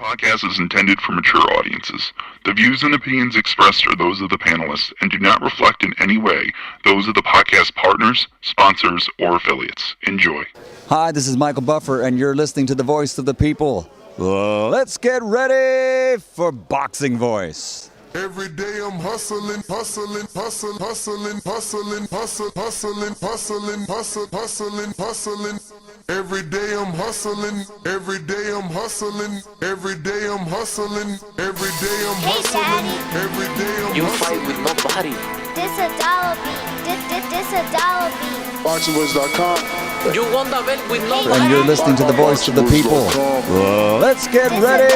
podcast is intended for mature audiences. The views and opinions expressed are those of the panelists and do not reflect in any way those of the podcast partners, sponsors, or affiliates. Enjoy. Hi, this is Michael Buffer, and you're listening to the Voice of the People. Let's get ready for Boxing Voice. Every day I'm hustling, hustling, hustling, hustling, hustling, hustling, hustling, hustling, hustling, hustling, hustling. Every day I'm hustling, every day I'm hustling, every day I'm hustling, every day I'm hustling, every day I'm hustling. You fight with nobody. This a dollar beat. This a dollar beat. BoxingVoice.com. You won the belt with nobody. And you're listening to the Voice of the People. Let's get ready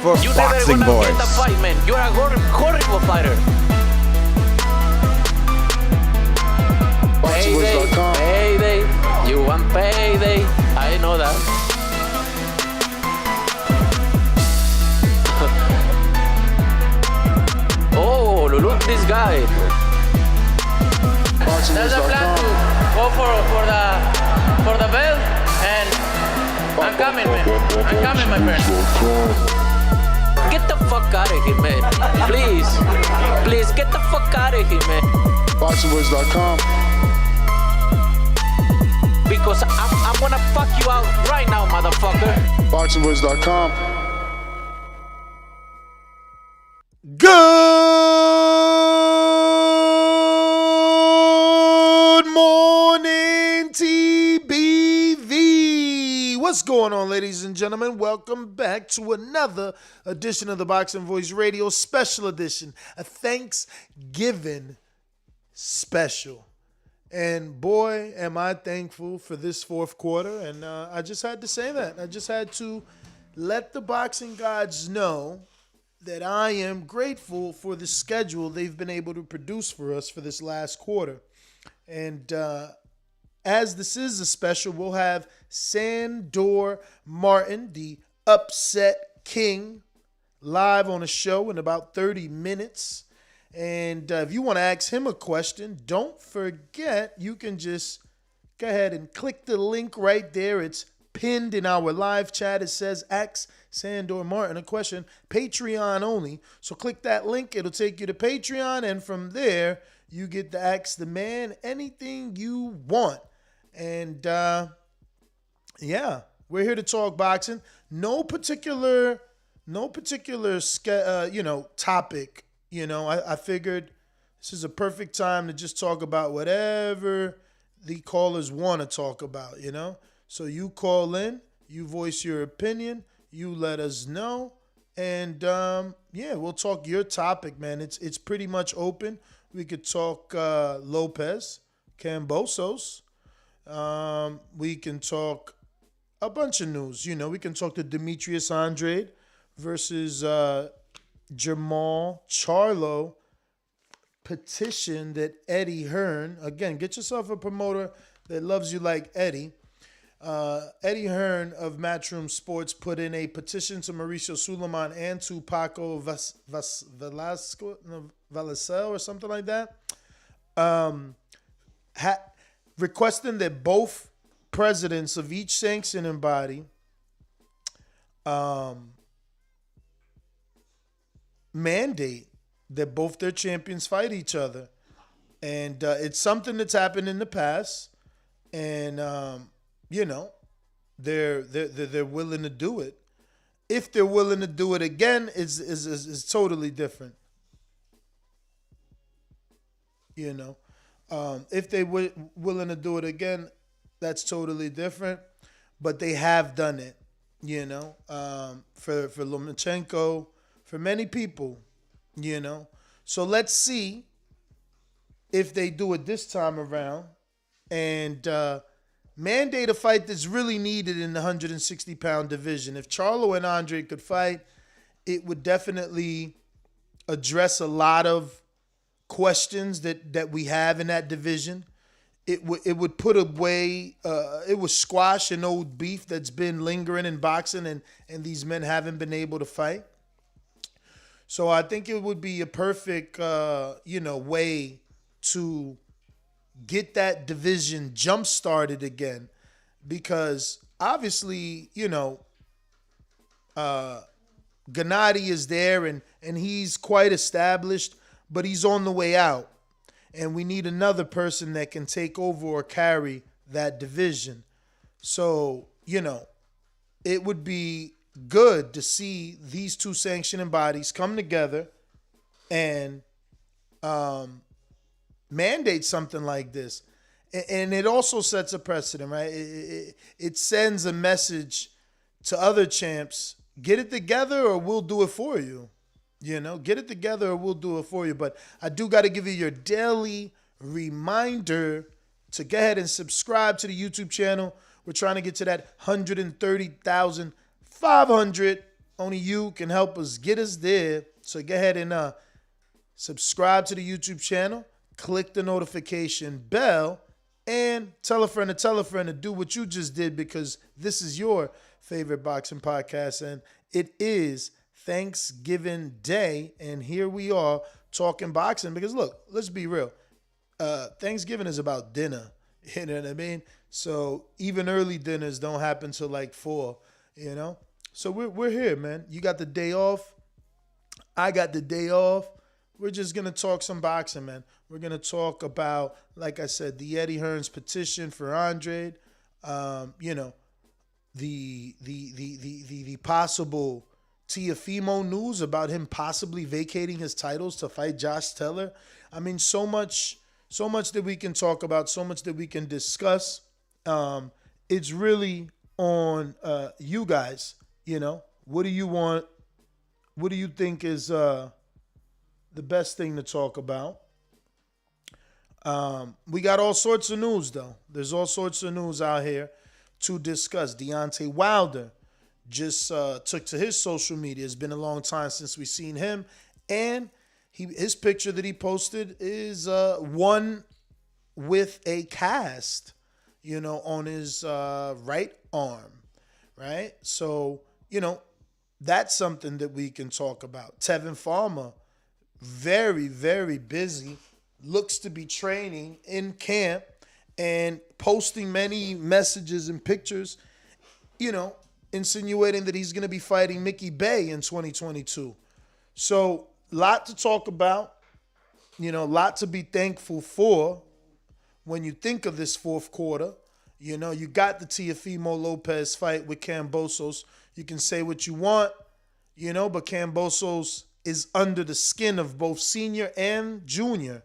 for You Boxing never gonna win the Voice. fight, man. You're a horrible fighter. BoxingVoice.com. Payday. You want payday. I know that. Oh, look this guy. There's a plan to go for the belt, and I'm coming, man. I'm coming, my friend. Get the fuck out of here, man. Please, get the fuck out of here, man. BoxingVoice.com. Because I'm gonna fuck you out right now, motherfucker. BoxingVoice.com. Good morning, TBV. What's going on, ladies and gentlemen? Welcome back to another edition of the Boxing Voice Radio Special Edition, a Thanksgiving special. And boy, am I thankful for this fourth quarter. And I just had to say that. I just had to let the boxing gods know that I am grateful for the schedule they've been able to produce for us for this last quarter. And as this is a special, we'll have Sandor Martin, the upset king, live on a show in about 30 minutes. And if you want to ask him a question, don't forget, you can just go ahead and click the link right there. It's pinned in our live chat. It says, ask Sandor Martin a question, Patreon only. So click that link. It'll take you to Patreon. And from there, you get to ask the man anything you want. And yeah, we're here to talk boxing. No particular topic. You know, I figured this is a perfect time to just talk about whatever the callers want to talk about, you know. So you call in, you voice your opinion, you let us know, and yeah, we'll talk your topic, man. It's pretty much open. We could talk Lopez, Cambosos. We can talk a bunch of news. You know, we can talk the Demetrius Andrade versus Jamal Charlo petition that Eddie Hearn, again, get yourself a promoter that loves you like Eddie. Eddie Hearn of Matchroom Sports put in a petition to Mauricio Suleiman and to Paco Valasel or something like that, requesting that both presidents of each sanctioning body mandate that both their champions fight each other. And it's something that's happened in the past, and you know, they're willing to do it. If they're willing to do it again, is totally different. You know, if they were willing to do it again, that's totally different. But they have done it. You know, for Lomachenko, for many people, you know. So let's see if they do it this time around and mandate a fight that's really needed in the 160-pound division. If Charlo and Andre could fight, it would definitely address a lot of questions that we have in that division. It would put away, it would squash an old beef that's been lingering in boxing, and these men haven't been able to fight. So I think it would be a perfect, way to get that division jump-started again. Because obviously, Gennady is there, and he's quite established, but he's on the way out. And we need another person that can take over or carry that division. So, it would be good to see these two sanctioning bodies come together and mandate something like this. And it also sets a precedent, right? It sends a message to other champs: get it together or we'll do it for you. Get it together or we'll do it for you. But I do got to give you your daily reminder to go ahead and subscribe to the YouTube channel. We're trying to get to that 130,500. Only you can help us get us there. So go ahead and subscribe to the YouTube channel. Click the notification bell. And tell a friend to do what you just did, because this is your favorite boxing podcast. And it is Thanksgiving Day. And here we are talking boxing because, look, let's be real. Thanksgiving is about dinner. You know what I mean? So even early dinners don't happen till like 4, So we're here, man. You got the day off. I got the day off. We're just going to talk some boxing, man. We're going to talk about, like I said, the Eddie Hearns petition for Andrade, the possible Teofimo news about him possibly vacating his titles to fight Josh Taylor. I mean, so much that we can talk about, so much that we can discuss. It's really on you guys, What do you want? What do you think is the best thing to talk about? We got all sorts of news, though. There's all sorts of news out here to discuss. Deontay Wilder just took to his social media. It's been a long time since we've seen him. And his picture that he posted is one with a cast, on his right arm, right? So, that's something that we can talk about. Tevin Farmer, very, very busy, looks to be training in camp and posting many messages and pictures, insinuating that he's going to be fighting Mickey Bay in 2022. So, lot to talk about, lot to be thankful for when you think of this fourth quarter. You got the TeofimoLopez fight with Cambosos. You can say what you want, but Cambosos is under the skin of both senior and junior.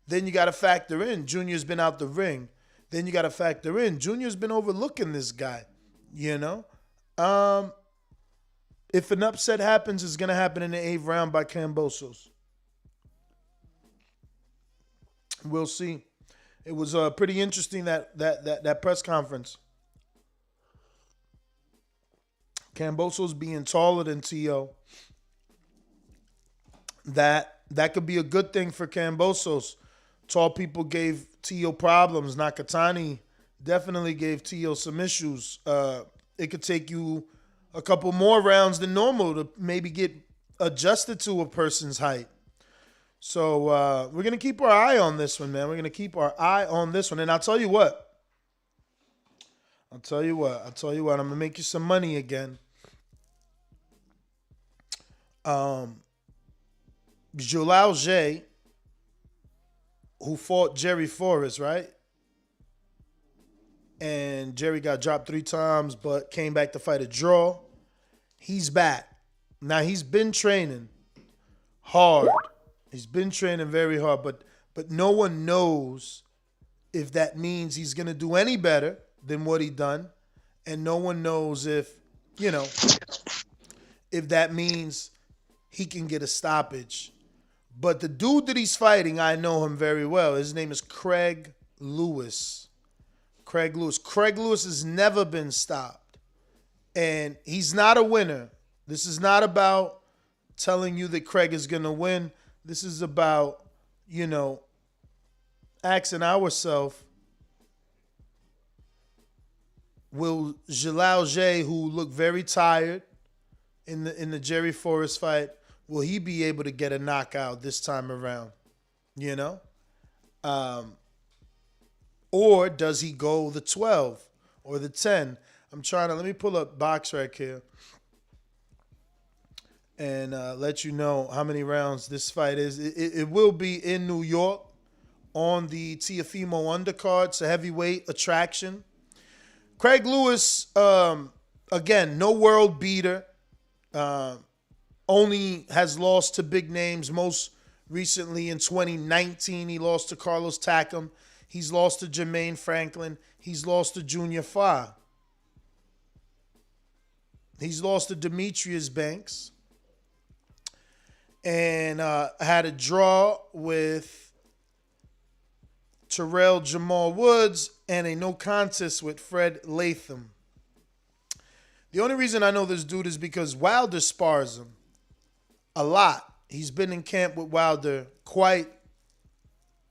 Then you got to factor in Junior's been out the ring. Then you got to factor in Junior's been overlooking this guy, If an upset happens, it's going to happen in the 8th round by Cambosos. We'll see. It was pretty interesting, that press conference. Cambosos being taller than Teo. That could be a good thing for Cambosos. Tall people gave Teo problems. Nakatani definitely gave Teo some issues. It could take you a couple more rounds than normal to maybe get adjusted to a person's height. So we're going to keep our eye on this one, man. We're going to keep our eye on this one. And I'll tell you what. I'm going to make you some money again. J, who fought Jerry Forrest, right? And Jerry got dropped 3 times, but came back to fight a draw. He's back. Now, he's been training hard. He's been training very hard, but no one knows if that means he's going to do any better than what he done. And no one knows if that means he can get a stoppage. But the dude that he's fighting, I know him very well. His name is Craig Lewis. Craig Lewis has never been stopped. And he's not a winner. This is not about telling you that Craig is going to win. This is about, asking ourselves, will J, who looked very tired in the Jerry Forrest fight, will he be able to get a knockout this time around? Or does he go the 12 or the 10? Let me pull up BoxRec here. and let you know how many rounds this fight is. It will be in New York on the Teofimo undercard. It's a heavyweight attraction. Craig Lewis, again, no world beater. Only has lost to big names. Most recently in 2019, he lost to Carlos Takam. He's lost to Jermaine Franklin. He's lost to Junior Fa. He's lost to Demetrius Banks. And had a draw with Terrell Jamal Woods and a no contest with Fred Latham. The only reason I know this dude is because Wilder spars him a lot. He's been in camp with Wilder quite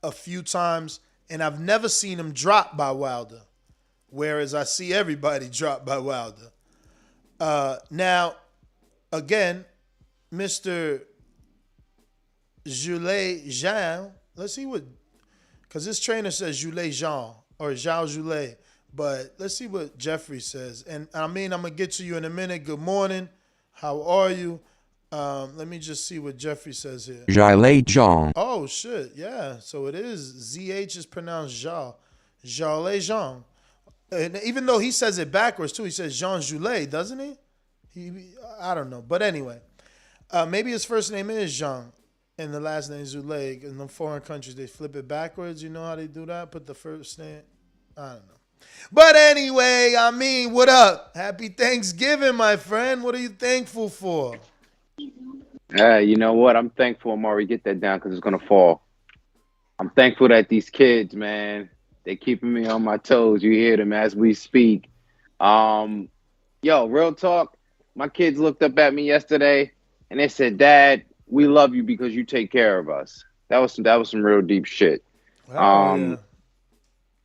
a few times, and I've never seen him drop by Wilder, whereas I see everybody drop by Wilder. Now, again, Mr. Zhang, let's see what, because this trainer says Zhang or Zhao Zhulei, but let's see what Jeffrey says. And I mean, I'm going to get to you in a minute. Good morning. How are you? Let me just see what Jeffrey says here. Zhang. Oh, shit. Yeah. So it is. ZH is pronounced Zhao. Zhang. And even though he says it backwards, too, he says Jean Joulet, doesn't he? I don't know. But anyway, maybe his first name is Zhang and the last name is Joulet. In the foreign countries, they flip it backwards. You know how they do that? Put the first name. I don't know. But anyway, I mean, what up? Happy Thanksgiving, my friend. What are you thankful for? You know what? I'm thankful, Amari. Get that down because it's going to fall. I'm thankful that these kids, man, they're keeping me on my toes. You hear them as we speak. Yo, real talk. My kids looked up at me yesterday and they said, Dad, we love you because you take care of us. That was some real deep shit. Yeah.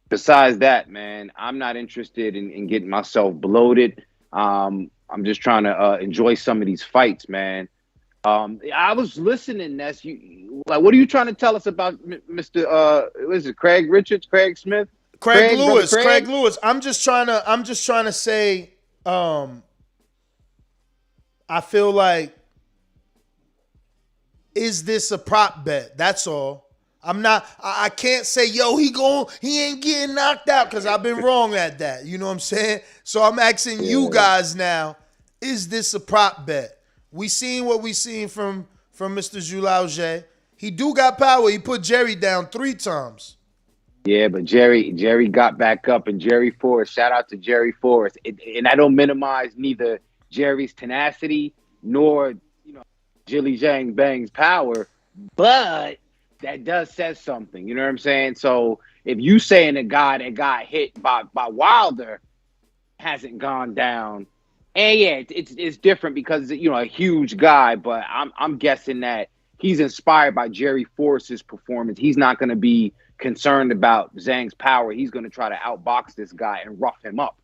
Besides that, man, I'm not interested in getting myself bloated. I'm just trying to enjoy some of these fights, man. I was listening, Ness. What are you trying to tell us about Mr. What is it, Craig Richards, Craig Smith? Craig Lewis. I'm just trying to say, I feel like, is this a prop bet? That's all. I can't say, yo, he ain't getting knocked out because I've been wrong at that. You know what I'm saying? So I'm asking you guys now, is this a prop bet? We seen what we seen from Mr. Zhulauge. He do got power. He put Jerry down 3 times. Yeah, but Jerry got back up, and Jerry Forrest, shout out to Jerry Forrest. And I don't minimize neither Jerry's tenacity nor, Jilly Zhang Bang's power, but that does say something. You know what I'm saying? So if you saying a guy that got hit by Wilder hasn't gone down, and yeah, it's different because a huge guy, but I'm guessing that he's inspired by Jerry Forrest's performance. He's not going to be concerned about Zhang's power. He's going to try to outbox this guy and rough him up.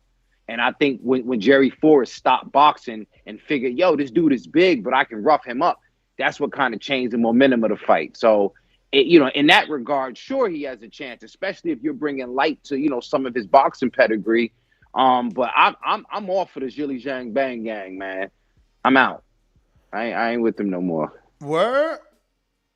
And I think when Jerry Forrest stopped boxing and figured, yo, this dude is big, but I can rough him up, that's what kind of changed the momentum of the fight. So, in that regard, sure, he has a chance, especially if you're bringing light to, some of his boxing pedigree. But I'm all for the Jilly Zhang Bang gang, man. I'm out. I ain't with them no more. Word?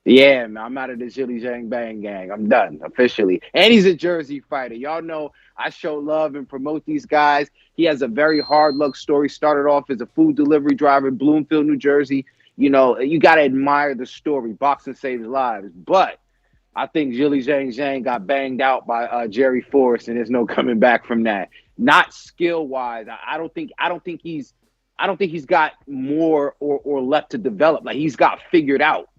Yeah, man, I'm out of the Jilly Zhang Bang gang. I'm done officially. And he's a Jersey fighter. Y'all know I show love and promote these guys. He has a very hard luck story. Started off as a food delivery driver in Bloomfield, New Jersey. You got to admire the story. Boxing saves lives. But I think Jilly Zhang got banged out by Jerry Forrest, and there's no coming back from that. Not skill wise. I don't think he's got more or left to develop. Like, he's got figured out.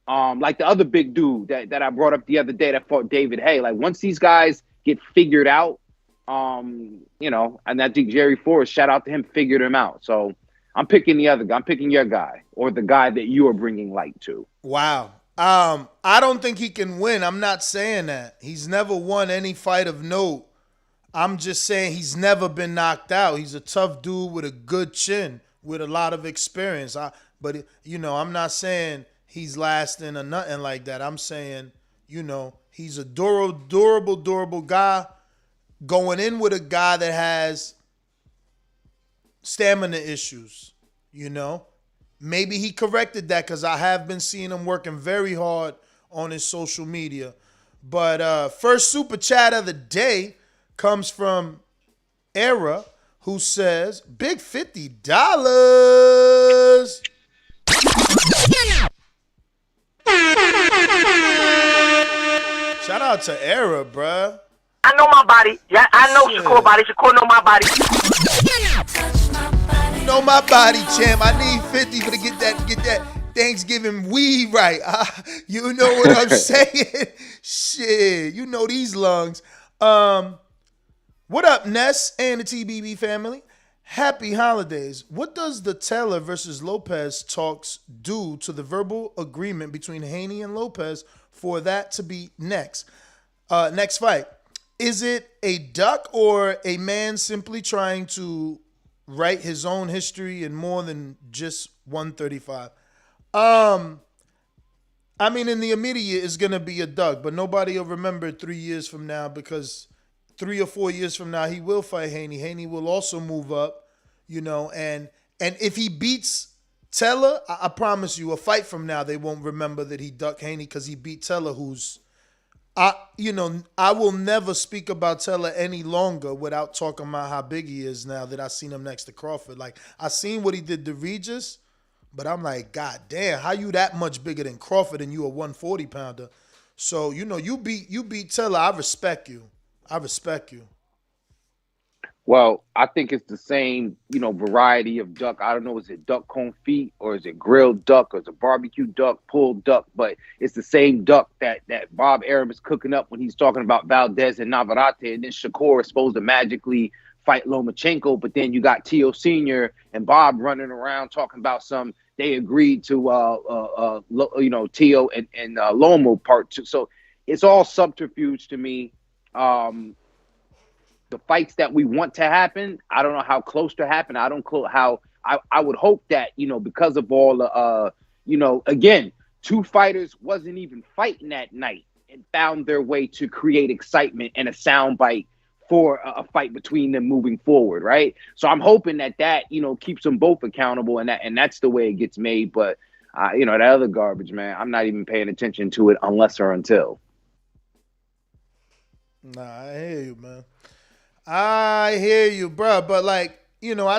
Like the other big dude that I brought up the other day that fought David Hay. Like, once these guys get figured out, and I think Jerry Forrest, shout out to him, figured him out. So I'm picking the other guy. I'm picking your guy or the guy that you are bringing light to. Wow. I don't think he can win. I'm not saying that. He's never won any fight of note. I'm just saying he's never been knocked out. He's a tough dude with a good chin, with a lot of experience. But I'm not saying he's lasting or nothing like that. I'm saying, he's a durable guy going in with a guy that has stamina issues, maybe he corrected that because I have been seeing him working very hard on his social media. But first super chat of the day comes from Era, who says, big $50. Shout out to Era, bruh. I know my body. Yeah, I know Shakur body. Shakur know my body. You know my body, champ. I need 50 for to get that Thanksgiving weed right. You know what I'm saying? Shit, you know these lungs. What up, Ness and the TBB family? Happy holidays. What does the Taylor versus Lopez talks do to the verbal agreement between Haney and Lopez for that to be next fight? Is it a duck or a man simply trying to write his own history in more than just 135? I mean, in the immediate, it's going to be a duck, but nobody will remember 3 years from now because 3 or 4 years from now, he will fight Haney. Haney will also move up, you know, and if he beats Taylor, I promise you, a fight from now, they won't remember that he ducked Haney because he beat Taylor, who's, I will never speak about Taylor any longer without talking about how big he is now that I seen him next to Crawford. Like, I seen what he did to Regis, but I'm like, God damn, how you that much bigger than Crawford and you a 140 pounder? So, you beat Taylor. I respect you. Well, I think it's the same, variety of duck. I don't know, is it duck confit or is it grilled duck or is it barbecue duck, pulled duck? But it's the same duck that Bob Arum is cooking up when he's talking about Valdez and Navarrete. And then Shakur is supposed to magically fight Lomachenko. But then you got Teo Sr. and Bob running around talking about they agreed to, Teo and Lomo part 2. So it's all subterfuge to me. The fights that we want to happen, I don't know how close to happen. I would hope that, because of all again, two fighters wasn't even fighting that night and found their way to create excitement and a soundbite for a fight between them moving forward, right? So I'm hoping that keeps them both accountable and that's the way it gets made. But that other garbage, man, I'm not even paying attention to it unless or until. Nah, I hear you, man. I hear you, bro. But I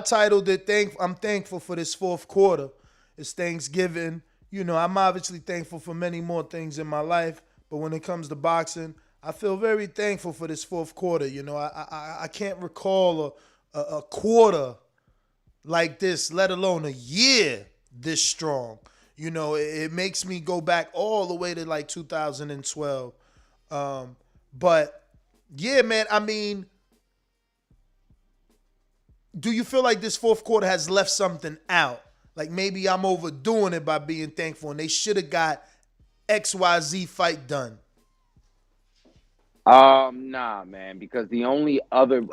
titled it, I'm thankful for this fourth quarter. It's Thanksgiving. I'm obviously thankful for many more things in my life. But when it comes to boxing, I feel very thankful for this fourth quarter. I can't recall a quarter like this, let alone a year this strong. It makes me go back all the way to 2012. But yeah, man, I mean, do you feel like this fourth quarter has left something out? Like maybe I'm overdoing it by being thankful and they should have got XYZ fight done. Nah, man, because the only other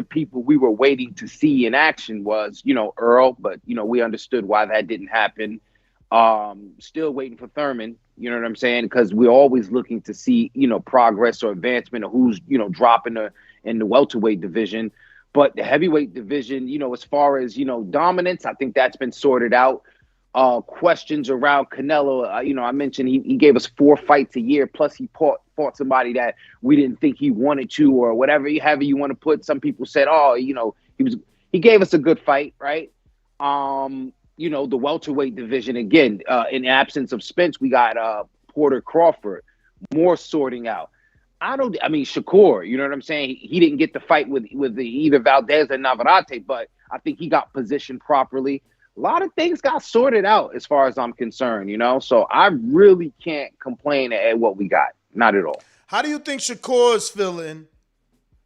people we were waiting to see in action was, Earl, but, we understood why that didn't happen. Still waiting for Thurman, you know what I'm saying? Because we're always looking to see, progress or advancement or who's, dropping in the welterweight division. But the heavyweight division, as far as, dominance, I think that's been sorted out. Questions around Canelo, I mentioned he gave us 4 fights a year, plus he fought somebody that we didn't think he wanted to or whatever you want to put. Some people said, he gave us a good fight, right? The welterweight division, again, in absence of Spence, we got Porter Crawford, more sorting out. Shakur, you know what I'm saying? He didn't get the fight with either Valdez or Navarrete, but I think he got positioned properly. A lot of things got sorted out as far as I'm concerned, So I really can't complain at what we got. Not at all. How do you think Shakur's feeling,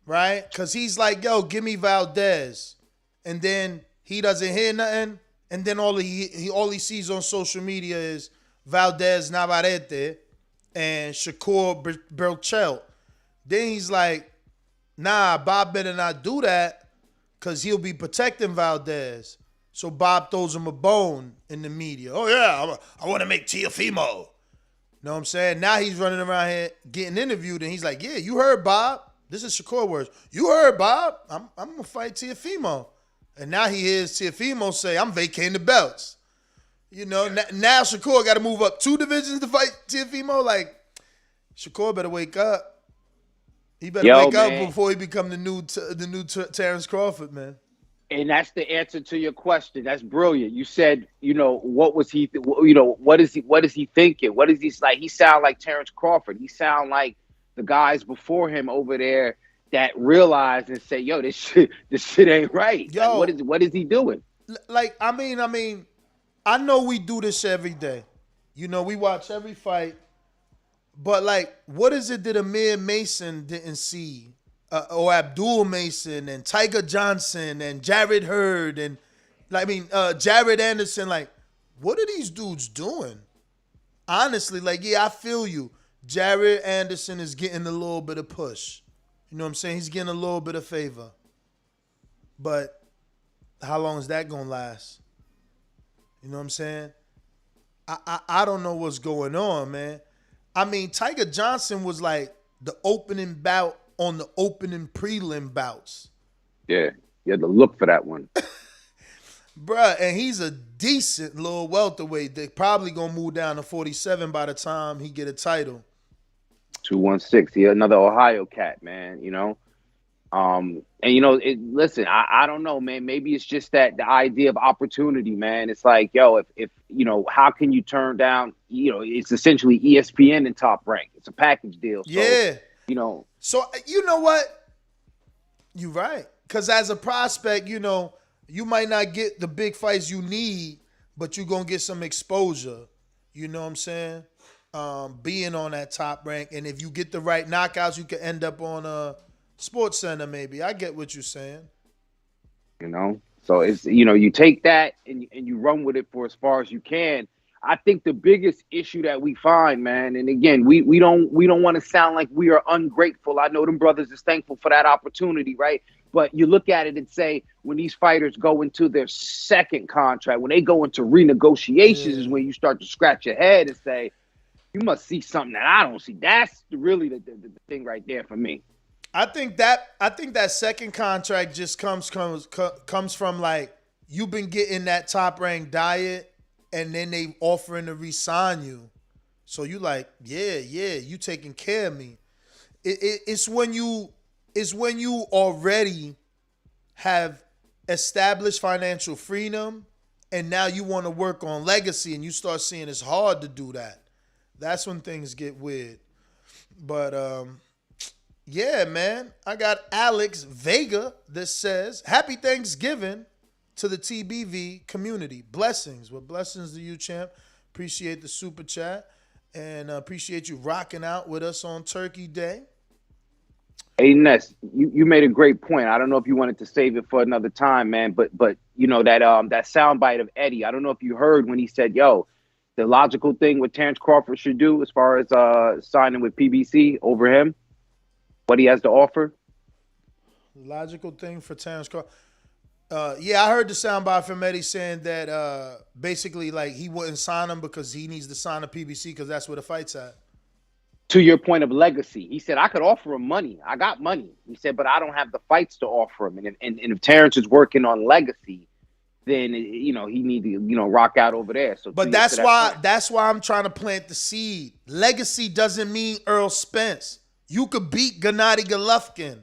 right? Because he's like, yo, give me Valdez. And then he doesn't hear nothing. And then all he sees on social media is Valdez Navarrete and Shakur Burchell. Then he's like, nah, Bob better not do that because he'll be protecting Valdez. So Bob throws him a bone in the media. Oh, yeah, I want to make Teofimo. Know what I'm saying? Now he's running around here getting interviewed, and he's like, yeah, you heard Bob. This is Shakur words. You heard Bob. I'm going to fight Teofimo. And now he hears Teofimo say, I'm vacating the belts. You know, now Shakur got to move up 2 divisions to fight Teofimo. Like, Shakur better wake up. He better wake up before he become the new Terrence Crawford, man. And that's the answer to your question. That's brilliant. You said, what was he? What is he thinking? What is he like? He sound like Terrence Crawford. He sound like the guys before him over there that realized and say, "Yo, this shit ain't right." Yo, like, what is he doing? Like, I mean, I know we do this every day. We watch every fight. But, like, what is it that Amir Mason didn't see? Or Abdul Mason and Tiger Johnson and Jared Hurd and, Jared Anderson. Like, what are these dudes doing? Honestly, I feel you. Jared Anderson is getting a little bit of push. You know what I'm saying? He's getting a little bit of favor. But how long is that going to last? You know what I'm saying? I don't know what's going on, man. I mean, Tiger Johnson was like the opening bout on the opening prelim bouts. Yeah, you had to look for that one. Bruh, and he's a decent little welterweight. They're probably going to move down to 47 by the time he get a title. 216. He another Ohio cat, man, And, listen, I don't know, man. Maybe it's just that the idea of opportunity, man. It's like, yo, if how can you turn down, it's essentially ESPN in Top Rank. It's a package deal. So, yeah. So, you know what? You're right. Because as a prospect, you might not get the big fights you need, but you're going to get some exposure. You know what I'm saying? Being on that Top Rank. And if you get the right knockouts, you can end up on a Sports Center, maybe. I get what you're saying. So it's, you take that and you run with it for as far as you can. I think the biggest issue that we find, man, and again, we don't want to sound like we are ungrateful. I know them brothers is thankful for that opportunity, right? But you look at it and say, when these fighters go into their second contract, when they go into renegotiations, is when you start to scratch your head and say, you must see something that I don't see. That's really the thing right there for me. I think that second contract just comes from like you've been getting that Top Rank diet, and then they offering to re-sign you, so you like you taking care of me. It's when you already have established financial freedom, and now you want to work on legacy, and you start seeing it's hard to do that. That's when things get weird. But yeah, man. I got Alex Vega that says, Happy Thanksgiving to the TBV community. Blessings. Well, blessings to you, champ. Appreciate the super chat. And appreciate you rocking out with us on Turkey Day. Hey, Ness, you made a great point. I don't know if you wanted to save it for another time, man. But that soundbite of Eddie, I don't know if you heard when he said, yo, the logical thing what Terrence Crawford should do as far as signing with PBC over him, what he has to offer. Logical thing for Terrence Crawford. Yeah, I heard the soundbite from Eddie saying that basically like he wouldn't sign him because he needs to sign a PBC because that's where the fight's at. To your point of legacy, he said, I could offer him money. I got money. He said, but I don't have the fights to offer him. And if Terrence is working on legacy, then he need to rock out over there. So, but that's why I'm trying to plant the seed. Legacy doesn't mean Earl Spence. You could beat Gennady Golovkin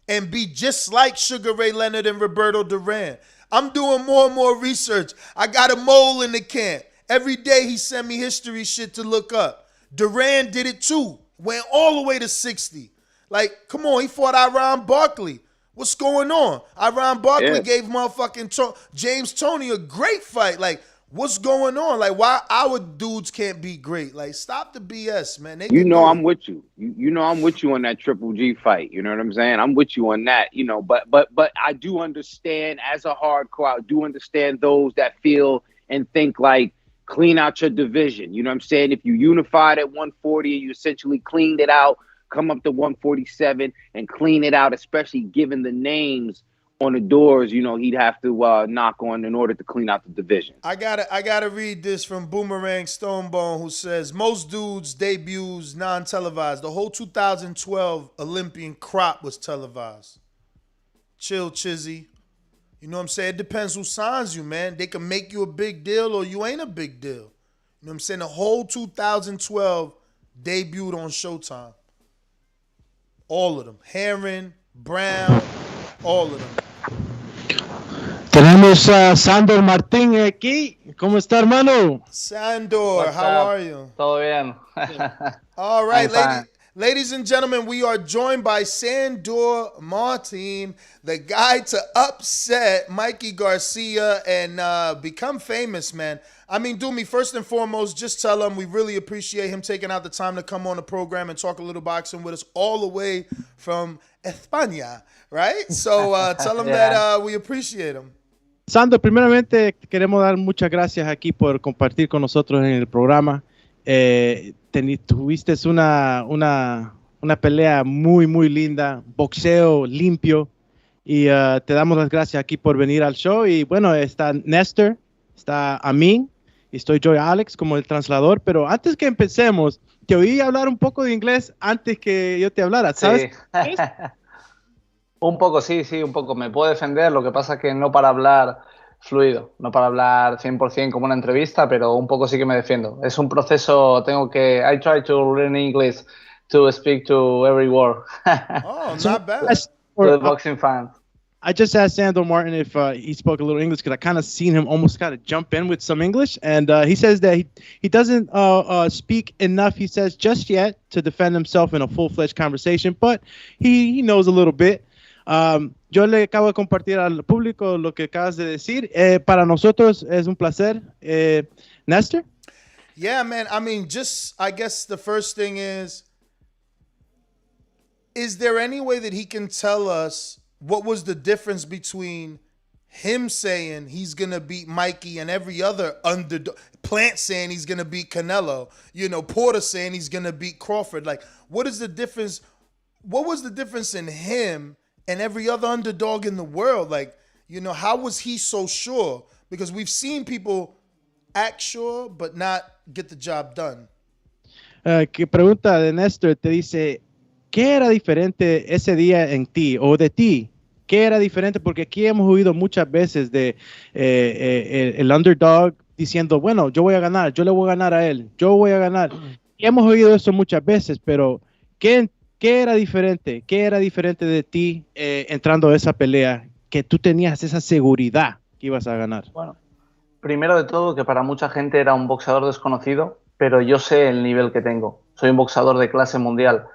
and be just like Sugar Ray Leonard and Roberto Duran. I'm doing more and more research. I got a mole in the camp. Every day he send me history shit to look up. Duran did it too. Went all the way to 60. Like, come on, he fought Iran Barkley. What's going on? Iran Barkley gave motherfucking James Toney a great fight. Like, what's going on? Like, why our dudes can't be great? Like, stop the BS, man. I'm with you. You know I'm with you on that Triple G fight. You know what I'm saying? I'm with you on that. But I do understand as a hardcore. I do understand those that feel and think like, clean out your division. You know what I'm saying? If you unified at 140 and you essentially cleaned it out, come up to 147 and clean it out, especially given the names on the doors, he'd have to knock on in order to clean out the division. I gotta read this from Boomerang Stonebone, who says, most dudes' debuts non-televised. The whole 2012 Olympian crop was televised. Chill, Chizzy. You know what I'm saying? It depends who signs you, man. They can make you a big deal or you ain't a big deal. You know what I'm saying? The whole 2012 debuted on Showtime. All of them. Herring, Brown, all of them. Tenemos a Sandor Martin aquí. ¿Cómo está, hermano? Sandor, how are you? Todo bien. All right, I'm fine. ladies and gentlemen, we are joined by Sandor Martin, the guy to upset Mikey Garcia and become famous, man. I mean, do me, first and foremost, just tell him we really appreciate him taking out the time to come on the program and talk a little boxing with us all the way from España, right? So tell him that we appreciate him. Sandor, primeramente queremos dar muchas gracias aquí por compartir con nosotros en el programa. Tuviste una pelea muy, muy linda, boxeo limpio, y te damos las gracias aquí por venir al show. Y bueno, está Néstor, está Amin, y estoy yo, Alex, como el translador. Pero antes que empecemos, te oí hablar un poco de inglés antes que yo te hablara, ¿sabes? Sí. Un poco, sí, un poco. Me puedo defender, lo que pasa es que no para hablar fluido, no para hablar 100% como una entrevista, pero un poco sí que me defiendo. Es un proceso, I try to learn English to speak to every word. Oh, not bad. To the boxing fans. I just asked Sandor Martin if he spoke a little English because I kind of seen him almost kind of jump in with some English, and he says that he doesn't speak enough, he says, just yet to defend himself in a full-fledged conversation, but he knows a little bit. Yo le acabo de compartir al público lo que acabas de decir. Para nosotros es un placer. Nestor? Yeah, man. I mean, I guess the first thing is there any way that he can tell us what was the difference between him saying he's going to beat Mikey and every other underdog, Plant saying he's going to beat Canelo, Porter saying he's going to beat Crawford? Like, what is the difference? What was the difference in him and every other underdog in the world? Like, how was he so sure? Because we've seen people act sure, but not get the job done. Que pregunta de Néstor, te dice, ¿qué era diferente ese día en ti o de ti? ¿Qué era diferente? Porque aquí hemos oído muchas veces de el underdog diciendo, bueno, yo voy a ganar, yo le voy a ganar a él, yo voy a ganar. Y hemos oído eso muchas veces, pero ¿qué era diferente? ¿Qué era diferente de ti entrando a esa pelea? Que tú tenías esa seguridad que ibas a ganar. Bueno, primero de todo, que para mucha gente era un boxeador desconocido, pero yo sé el nivel que tengo. Soy un boxeador de clase mundial.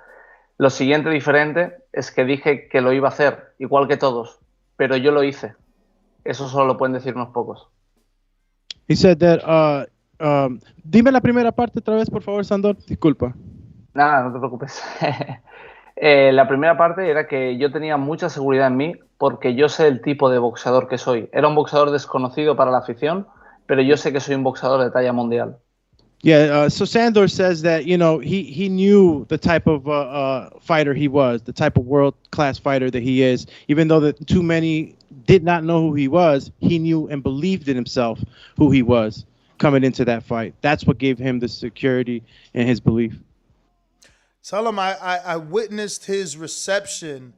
Lo siguiente diferente es que dije que lo iba a hacer, igual que todos, pero yo lo hice. Eso solo lo pueden decir unos pocos. He said that, dime la primera parte otra vez, por favor, Sandor. Disculpa. Nada, no te preocupes. La primera parte era que yo tenía mucha seguridad en mí porque yo sé el tipo de boxeador que soy. Era un boxeador desconocido para la afición, pero yo sé que soy un boxeador de talla mundial. Yeah, so Sandor says that, he knew the type of fighter he was, the type of world-class fighter that he is. Even though too many did not know who he was, he knew and believed in himself who he was coming into that fight. That's what gave him the security and his belief. Tell him I witnessed his reception.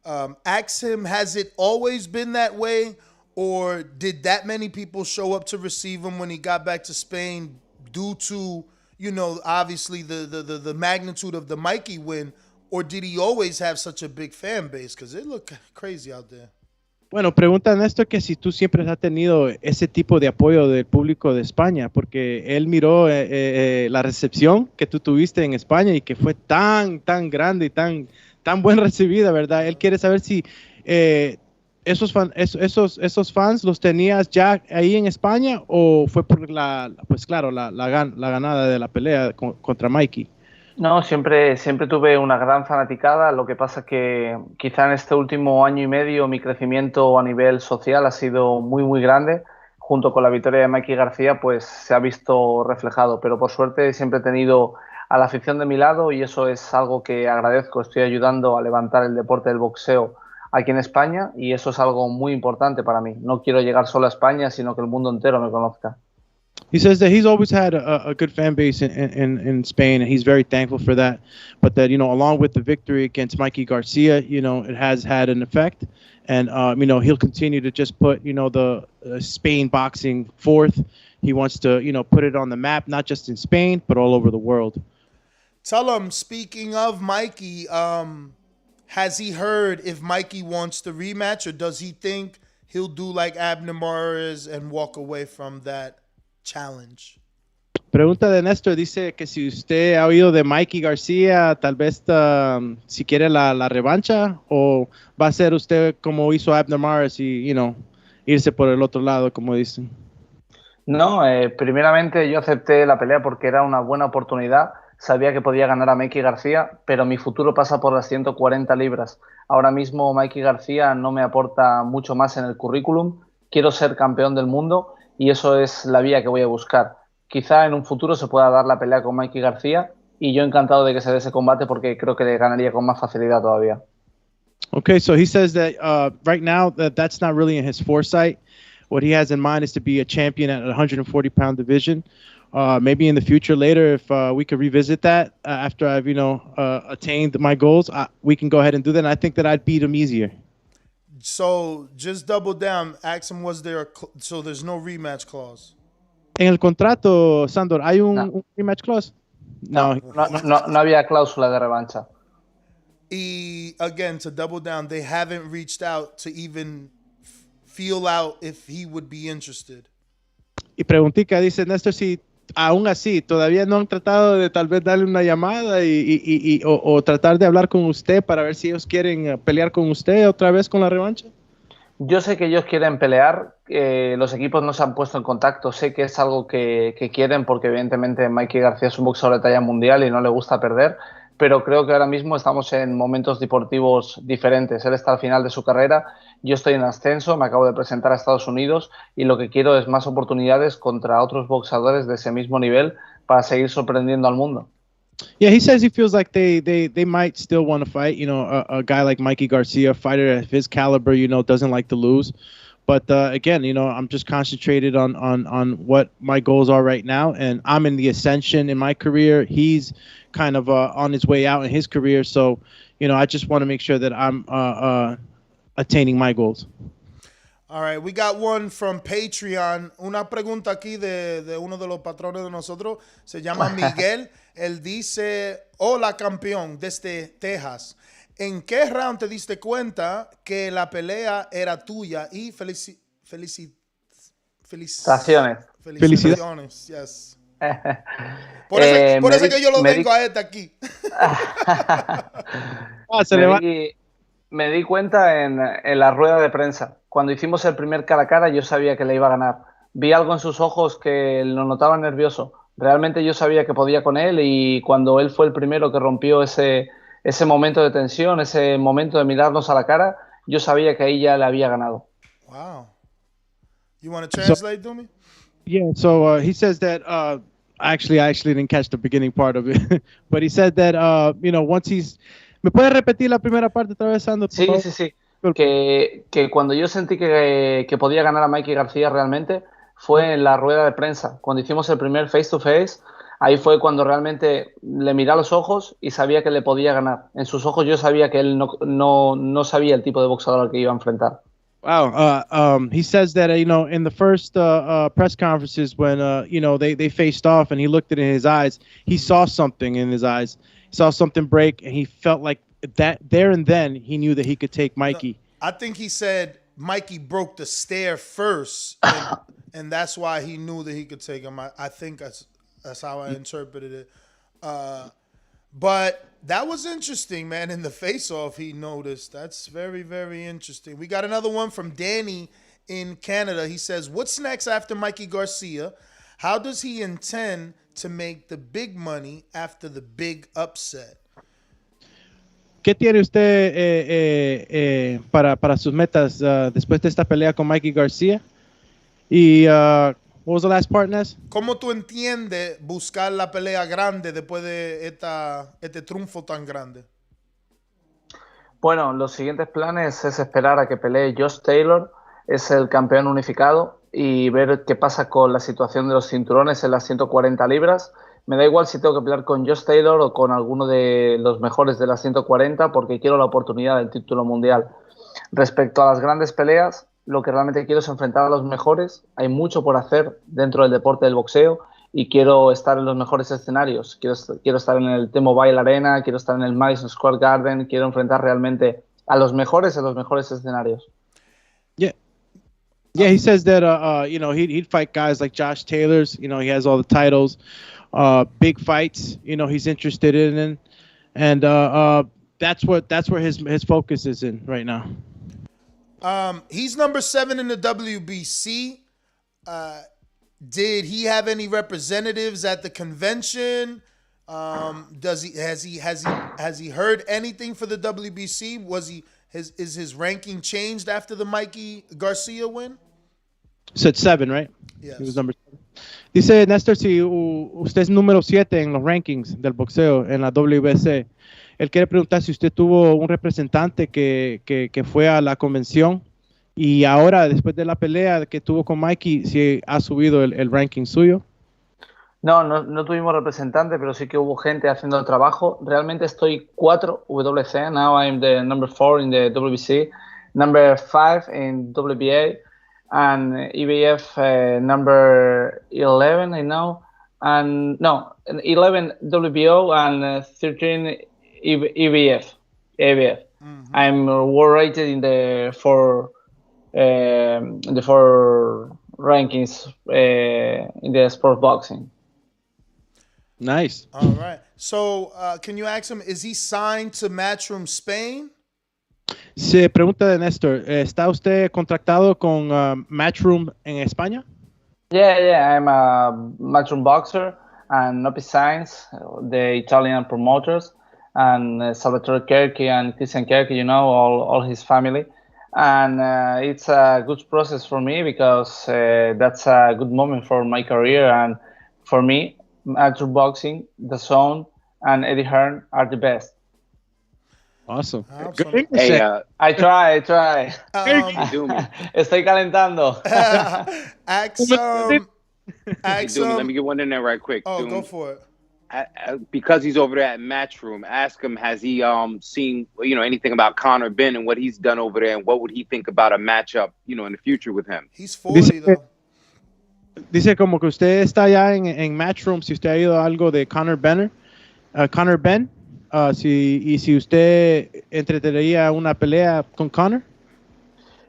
Ask him, has it always been that way? Or did that many people show up to receive him when he got back to Spain due to, obviously the magnitude of the Mikey win? Or did he always have such a big fan base? Because it looked crazy out there. Bueno, pregunta Néstor que si tú siempre has tenido ese tipo de apoyo del público de España, porque él miró la recepción que tú tuviste en España y que fue tan grande y tan buen recibida, ¿verdad? Él quiere saber si esos fans los tenías ya ahí en España o fue por la ganada de la pelea contra Mikey. No, siempre tuve una gran fanaticada. Lo que pasa es que quizá en este último año y medio mi crecimiento a nivel social ha sido muy, muy grande. Junto con la victoria de Mikey García, pues se ha visto reflejado. Pero por suerte siempre he tenido a la afición de mi lado y eso es algo que agradezco. Estoy ayudando a levantar el deporte del boxeo aquí en España y eso es algo muy importante para mí. No quiero llegar solo a España, sino que el mundo entero me conozca. He says that he's always had a good fan base in Spain, and he's very thankful for that. But that, along with the victory against Mikey Garcia, it has had an effect. And, he'll continue to just put, the Spain boxing forth. He wants to, put it on the map, not just in Spain, but all over the world. Tell him, speaking of Mikey, has he heard if Mikey wants the rematch, or does he think he'll do like Abner Mares and walk away from that challenge? Pregunta de Néstor, dice que si usted ha oído de Mikey García, tal vez si quiere la revancha, o va a ser usted como hizo Abner Mares y, irse por el otro lado, como dicen. No, primeramente yo acepté la pelea porque era una buena oportunidad. Sabía que podía ganar a Mikey García, pero mi futuro pasa por las 140 libras. Ahora mismo Mikey García no me aporta mucho más en el currículum. Quiero ser campeón del mundo y eso es la vía que voy a buscar. Quizá en un futuro se pueda dar la pelea con Mikey García y yo encantado de que se dé ese combate porque creo que le ganaría con más facilidad todavía. Okay, so he says that right now that's not really in his foresight. What he has in mind is to be a champion at a 140-pound division. Maybe in the future later, if we could revisit that after I've, attained my goals, we can go ahead and do that. And I think that I'd beat him easier. So just double down. Ask him, so there's no rematch clause? En el contrato, Sandor, ¿hay un rematch clause? No había cláusula de revancha. Y, again, to double down, they haven't reached out to even feel out if he would be interested. Y preguntica, dice Néstor, si aún así todavía no han tratado de tal vez darle una llamada o tratar de hablar con usted para ver si ellos quieren pelear con usted otra vez con la revancha. Yo sé que ellos quieren pelear, los equipos no se han puesto en contacto, sé que es algo que quieren porque evidentemente Mikey García es un boxeador de talla mundial y no le gusta perder, pero creo que ahora mismo estamos en momentos deportivos diferentes. Él está al final de su carrera, yo estoy en ascenso, me acabo de presentar a Estados Unidos y lo que quiero es más oportunidades contra otros boxeadores de ese mismo nivel para seguir sorprendiendo al mundo. Yeah, he says he feels like they might still want to fight. A guy like Mikey Garcia, a fighter of his caliber, doesn't like to lose. But again, I'm just concentrated on what my goals are right now, and I'm in the ascension in my career. He's kind of on his way out in his career, so I just want to make sure that I'm attaining my goals. All right, we got one from Patreon. Una pregunta aquí de uno de los patrones de nosotros. Se llama Miguel. Él dice, hola campeón, desde Texas. ¿En qué round te diste cuenta que la pelea era tuya? Y felicitaciones. Felicidades. Yes. Por eso que yo lo tengo a este aquí. Me di cuenta en la rueda de prensa. Cuando hicimos el primer cara a cara, yo sabía que le iba a ganar. Vi algo en sus ojos que lo notaba nervioso. Realmente yo sabía que podía con él y cuando él fue el primero que rompió ese momento de tensión, ese momento de mirarnos a la cara, yo sabía que ahí ya le había ganado. Wow. You want to translate to me? Yeah, so he says that actually I didn't catch the beginning part of it, but he said that once he's ¿Me puedes repetir la primera parte otra vez, Sandor? Sí. Que cuando yo sentí que podía ganar a Mikey García realmente fue en la rueda de prensa. Cuando hicimos el primer face to face, ahí fue cuando realmente le miré a los ojos y sabía que le podía ganar. En sus ojos yo sabía que él no sabía el tipo de boxeador al que iba a enfrentar. Wow. He says that, in the first press conferences when, they faced off and he looked it in his eyes, he saw something in his eyes. He saw something break and he felt like that there and then he knew that he could take Mikey. I think he said Mikey broke the stare first and that's why he knew that he could take him. I think that's how I interpreted it. But that was interesting, man. In the face-off, he noticed. That's very, very interesting. We got another one from Danny in Canada. He says, what's next after Mikey Garcia? How does he intend to make the big money after the big upset? ¿Qué tiene usted para sus metas después de esta pelea con Mikey García? Y what was the last part, Ness? ¿Cómo tú entiendes buscar la pelea grande después de este triunfo tan grande? Bueno, los siguientes planes es esperar a que pelee Josh Taylor, es el campeón unificado, y ver qué pasa con la situación de los cinturones en las 140 libras. Me da igual si tengo que pelear con Josh Taylor o con alguno de los mejores de las 140 porque quiero la oportunidad del título mundial. Respecto a las grandes peleas, lo que realmente quiero es enfrentar a los mejores. Hay mucho por hacer dentro del deporte del boxeo y quiero estar en los mejores escenarios. Quiero estar en el T-Mobile Arena, quiero estar en el Madison Square Garden, quiero enfrentar realmente a los mejores en los mejores escenarios. Yeah, he says that he'd fight guys like Josh Taylor's. He has all the titles, big fights. He's interested in, and that's where his focus is in right now. He's number 7 in the WBC. Did he have any representatives at the convention? Has he heard anything for the WBC? Is his ranking changed after the Mikey Garcia win? You said 7, right? Yes. He was number 7. Dice Néstor, si usted es número 7 en los rankings del boxeo en la WBC, él quiere preguntar si usted tuvo un representante que fue a la convención y ahora, después de la pelea que tuvo con Mikey, si ha subido el ranking suyo. No tuvimos representante, pero sí que hubo gente haciendo el trabajo. Realmente estoy 4 WC. Now I'm the number 4 in the WBC, number 5 in WBA, and EBF number 11, I know. And 11 WBO and 13 EBF. Mm-hmm. I'm world rated in the 4 rankings in the sport boxing. Nice. All right. So, can you ask him, is he signed to Matchroom Spain? Se pregunta de Néstor, ¿está usted contratado con Matchroom en España? Yeah, I'm a Matchroom boxer and Lopez signs, the Italian promoters, and Salvatore Kerki and Christian Kerki, all his family. And it's a good process for me because that's a good moment for my career. And for me, Matchroom Boxing, Dazn, and Eddie Hearn are the best. Awesome. Good English. Hey, I try. Estoy calentando. Let me get one in there right quick. Oh, go for it. Because he's over there at Matchroom, ask him, has he seen anything about Conor Benn and what he's done over there, and what would he think about a matchup in the future with him? He's 40 though. Dice como que usted está allá en Matchroom, si usted ha ido a algo de Conor Benn, si usted entretenería una pelea con Conor.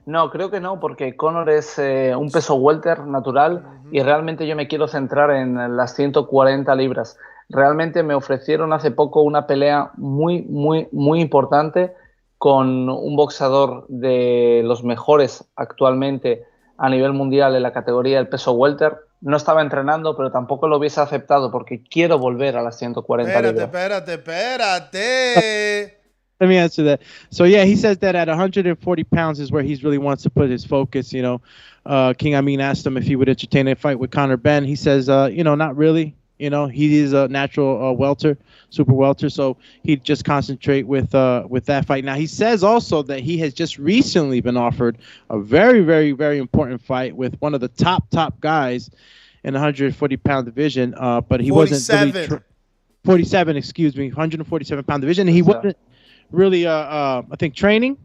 No, creo que no, porque Conor es un peso welter natural y realmente yo me quiero centrar en las 140 libras. Realmente me ofrecieron hace poco una pelea muy, muy, muy importante con un boxeador de los mejores actualmente a nivel mundial en la categoría del peso welter. No estaba entrenando, pero tampoco lo hubiese aceptado porque quiero volver a las 140 libras. Espérate. Let me answer that. So, yeah, he says that at 140 pounds is where he really wants to put his focus. King Amin asked him if he would entertain a fight with Conor Benn. He says, not really. He is a natural welter, super welter, so he'd just concentrate with that fight. Now, he says also that he has just recently been offered a very, very, very important fight with one of the top guys in the 140-pound division, but he 47. wasn't really 47, excuse me, 147-pound division. He wasn't really, I think, training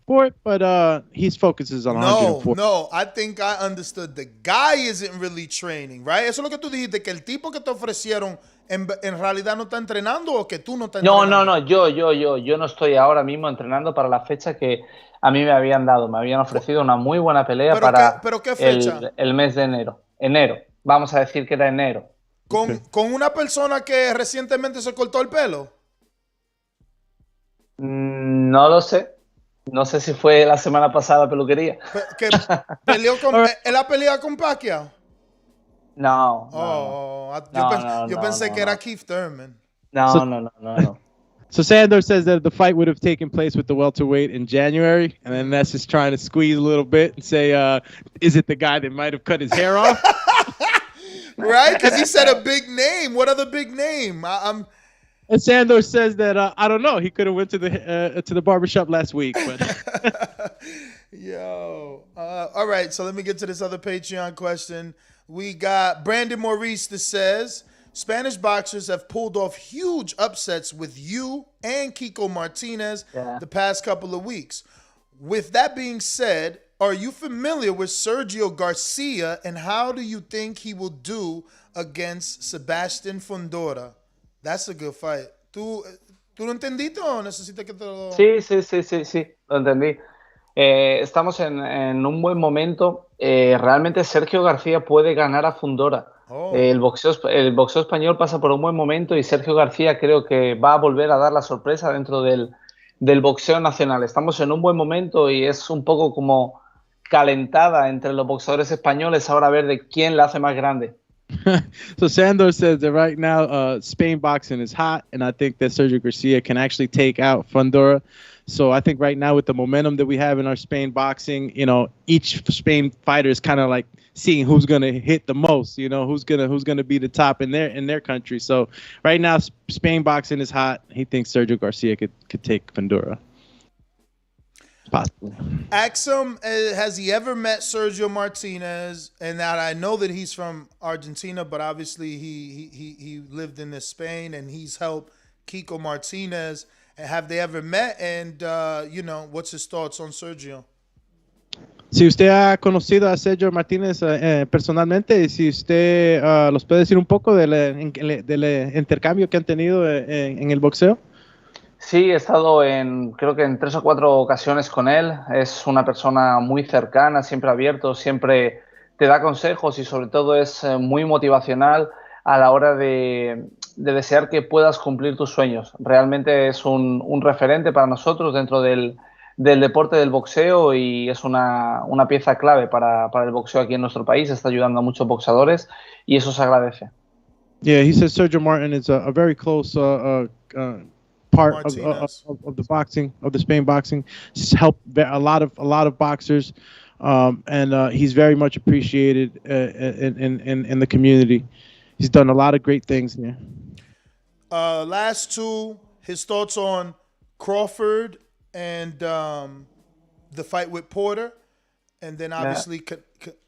for it, but his focus is on 140. No, I think I understood. The guy isn't really training, right? Eso es lo que tú dijiste, que el tipo que te ofrecieron en realidad no está entrenando o que tú no estás entrenando. No, yo no estoy ahora mismo entrenando para la fecha que a mí me habían dado. Me habían ofrecido una muy buena pelea ¿Pero qué fecha? El mes de enero. Enero, vamos a decir que era enero. ¿Con una persona que recientemente se cortó el pelo? No lo sé. No sé si fue la semana pasada peluquería. ¿Él ha peleado con Pacquiao? No. Yo pensé que era Keith Thurman. No. So Sandor says that the fight would have taken place with the welterweight in January, and then that's just trying to squeeze a little bit and say, is it the guy that might have cut his hair off? Right? Because he said a big name. What other big name? And Sandor says that I don't know. He could have went to the barbershop last week. But Yo. All right, so let me get to this other Patreon question. We got Brandon Maurice that says Spanish boxers have pulled off huge upsets with you and Kiko Martinez the past couple of weeks. With that being said, are you familiar with Sergio Garcia and how do you think he will do against Sebastian Fundora? That's a good fight. ¿Tú lo entendiste o necesitas que te lo...? Sí, lo entendí. Estamos en un buen momento. Realmente Sergio García puede ganar a Fundora. El boxeo español pasa por un buen momento y Sergio García creo que va a volver a dar la sorpresa dentro del boxeo nacional. Estamos en un buen momento y es un poco como calentada entre los boxeadores españoles ahora a ver de quién la hace más grande. So Sandor says that right now Spain boxing is hot, and I think that Sergio Garcia can actually take out Fundora. So I think right now with the momentum that we have in our Spain boxing, you know, each Spain fighter is kind of like seeing who's going to hit the most, you know, who's going to be the top in their country. So right now Spain boxing is hot. He thinks Sergio Garcia could take Fundora. Possible. Ask him, has he ever met Sergio Martinez? And now I know that he's from Argentina, but obviously he lived in Spain and he's helped Kiko Martinez. Have they ever met? And, you know, what's his thoughts on Sergio? Si usted ha conocido a Sergio Martínez personalmente, si usted los puede decir un poco del intercambio que han tenido en el boxeo. Sí, he estado creo que en 3 o 4 ocasiones con él. Es una persona muy cercana, siempre abierto, siempre te da consejos y sobre todo es muy motivacional a la hora de desear que puedas cumplir tus sueños. Realmente es un referente para nosotros dentro del deporte del boxeo y es una pieza clave para el boxeo aquí en nuestro país. Está ayudando a muchos boxeadores y eso se agradece. Yeah, he says Sergio Martin is a very close part of the boxing, of the Spain boxing. He's helped a lot of boxers, and he's very much appreciated in the community. He's done a lot of great things here. Last two, his thoughts on Crawford and the fight with Porter, and then obviously,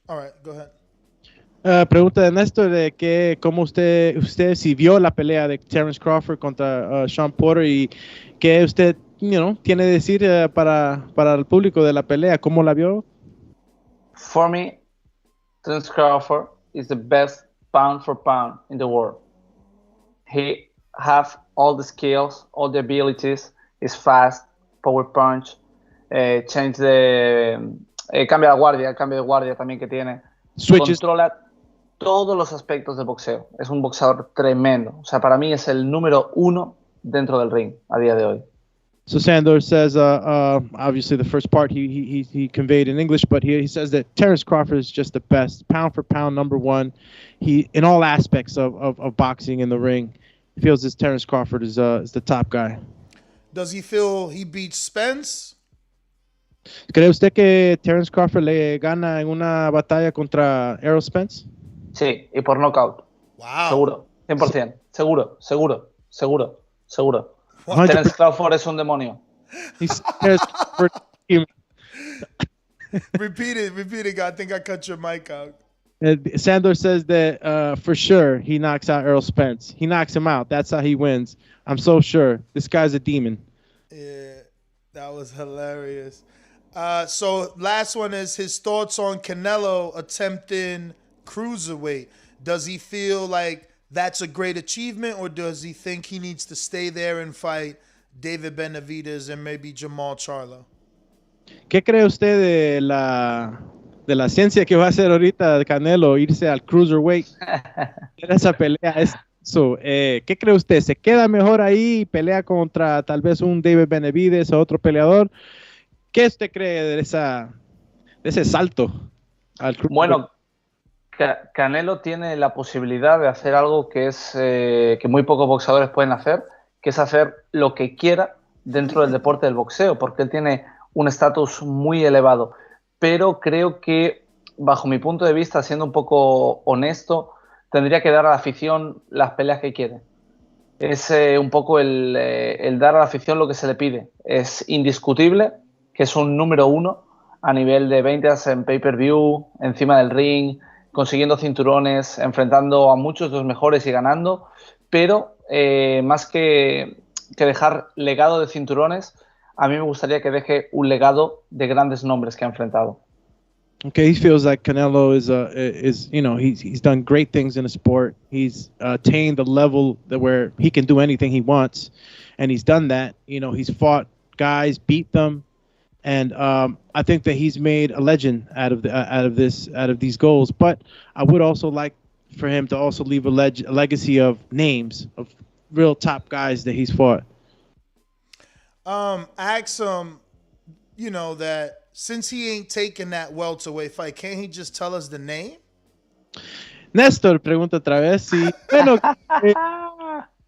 all right, go ahead. Pregunta de Néstor de que cómo usted si vio la pelea de Terence Crawford contra Sean Porter y qué usted tiene que decir para el público de la pelea, cómo la vio. For me, Terence Crawford is the best pound for pound in the world. He has all the skills, all the abilities. He's fast, power punch, cambia el cambio de guardia también que tiene. Switches. Controla todos los aspectos del boxeo. Es un boxeador tremendo. O sea, para mí es el número 1 dentro del ring a día de hoy. So Sandor says, obviously the first part he conveyed in English, but he says that Terence Crawford is just the best, pound for pound, number 1. He in all aspects of boxing in the ring. He feels that Terence Crawford is the top guy. Does he feel he beats Spence? ¿Cree usted que Terence Crawford le gana en una batalla contra Errol Spence? Sí, y por knockout. Wow. Seguro, 100%. Seguro. Terence Crawford es un demonio. Repeat it. I think I cut your mic out. Sandor says that for sure he knocks out Errol Spence. He knocks him out. That's how he wins. I'm so sure. This guy's a demon. Yeah, that was hilarious. So last one is his thoughts on Canelo attempting cruiserweight. Does he feel like that's a great achievement, or does he think he needs to stay there and fight David Benavidez and maybe Jamal Charlo? ¿Qué cree usted de la ciencia que va a hacer ahorita Canelo, irse al cruiserweight? Esa pelea es eso. ¿Qué cree usted? ¿Se queda mejor ahí y pelea contra tal vez un David Benavidez o otro peleador? ¿Qué usted cree de ese salto al cruiserweight? Bueno, Canelo tiene la posibilidad de hacer algo que es que muy pocos boxeadores pueden hacer, que es hacer lo que quiera dentro del deporte del boxeo, porque él tiene un estatus muy elevado. Pero creo que, bajo mi punto de vista, siendo un poco honesto, tendría que dar a la afición las peleas que quiere. Es un poco el dar a la afición lo que se le pide. Es indiscutible que es un número 1 a nivel de ventas en pay-per-view, encima del ring, consiguiendo cinturones, enfrentando a muchos de los mejores y ganando, pero más que dejar legado de cinturones, a mí me gustaría que deje un legado de grandes nombres que ha enfrentado. Okay, he feels like Canelo is he's done great things in the sport. He's attained the level that where he can do anything he wants, and he's done that. He's fought guys, beat them, and I think that he's made a legend out of these goals. But I would also like for him to also leave a legacy of names of real top guys that he's fought. Ask him, that since he ain't taking that welterweight fight, can't he just tell us the name? Néstor pregunta otra vez si, bueno,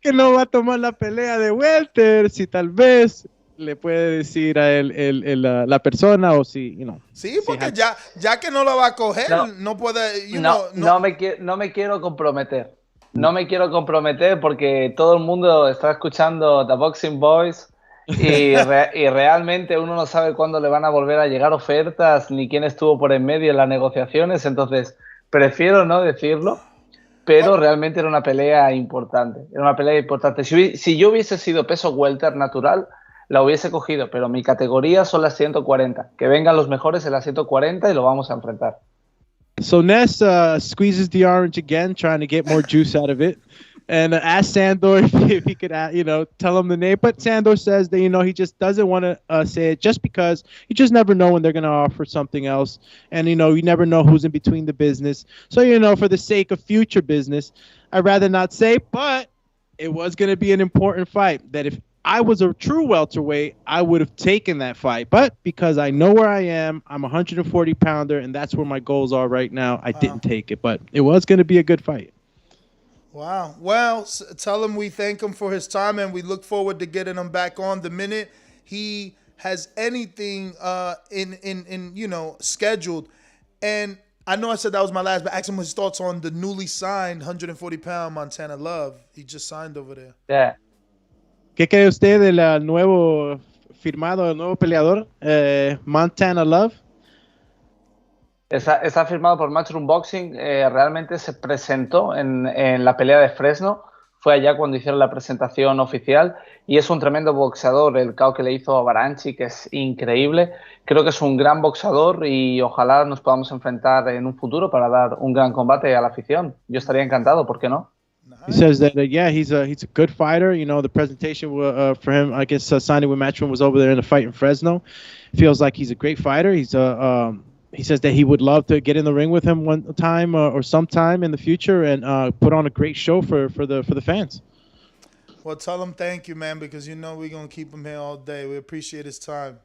que no va a tomar la pelea de welter, si tal vez le puede decir a él la persona o si, Sí, porque ya que no la va a coger, no puede, no me quiero comprometer. No me quiero comprometer porque todo el mundo está escuchando The Boxing Boys y realmente uno no sabe cuándo le van a volver a llegar ofertas ni quién estuvo por en medio en las negociaciones, entonces prefiero no decirlo, pero realmente era una pelea importante. Si yo hubiese sido peso welter natural, la hubiese cogido, pero mi categoría son las 140. Que vengan los mejores en las 140 y lo vamos a enfrentar. So Ness squeezes the orange again, trying to get more juice out of it. And asked Sandor if he could, tell him the name. But Sandor says that, he just doesn't want to say it just because you just never know when they're going to offer something else. And, you never know who's in between the business. So, for the sake of future business, I'd rather not say, but it was going to be an important fight that if I was a true welterweight, I would have taken that fight. But because I know where I am, I'm a 140-pounder, and that's where my goals are right now, I didn't take it. But it was going to be a good fight. Wow. Well, tell him we thank him for his time, and we look forward to getting him back on the minute he has anything scheduled. And I know I said that was my last, but ask him his thoughts on the newly signed 140-pound Montana Love. He just signed over there. Yeah. ¿Qué cree usted del nuevo firmado, el nuevo peleador, Montana Love? Está firmado por Matchroom Boxing. Realmente se presentó en la pelea de Fresno. Fue allá cuando hicieron la presentación oficial. Y es un tremendo boxeador. El KO que le hizo a Baranchi, que es increíble. Creo que es un gran boxeador y ojalá nos podamos enfrentar en un futuro para dar un gran combate a la afición. Yo estaría encantado, ¿por qué no? He says that, he's a good fighter. The presentation for him, I guess, signing with Matchroom was over there in a fight in Fresno. Feels like he's a great fighter. He says that he would love to get in the ring with him one time or sometime in the future and put on a great show for the fans. Well, tell him thank you, man, because we're going to keep him here all day. We appreciate his time.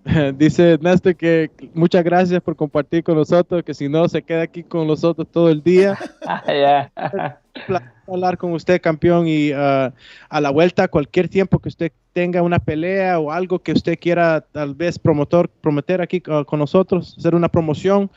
Dice Néstor que muchas gracias por compartir con nosotros, que si no se queda aquí con nosotros todo el día. Hablar con usted, campeón, y a la vuelta, cualquier tiempo que usted tenga una pelea o algo que usted quiera tal vez prometer aquí con nosotros, hacer una promoción,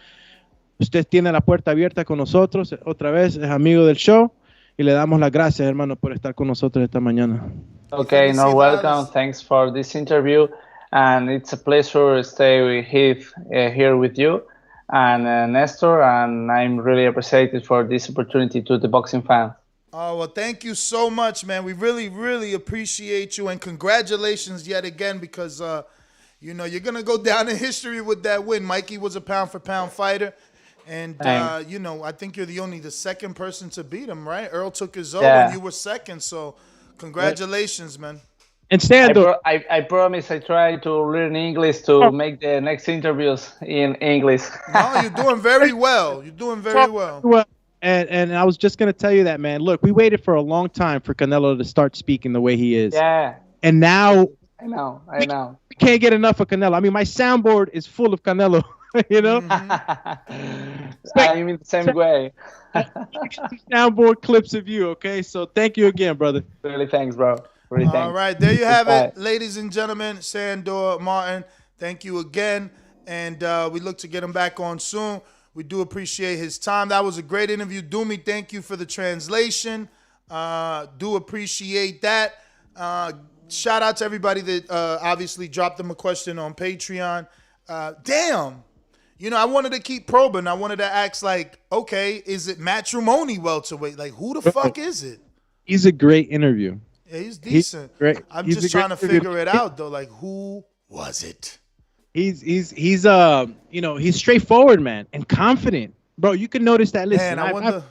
usted tiene la puerta abierta con nosotros. Otra vez es amigo del show y le damos las gracias, hermano, por estar con nosotros esta mañana. Okay, no, welcome. Thanks for this interview. And it's a pleasure to stay here with you and Nestor, and I'm really appreciated for this opportunity to the boxing fans. Oh, well, thank you so much, man. We really, really appreciate you, and congratulations yet again because, you're going to go down in history with that win. Mikey was a pound-for-pound fighter, and, I think you're the second person to beat him, right? Earl took his own, and you were second, so congratulations, man. And Sandor, I promise I try to learn English to make the next interviews in English. No, you're doing very well. You're doing very well. And I was just going to tell you that, man. Look, we waited for a long time for Canelo to start speaking the way he is. Yeah. And now... I know. We can't get enough of Canelo. I mean, my soundboard is full of Canelo, I'm in the same way. Soundboard clips of you, okay? So thank you again, brother. Really, thanks, bro. All right, there you have it, ladies and gentlemen. Sandor Martin, thank you again, and we look to get him back on soon. We do appreciate his time. That was a great interview. Doomy, thank you for the translation. Do appreciate that. Shout out to everybody that obviously dropped him a question on Patreon. Damn. You know, I wanted to keep probing. I wanted to ask, like, okay, is it matrimony welterweight? Like, who the fuck is it? He's a great interview. Yeah, he's decent. He's great. I'm He's just a great trying to interview. figure it out though. Like, who was it? He's you know, he's straightforward, man, and confident. Bro, you can notice that. Listen, Man, I wonder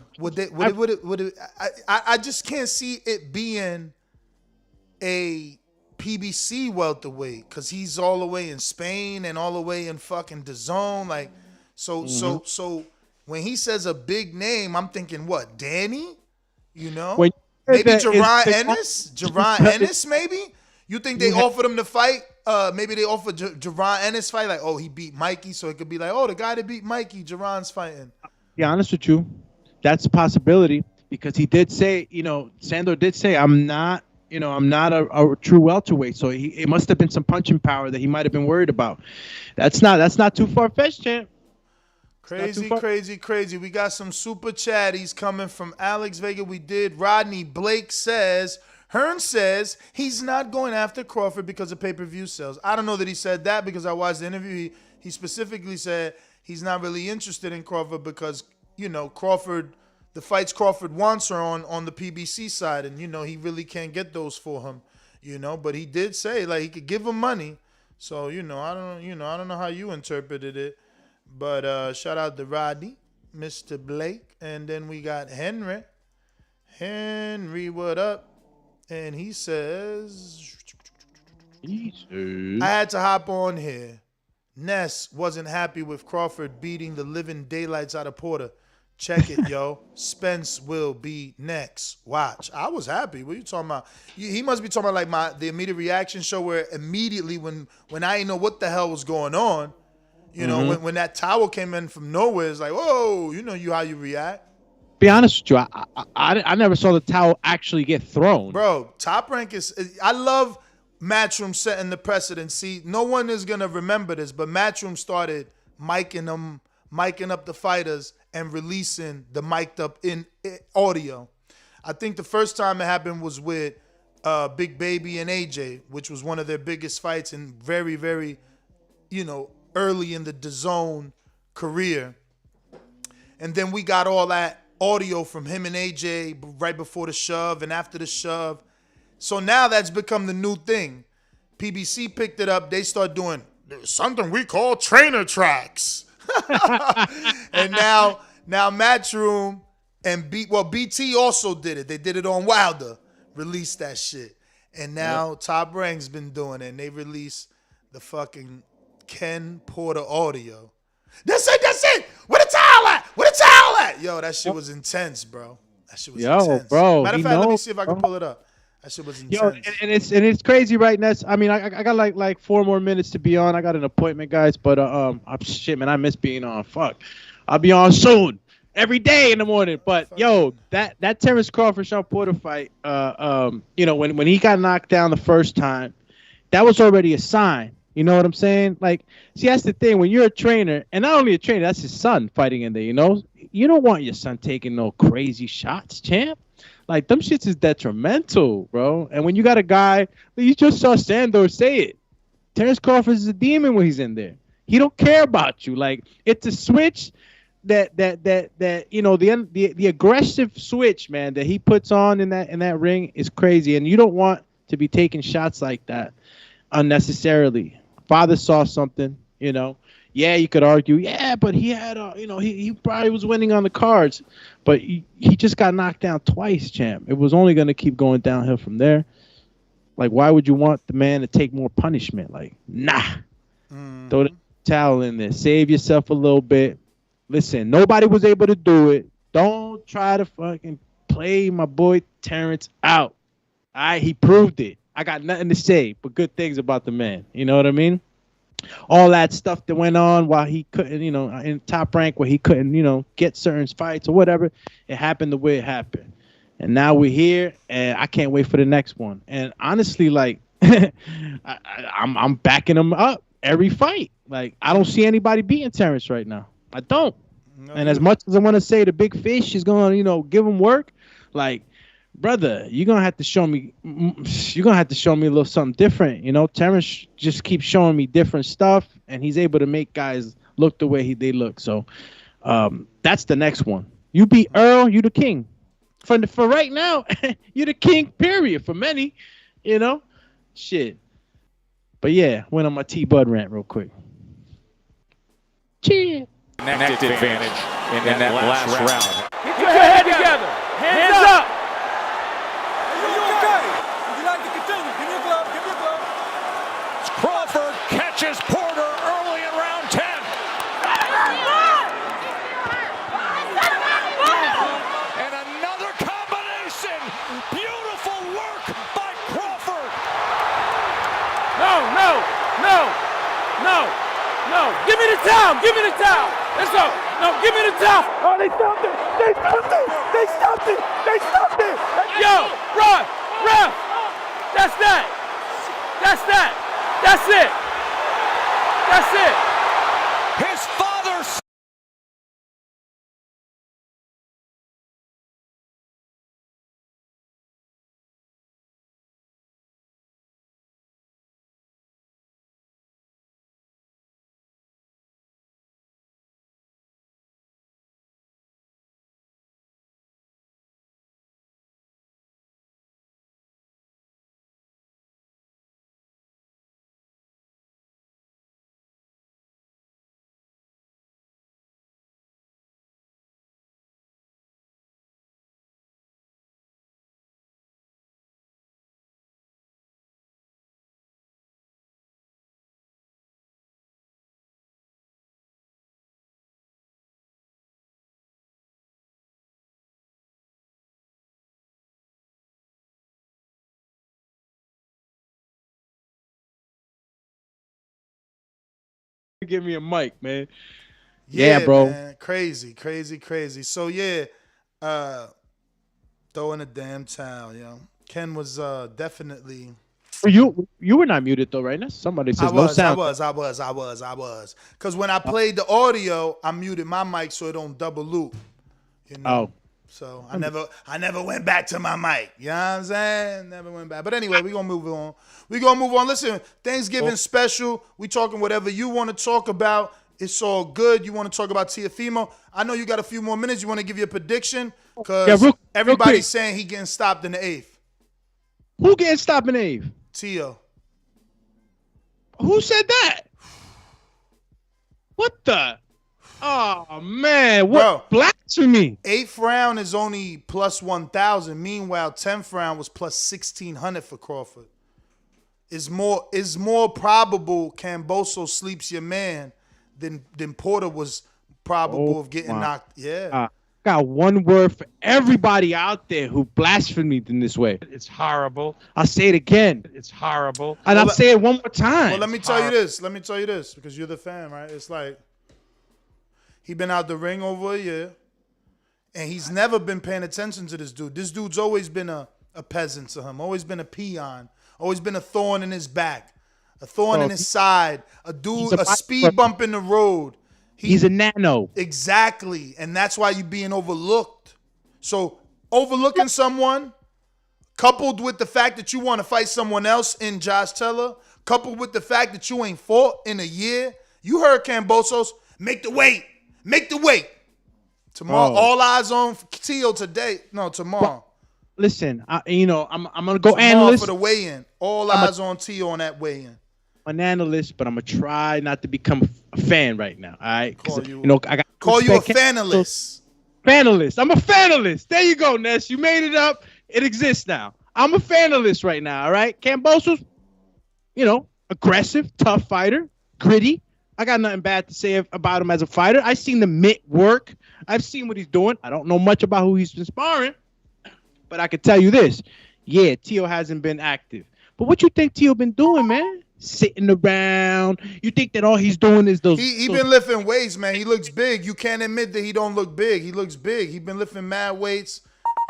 I just can't see it being a PBC welterweight because he's all the way in Spain and all the way in fucking Dazn. Like, so when he says a big name, I'm thinking what? Danny? You know, maybe Jaron Ennis. Jaron Ennis, maybe. You think they offered him to fight? Maybe they offered Jaron Ennis fight. Like, oh, he beat Mikey, so it could be like, oh, the guy that beat Mikey, Jaron's fighting. Be honest with you, that's a possibility because he did say, you know, Sandor did say, I'm not a true welterweight. So it must have been some punching power that he might have been worried about. That's not too far fetched, champ. Crazy. We got some super chatties coming from Alex Vega. We did. Rodney Blake says, Hearn says he's not going after Crawford because of pay-per-view sales. I don't know that he said that because I watched the interview. He specifically said he's not really interested in Crawford because, you know, the fights Crawford wants are on the PBC side, and, you know, he really can't get those for him, you know. But he did say, like, he could give him money. So, I don't know how you interpreted it. But shout out to Rodney, Mr. Blake. And then we got Henry. Henry, what up? And he says, I had to hop on here. Ness wasn't happy with Crawford beating the living daylights out of Porter. Check it, yo. Spence will be next. Watch. I was happy. What are you talking about? He must be talking about like the immediate reaction show where immediately when I didn't know what the hell was going on, you know, when that towel came in from nowhere, it's like, whoa, you know how you react. Be honest with you, I never saw the towel actually get thrown. Bro, Top Rank I love Matchroom setting the precedent. See, no one is going to remember this, but Matchroom started miking up the fighters and releasing the mic'd up in audio. I think the first time it happened was with Big Baby and AJ, which was one of their biggest fights and very, very, early in the DAZN career. And then we got all that audio from him and AJ right before the shove and after the shove. So now that's become the new thing. PBC picked it up. They start doing something we call trainer tracks. And now Matchroom and BT also did it. They did it on Wilder, released that shit. And now Top Rank's been doing it. And they released the fucking Ken Porter audio. That's it. Where the towel at? Yo, that shit was intense, bro. That shit was intense. Bro. Matter of fact, let me see if I can pull it up. That shit was intense. Yo, and it's crazy right now. I mean, I got like 4 more minutes to be on. I got an appointment, guys. But shit, man, I miss being on. Fuck, I'll be on soon. Every day in the morning. But yo, that Terrence Crawford Sean Porter fight, when he got knocked down the first time, that was already a sign. You know what I'm saying? Like, see, that's the thing. When you're a trainer, and not only a trainer, that's his son fighting in there, you know? You don't want your son taking no crazy shots, champ. Like, them shits is detrimental, bro. And when you got a guy, you just saw Sandor say it. Terrence Crawford is a demon when he's in there. He don't care about you. Like, it's a switch that the aggressive switch, man, that he puts on in that ring is crazy. And you don't want to be taking shots like that unnecessarily. Father saw something, Yeah, you could argue, but he had, he probably was winning on the cards. But he just got knocked down twice, champ. It was only going to keep going downhill from there. Like, why would you want the man to take more punishment? Like, nah. Throw the towel in there. Save yourself a little bit. Listen, nobody was able to do it. Don't try to fucking play my boy Terrence out. He proved it. I got nothing to say but good things about the man. You know what I mean? All that stuff that went on while he couldn't, in Top Rank where he couldn't, get certain fights or whatever. It happened the way it happened. And now we're here, and I can't wait for the next one. And honestly, like, I'm backing him up every fight. Like, I don't see anybody beating Terrence right now. I don't. And as much as I want to say the big fish is going to, give him work, like, brother, you're gonna have to show me. You're gonna have to show me a little something different. You know, Terrence just keeps showing me different stuff, and he's able to make guys look the way they look. So, that's the next one. You beat Earl, you the king. For right now, you're the king. Period. For many, you know, shit. But yeah, went on my T-Bud rant real quick. Cheers. Next advantage in that last round. Get your head together. Hands up. Are you okay? Would you like to continue? Give me a glove. Give me a glove. Crawford catches Porter early in round 10. And another combination. Beautiful work by Crawford. No. Give me the towel. Give me the towel. Let's go. No, give me the towel. Oh, they stopped it. Yo, ref. That's it. His father. Give me a mic, man. Yeah, bro. Man. Crazy. So yeah, throwing a damn towel, yo. Ken was definitely. You were not muted though, right? Now somebody says no sound. I was. Because when I played the audio, I muted my mic so it don't double loop. You know. Oh. So I never went back to my mic. You know what I'm saying? Never went back. But anyway, we're gonna move on. Listen, Thanksgiving special. We talking whatever you want to talk about. It's all good. You want to talk about Teofimo? I know you got a few more minutes. You want to give your prediction? Because everybody's saying he getting stopped in the 8th. Who getting stopped in the 8th? Teo. Who said that? What the? Oh, man. What? Blasphemy. 8th round is only plus 1,000. Meanwhile, 10th round was plus 1,600 for Crawford. It's more probable Cambosos sleeps your man than Porter was probable of getting knocked. Yeah. Got one word for everybody out there who blasphemed in this way. It's horrible. I'll say it again. It's horrible. And I'll say it one more time. Well, let me tell you this because you're the fan, right? It's like he been out the ring over a year, and he's never been paying attention to this dude. This dude's always been a peasant to him, always been a peon, always been a thorn in his back, a thorn in his side, a speed bump in the road. He's a nano. Exactly. And that's why you're being overlooked. So overlooking someone, coupled with the fact that you want to fight someone else in Josh Taylor, coupled with the fact that you ain't fought in a year, you heard Cambosos, make the weight. Tomorrow, all eyes on Teo today. No, tomorrow. Listen, I'm going to go tomorrow analyst. For the weigh-in. All eyes on Teo on that weigh-in. I'm an analyst, but I'm going to try not to become a fan right now, all right? Call you a fanalist. Fanalist. I'm a fanalist. There you go, Ness. You made it up. It exists now. I'm a fanalist right now, all right? Cambosos, aggressive, tough fighter, gritty. I got nothing bad to say about him as a fighter. I've seen the mitt work. I've seen what he's doing. I don't know much about who he's been sparring, but I can tell you this. Yeah, Teo hasn't been active. But what you think Teo been doing, man? Sitting around. You think that all he's doing is those... He been lifting weights, man. He looks big. You can't admit that he don't look big. He looks big. He been lifting mad weights.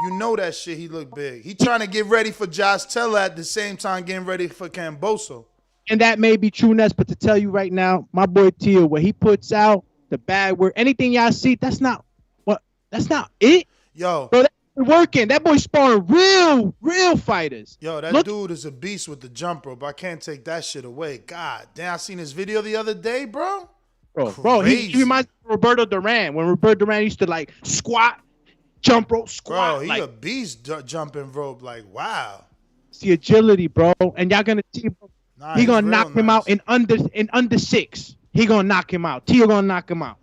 You know that shit. He look big. He trying to get ready for Josh Taylor at the same time getting ready for Camboso. And that may be true, Ness, but to tell you right now, my boy Teo, what he puts out, the bad word, anything y'all see, that's not it. Yo, bro, working. That boy sparring real fighters. Yo, that dude is a beast with the jump rope. I can't take that shit away. God damn, I seen his video the other day, bro. Bro, he reminds me of Roberto Duran. When Roberto Duran used to like squat, jump rope, squat. Bro, he like, a beast jumping rope. Like, wow. It's the agility, bro. And y'all gonna see, he gonna knock him out in under 6. He gonna knock him out. Tio gonna knock him out.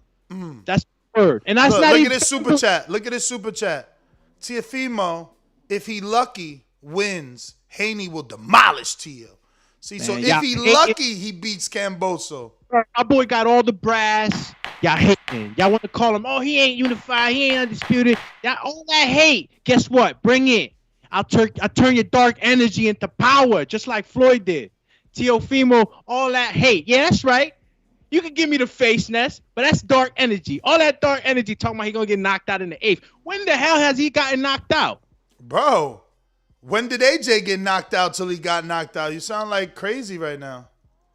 That's the word. And that's not look even. At his super chat. Look at his super chat. Teofimo, if he lucky, wins. Haney will demolish Tio. See, man, so if he lucky, he beats Camboso. Our boy got all the brass. Y'all hating. Y'all want to call him, oh, he ain't unified. He ain't undisputed. Y'all all that hate. Guess what? Bring it. I'll turn your dark energy into power, just like Floyd did. Teofimo, all that hate. Yeah, that's right. You can give me the face nest, but that's dark energy. All that dark energy talking about he gonna get knocked out in the 8th. When the hell has he gotten knocked out? Bro, when did AJ get knocked out till he got knocked out? You sound like crazy right now.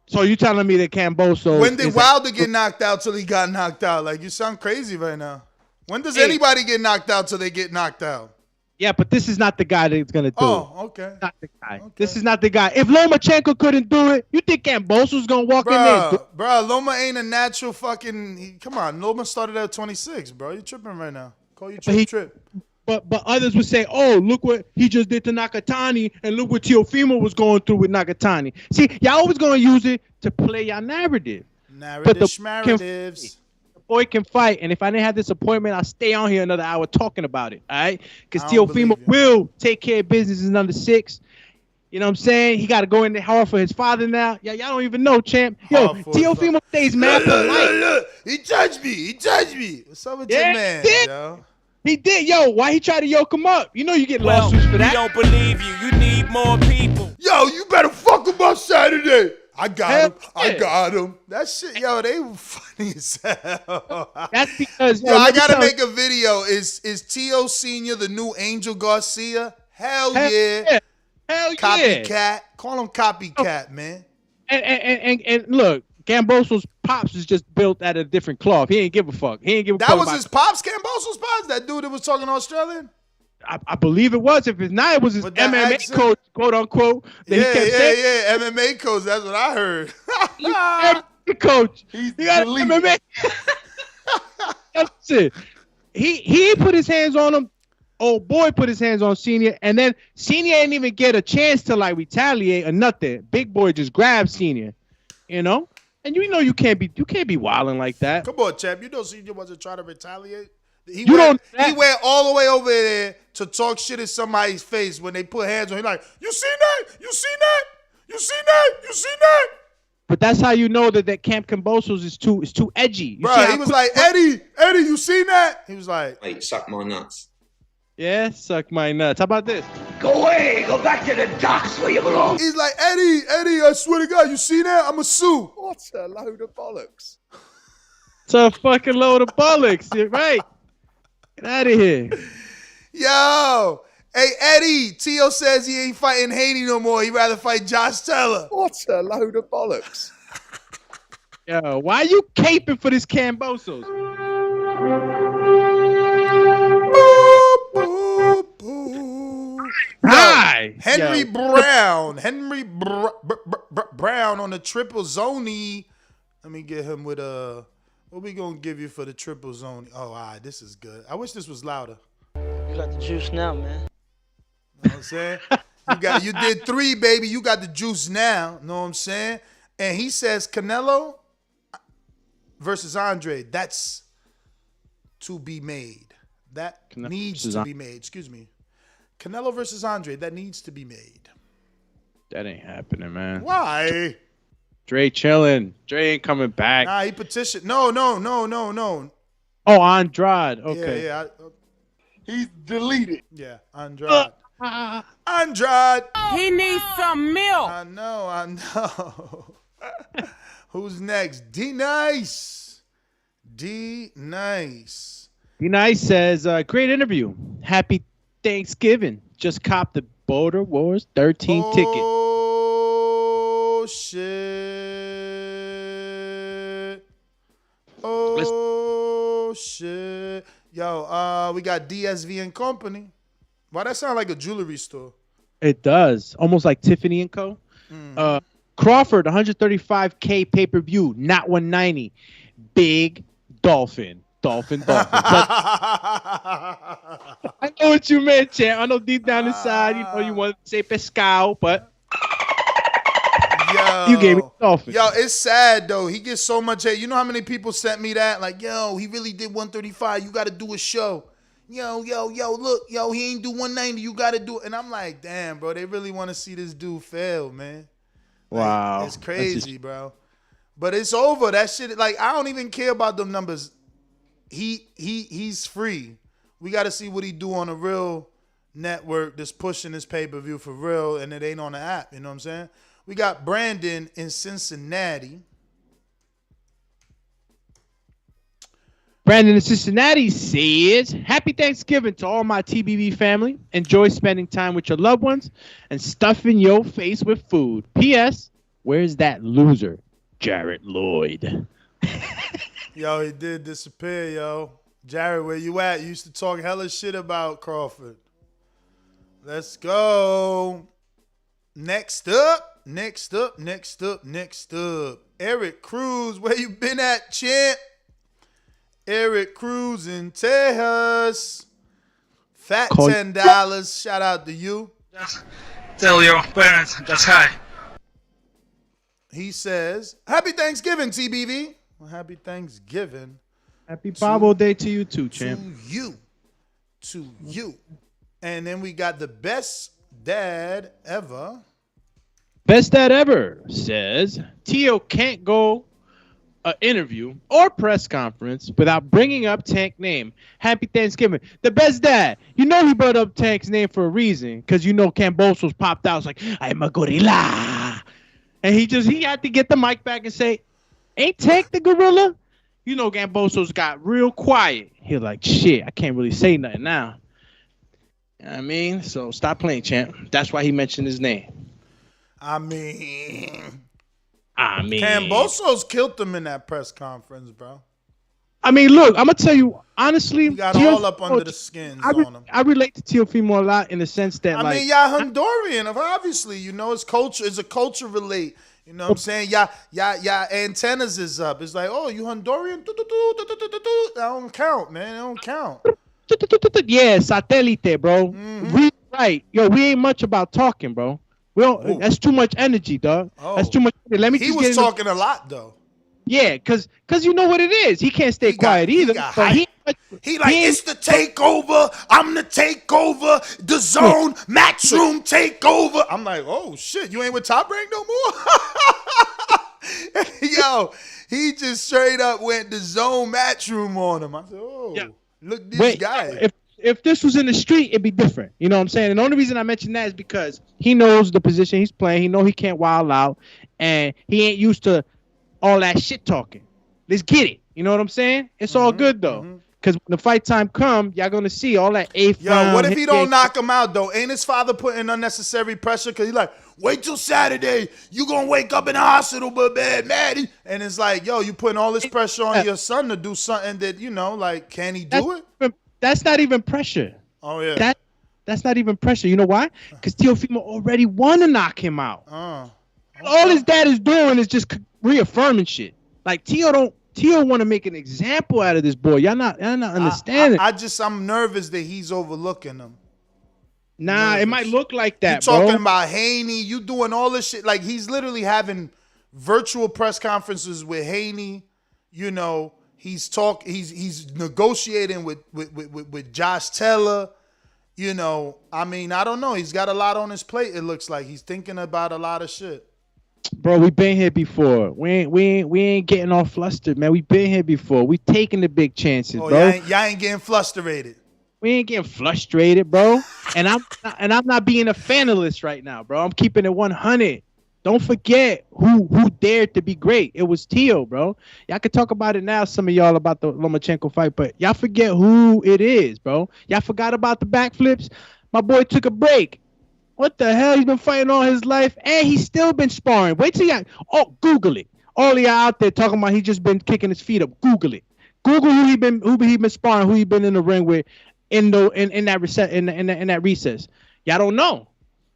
So you telling me that Cambosos... When did Wilder get knocked out till he got knocked out? Like, you sound crazy right now. When does anybody get knocked out till they get knocked out? Yeah, but this is not the guy that's going to do it. Oh, okay. Not the guy. Okay. This is not the guy. If Lomachenko couldn't do it, you think Cambosos going to walk in there? Bro, Loma ain't a natural fucking... Come on, Loma started at 26, bro. You tripping right now. Call you trip. But others would say, oh, look what he just did to Nakatani, and look what Teofimo was going through with Nakatani. See, y'all always going to use it to play y'all narrative. Narratives. The boy can fight, and if I didn't have this appointment, I'll stay on here another hour talking about it, all right? Because Teofimo will take care of business in under 6. You know what I'm saying? He got to go in there hard for his father now. Y'all don't even know, champ. Yo, Teofimo stays mad polite. Look. He touched me. What's up with your man, yo? He did. Yo, why he tried to yoke him up? You know you get lawsuits for that. We don't believe you. You need more people. Yo, you better fuck him up Saturday. I got him. That shit, yo, they were funny as hell. That's because... Yo, I got to make a video. Is Tio Sr. the new Angel Garcia? Hell yeah. Hell copycat. Yeah. Call him copycat, man. And look, Cambosos' pops is just built out of a different cloth. He ain't give a fuck. He ain't give a fuck. That was his pops, Cambosos' pops? That dude that was talking Australian? I believe it was. If it's not, it was his MMA accent? Coach, quote unquote. Yeah, MMA coach. That's what I heard. MMA coach. He got MMA. That's it. He put his hands on him. Old boy put his hands on Senior, and then Senior didn't even get a chance to like retaliate or nothing. Big boy just grabbed Senior, you know. And you know you can't be wilding like that. Come on, champ. You know Senior wasn't trying to retaliate. He went all the way over there to talk shit in somebody's face when they put hands on him. Like, you seen that? You seen that? You seen that? You seen that? But that's how you know that Camp Cambosos is too edgy. Bro, he was like, Eddie, you seen that? He was like, hey, suck my nuts. Yeah, suck my nuts. How about this? Go away. Go back to the docks where you belong. He's like, Eddie, I swear to God, you see that? I'm a sue. What a load of bollocks. It's a fucking load of bollocks. You're right. Get out of here. Yo. Hey, Eddie, Tio says he ain't fighting Haney no more. He'd rather fight Josh Taylor. What a load of bollocks. Yo, why you caping for this Cambosos? Hi. Henry Brown. Brown on the triple zony. Let me get him with what we gonna give you for the triple zone? Oh, all right, this is good. I wish this was louder. You got the juice now, man. You know what I'm saying? You did 3, baby. You got the juice now. Know what I'm saying? And he says Canelo versus Andre. That's to be made. That needs to be made. Excuse me. Canelo versus Andre. That needs to be made. That ain't happening, man. Why? Dre chilling. Dre ain't coming back. Nah, he petitioned. No. Oh, Andrade. Okay. Yeah. He's deleted. Yeah, Andrade. Andrade. He needs some milk. I know. Who's next? D-Nice. D-Nice says, great interview. Happy Thanksgiving. Just copped the Border Wars 13 ticket. Oh, shit. Yo, we got DSV and Company. Why that sound like a jewelry store? It does. Almost like Tiffany & Co. Crawford, 135K pay-per-view, not 190. Big Dolphin. Dolphin. I know what you meant, champ. I know deep down inside, you want to say pescado, but you gave me Dolphin. Yo, it's sad, though. He gets so much hate. You know how many people sent me that? Like, yo, he really did 135. You got to do a show. Yo, look, yo, he ain't do 190. You got to do it. And I'm like, damn, bro, they really want to see this dude fail, man. Like, wow. It's crazy, bro. But it's over. That shit, like, I don't even care about them numbers. He's free. We got to see what he do on a real network that's pushing this pay-per-view for real, and it ain't on the app. You know what I'm saying? We got Brandon in Cincinnati. Brandon in Cincinnati says, Happy Thanksgiving to all my TBV family. Enjoy spending time with your loved ones and stuffing your face with food. P.S. Where's that loser, Jarrett Lloyd? Yo, he did disappear, yo. Jarrett, where you at? You used to talk hella shit about Crawford. Let's go. Next up. Eric Cruz, where you been at, champ? Eric Cruz in Tejas. Fat $10. Shout out to you. Just tell your parents that's hi. He says, Happy Thanksgiving, TBV. Well, happy Thanksgiving. Happy Bible Day to you too, champ. To you. And then we got the best dad ever. Best dad ever says, Tio can't go an interview or press conference without bringing up Tank's name. Happy Thanksgiving. The best dad. You know he brought up Tank's name for a reason, because you know Cambosos popped out. It's like, I'm a gorilla. And he had to get the mic back and say, ain't Tank the gorilla? You know Cambosos got real quiet. He like, shit, I can't really say nothing now. You know what I mean? So stop playing, champ. That's why he mentioned his name. I mean, Cambosos killed him in that press conference, bro. I mean, look, I'm gonna tell you honestly. He got all up under the skins on him. I relate to Teofimo a lot in the sense that, I mean, y'all Honduran, obviously, you know, it's culture. It's a culture relate. You know what I'm saying? Y'all antennas is up. It's like, oh, you Honduran? That don't count, man. It don't count. Yeah, satellite, bro. We right, yo. We ain't much about talking, bro. We don't. That's too much energy, dog. That's too much. Let me. He was talking a lot, though. Yeah, cause you know what it is. He can't stay quiet either. He like, it's the takeover. I'm the takeover. The zone matchroom takeover. I'm like, oh shit, you ain't with Top Rank no more. Yo, he just straight up went the zone matchroom on him. I said, oh, look this guy. If this was in the street, it'd be different. You know what I'm saying? And the only reason I mention that is because he knows the position he's playing. He know he can't wild out, and he ain't used to all that shit talking. Let's get it. You know what I'm saying? It's all good though, because when the fight time come, y'all gonna see all that A. Yo, what if he don't knock him out though? Ain't his father putting unnecessary pressure? Cause he's like, wait till Saturday. You gonna wake up in the hospital, but bad. And it's like, yo, you putting all this pressure on your son to do something that, you know, like, can he do it? That's not even pressure. Oh yeah. That's not even pressure. You know why? Because Teofimo already want to knock him out. All his dad is doing is just reaffirming shit. Like Tio want to make an example out of this boy. Y'all not understanding. I'm nervous that he's overlooking him. Nah, it might look like that. You talking about Haney? You doing all this shit? Like he's literally having virtual press conferences with Haney. You know, he's negotiating with Josh Taylor. You know, I mean, I don't know. He's got a lot on his plate. It looks like he's thinking about a lot of shit. Bro, we been here before. We ain't getting all flustered, man. We been here before. We taking the big chances, bro. Y'all ain't getting flustered. We ain't getting frustrated, bro. And I'm not being a fanalist right now, bro. I'm keeping it 100. Don't forget who dared to be great. It was Tio, bro. Y'all can talk about it now, some of y'all, about the Lomachenko fight, but y'all forget who it is, bro. Y'all forgot about the backflips. My boy took a break. What the hell? He's been fighting all his life, and he's still been sparring. Wait till y'all. Oh, Google it. All y'all out there talking about he just been kicking his feet up. Google it. Google who he been sparring, who he been in the ring with. in that recess? Y'all don't know.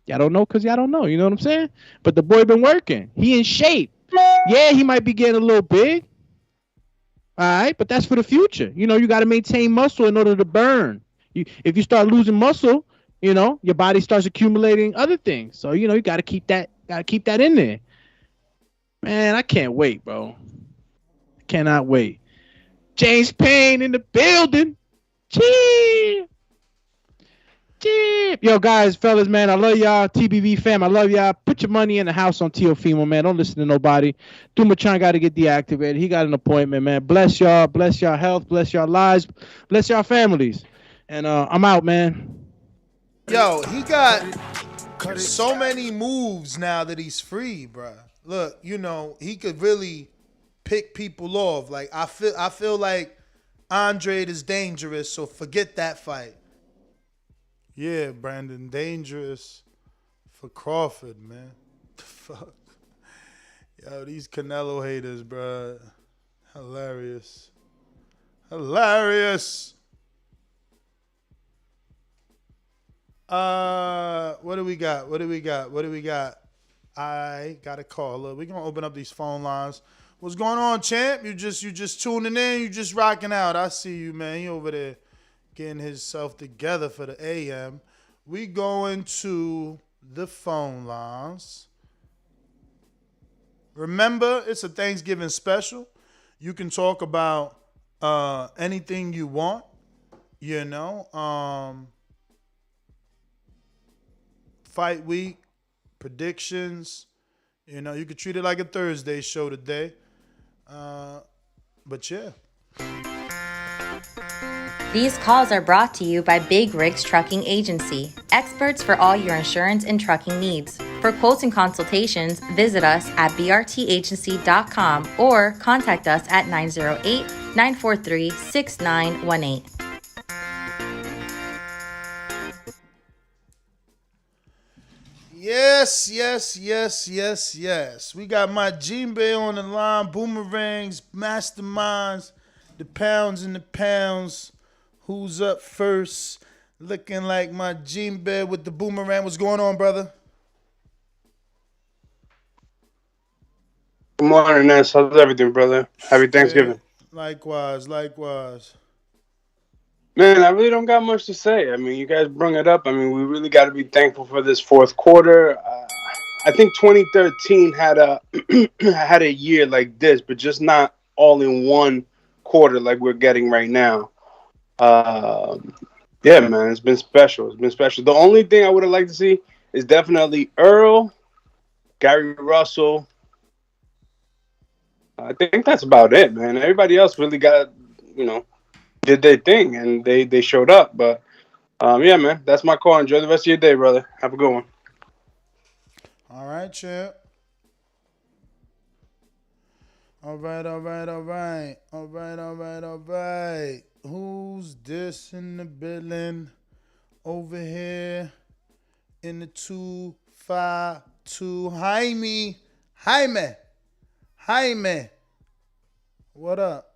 Y'all don't know because y'all don't know. You know what I'm saying? But the boy been working. He in shape. Yeah, he might be getting a little big. All right, but that's for the future. You know, you got to maintain muscle in order to burn. If you start losing muscle, you know, your body starts accumulating other things. So, you know, you got to keep that in there. Man, I can't wait, bro. Cannot wait. James Payne in the building. Cheer. Yo, guys, fellas, man, I love y'all. TBV fam, I love y'all. Put your money in the house on Teofimo, man. Don't listen to nobody. Dumachan got to get deactivated. He got an appointment, man. Bless y'all. Bless y'all health. Bless y'all lives. Bless y'all families. And I'm out, man. Yo, he got so many moves now that he's free, bro. Look, you know, he could really pick people off. Like, I feel like Andre is dangerous, so forget that fight. Yeah, Brandon, dangerous for Crawford, man. The fuck? Yo, these Canelo haters, bro. Hilarious. Hilarious. What do we got? I got a caller. We're gonna open up these phone lines. What's going on, champ? You just tuning in, you just rocking out. I see you, man. He over there getting himself together for the AM. We going to the phone lines. Remember, it's a Thanksgiving special. You can talk about anything you want, you know. Fight week, predictions. You know, you could treat it like a Thursday show today. But yeah. These calls are brought to you by Big Rigs Trucking Agency, experts for all your insurance and trucking needs. For quotes and consultations, visit us at brtagency.com or contact us at 908-943-6918. Yes. We got my Jimbe on the line, Boomerangs, Masterminds, the pounds and the pounds. Who's up first? Looking like my Jimbe with the boomerang. What's going on, brother? Good morning, Ness. How's everything, brother? Happy Thanksgiving. Likewise. Man, I really don't got much to say. I mean, you guys bring it up. I mean, we really got to be thankful for this fourth quarter. I think 2013 had a year like this, but just not all in one quarter like we're getting right now. Yeah, man, it's been special. The only thing I would have liked to see is definitely Earl, Gary Russell. I think that's about it, man. Everybody else really got, did their thing, and they showed up. But, yeah, man, that's my call. Enjoy the rest of your day, brother. Have a good one. All right, champ. All right. Who's this in the building? Over here in the 252. Jaime. What up?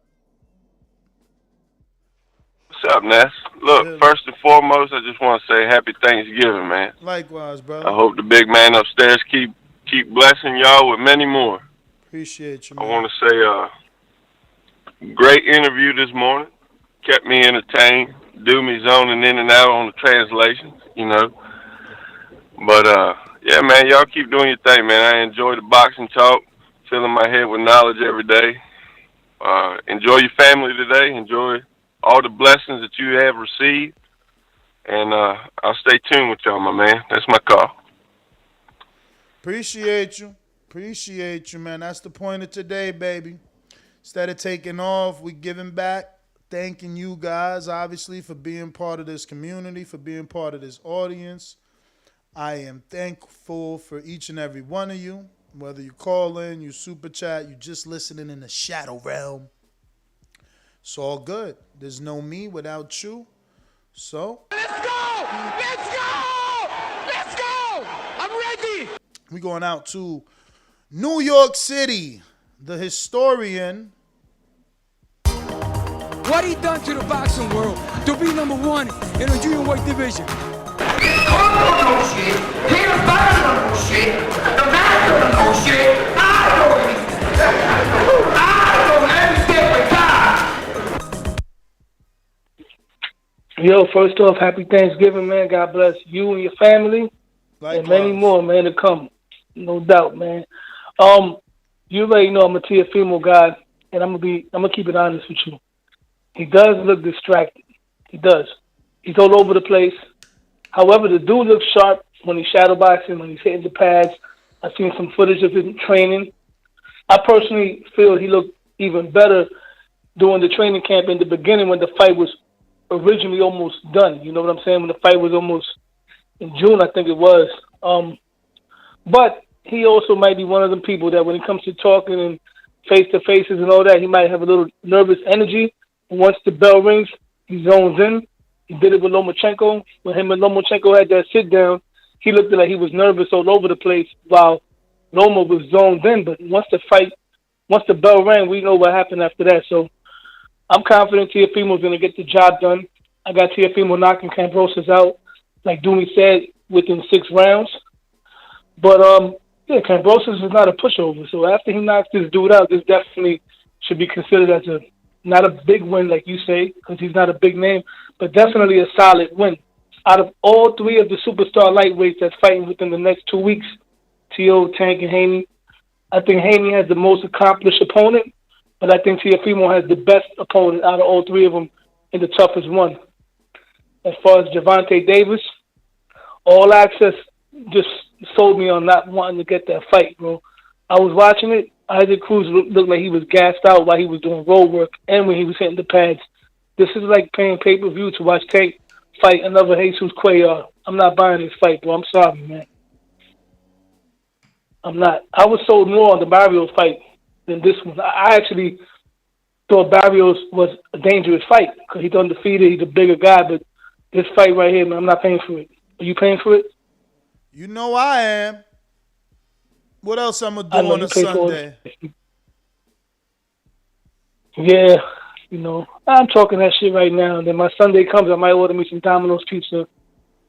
What's up, Ness? Look, first and foremost, I just want to say happy Thanksgiving, man. Likewise, brother. I hope the big man upstairs keep blessing y'all with many more. Appreciate you, man. I want to say great interview this morning. Kept me entertained. Do me zoning in and out on the translations, But, yeah, man, y'all keep doing your thing, man. I enjoy the boxing talk, filling my head with knowledge every day. Enjoy your family today. Enjoy all the blessings that you have received. And I'll stay tuned with y'all, my man. That's my call. Appreciate you, man. That's the point of today, baby. Instead of taking off, we giving back. Thanking you guys, obviously, for being part of this community, for being part of this audience. I am thankful for each and every one of you. Whether you call in, you super chat, you just listening in the shadow realm. It's all good. There's no me without you. So. Let's go! I'm ready! We going out to New York City. The historian. What he done to the boxing world to be number one in the junior weight division. Corporal knows shit. Peter Bond knows shit. The master knows shit. I know everything. I know every step of time. Yo, first off, happy Thanksgiving, man. God bless you and your family. And many more, man, to come. No doubt, man. You already know I'm a Teofimo guy, and I'm gonna keep it honest with you. He does look distracted. He does. He's all over the place. However, the dude looks sharp when he's shadowboxing, when he's hitting the pads. I've seen some footage of him training. I personally feel he looked even better during the training camp in the beginning when the fight was originally almost done. You know what I'm saying? When the fight was almost in June, I think it was. But he also might be one of them people that when it comes to talking and face-to-faces and all that, he might have a little nervous energy. Once the bell rings, he zones in. He did it with Lomachenko. When him and Lomachenko had that sit-down, he looked like he was nervous all over the place while Loma was zoned in. But once the bell rang, we know what happened after that. So I'm confident Teofimo's going to get the job done. I got Teofimo knocking Cambosos out, like Doomy said, within 6 rounds. But, yeah, Cambosos is not a pushover. So after he knocks this dude out, this definitely should be considered as not a big win, like you say, because he's not a big name, but definitely a solid win. Out of all 3 of the superstar lightweights that's fighting within the next 2 weeks, T.O., Tank, and Haney, I think Haney has the most accomplished opponent, but I think Teofimo has the best opponent out of all 3 of them in the toughest one. As far as Gervonta Davis, All Access just sold me on not wanting to get that fight, bro. I was watching it. Isaac Cruz looked like he was gassed out while he was doing road work and when he was hitting the pads. This is like paying pay-per-view to watch Tank fight another Jesus Cuellar. I'm not buying this fight, bro. I'm sorry, man. I'm not. I was sold more on the Barrios fight than this one. I actually thought Barrios was a dangerous fight because he's undefeated. He's a bigger guy, but this fight right here, man, I'm not paying for it. Are you paying for it? You know I am. What else I'm going to do on a Sunday? Yeah, you know, I'm talking that shit right now. And then my Sunday comes, I might order me some Domino's pizza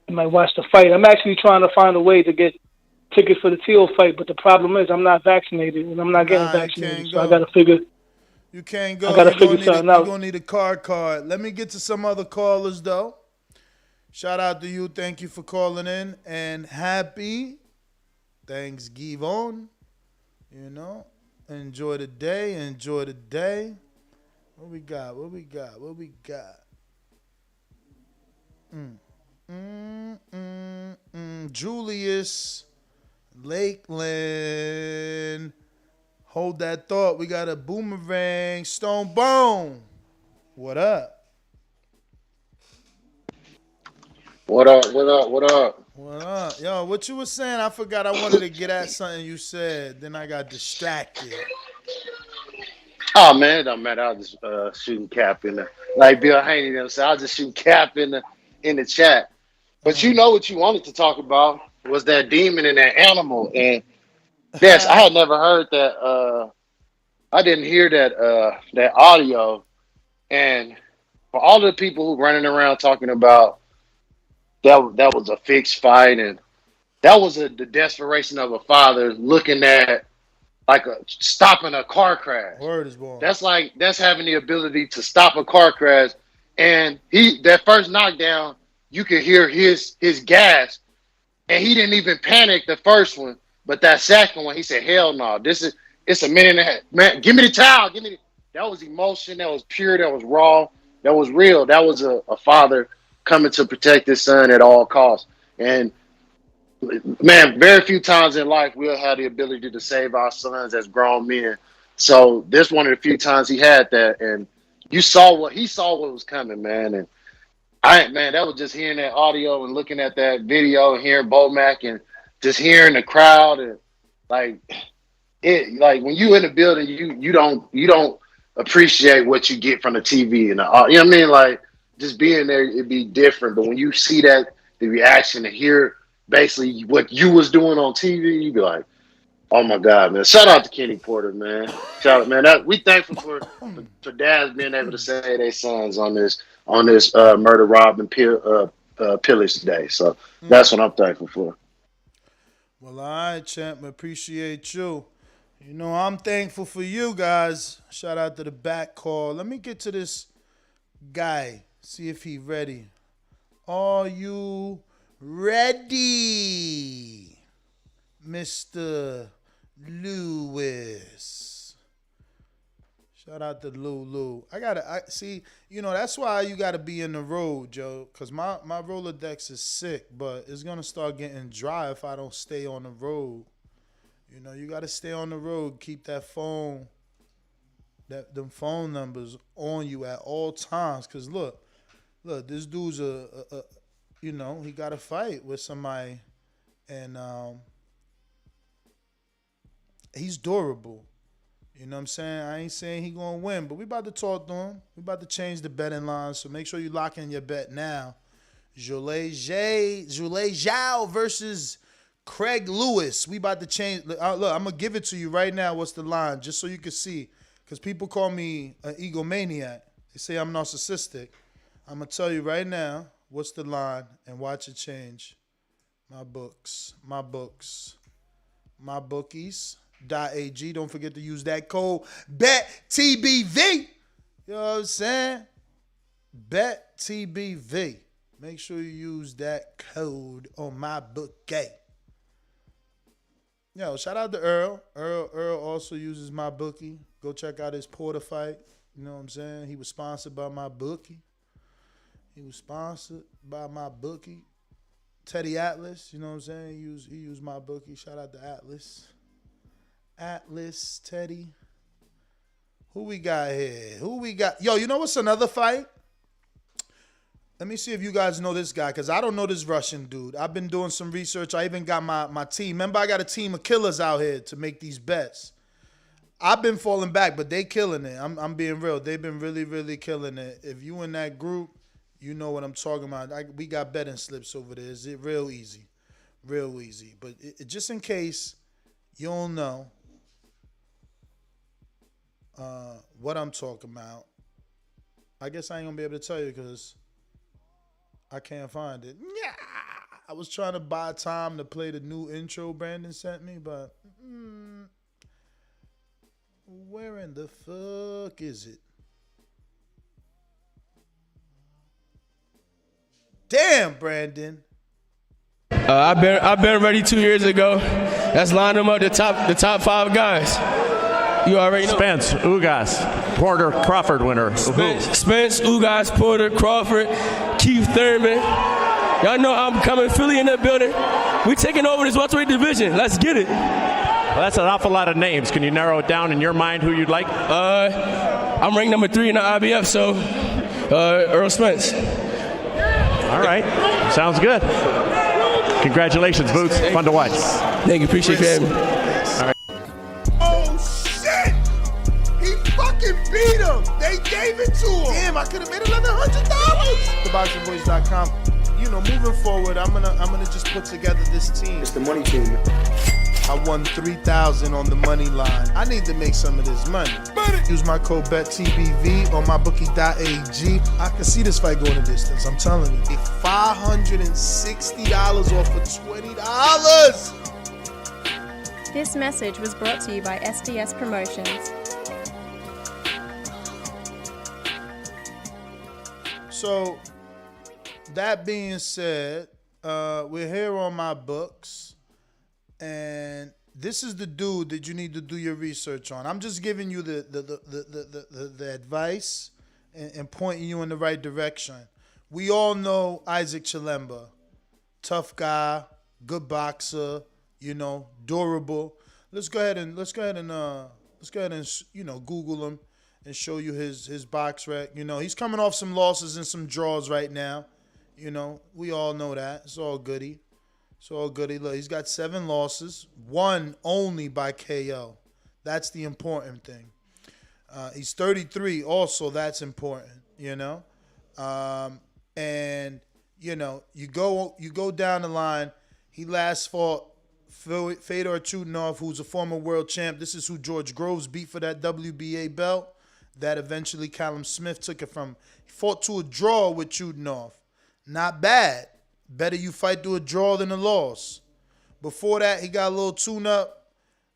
and might watch the fight. I'm actually trying to find a way to get tickets for the Teal fight, but the problem is I'm not vaccinated and I'm not getting vaccinated. So I got to figure. You can't go. I got to figure something out. You're going to need a card. Let me get to some other callers, though. Shout out to you. Thank you for calling in. And happy Thanksgiving. You know, enjoy the day. Enjoy the day. What we got? Julius Lakeland. Hold that thought. We got a boomerang. Stone Bone. What up? What up? Yo, what you was saying? I forgot I wanted to get at something you said. Then I got distracted. Oh, man, it don't matter. I was just shooting cap in the, like Bill Haney them said, I was just shooting cap in the chat. But you know what you wanted to talk about was that demon and that animal. And yes, I had never heard that. I didn't hear that audio. And for all the people who running around talking about that was a fixed fight, and that was the desperation of a father looking at stopping a car crash. Word is born. That's having the ability to stop a car crash, and that first knockdown, you could hear his gas, and he didn't even panic the first one, but that second one, he said, "Hell no, it's a minute and a half, man. Give me the towel, That was emotion. That was pure. That was raw. That was real. That was a father coming to protect his son at all costs. And man, very few times in life we'll have the ability to save our sons as grown men. So this one of the few times he had that, and he saw what was coming, man. And that was just hearing that audio and looking at that video and hearing Bomac and just hearing the crowd and when you in the building, you don't appreciate what you get from the TV and you know what I mean? Like, just being there, it'd be different. But when you see the reaction and hear basically what you was doing on TV, you be like, Oh my God, man! Shout out to Kenny Porter, man. Shout out, man. We thankful for Dazn being able to save their sons on this murder, rob, and pillage day. So that's what I'm thankful for. Well, all right, champ. Appreciate you. You know, I'm thankful for you guys. Shout out to the back call. Let me get to this guy. See if he ready. Are you ready, Mr. Lewis? Shout out to Lulu. I see, you know, that's why you gotta be in the road, Joe. Cause my Rolodex is sick, but it's gonna start getting dry if I don't stay on the road. You know, you gotta stay on the road, keep that phone, them phone numbers on you at all times. Cause look, this dude's you know, he got to fight with somebody, and he's durable. You know what I'm saying? I ain't saying he gonna win, but we about to talk to him. We about to change the betting line, so make sure you lock in your bet now. Zhulei Zhao versus Craig Lewis. We about to change. Look, I'm gonna give it to you right now. What's the line? Just so you can see, because people call me an egomaniac. They say I'm narcissistic. I'm gonna tell you right now what's the line and watch it change. My bookies. .ag. Don't forget to use that code BETTBV. You know what I'm saying? BETTBV. Make sure you use that code on my bookie. Yo, shout out to Earl. Earl also uses my bookie. Go check out his Porter fight. You know what I'm saying? He was sponsored by my bookie. Teddy Atlas, you know what I'm saying? He used my bookie. Shout out to Atlas. Teddy. Who we got here? Yo, you know what's another fight? Let me see if you guys know this guy, because I don't know this Russian dude. I've been doing some research. I even got my team. Remember, I got a team of killers out here to make these bets. I've been falling back, but they killing it. I'm being real. They've been really, really killing it. If you in that group, you know what I'm talking about. We got betting slips over there. It's real easy. But just in case you don't know what I'm talking about, I guess I ain't going to be able to tell you because I can't find it. Yeah, I was trying to buy time to play the new intro Brandon sent me, but where in the fuck is it? Damn, Brandon. I've been ready 2 years ago. Let's line them up, the top 5 guys. You already know. Spence, Ugas, Porter, Crawford winner. Spence, Ugas, Porter, Crawford, Keith Thurman. Y'all know I'm coming. Philly in the building. We taking over this welterweight division. Let's get it. Well, that's an awful lot of names. Can you narrow it down in your mind who you'd like? I'm ranked number 3 in the IBF, so Earl Spence. All right. Sounds good. Congratulations, Boots. Fun to watch. Thank you. Appreciate you having me. All right. Oh, shit! He fucking beat him! They gave it to him! Damn, I could have made another $100! TheBoxingVoice.com. You know, moving forward, I'm gonna just put together this team. It's the money team. I won $3,000 on the money line. I need to make some of this money. Use my code BETTBV on mybookie.ag. I can see this fight going a distance. I'm telling you. $560 off for $20. This message was brought to you by SDS Promotions. So, that being said, we're here on my books. And this is the dude that you need to do your research on. I'm just giving you the advice and pointing you in the right direction. We all know Isaac Chilemba, tough guy, good boxer, you know, durable. Let's go ahead and you know, Google him and show you his box rec. You know, he's coming off some losses and some draws right now. You know, we all know that. It's all goody. Look, he's got 7 losses, 1 only by KO. That's the important thing. He's 33 also. That's important, you know. And, you know, you go down the line. He last fought Fedor Chutinov, who's a former world champ. This is who George Groves beat for that WBA belt. That eventually Callum Smith took it from. He fought to a draw with Chutinov. Not bad. Better you fight to a draw than a loss. Before that, he got a little tune-up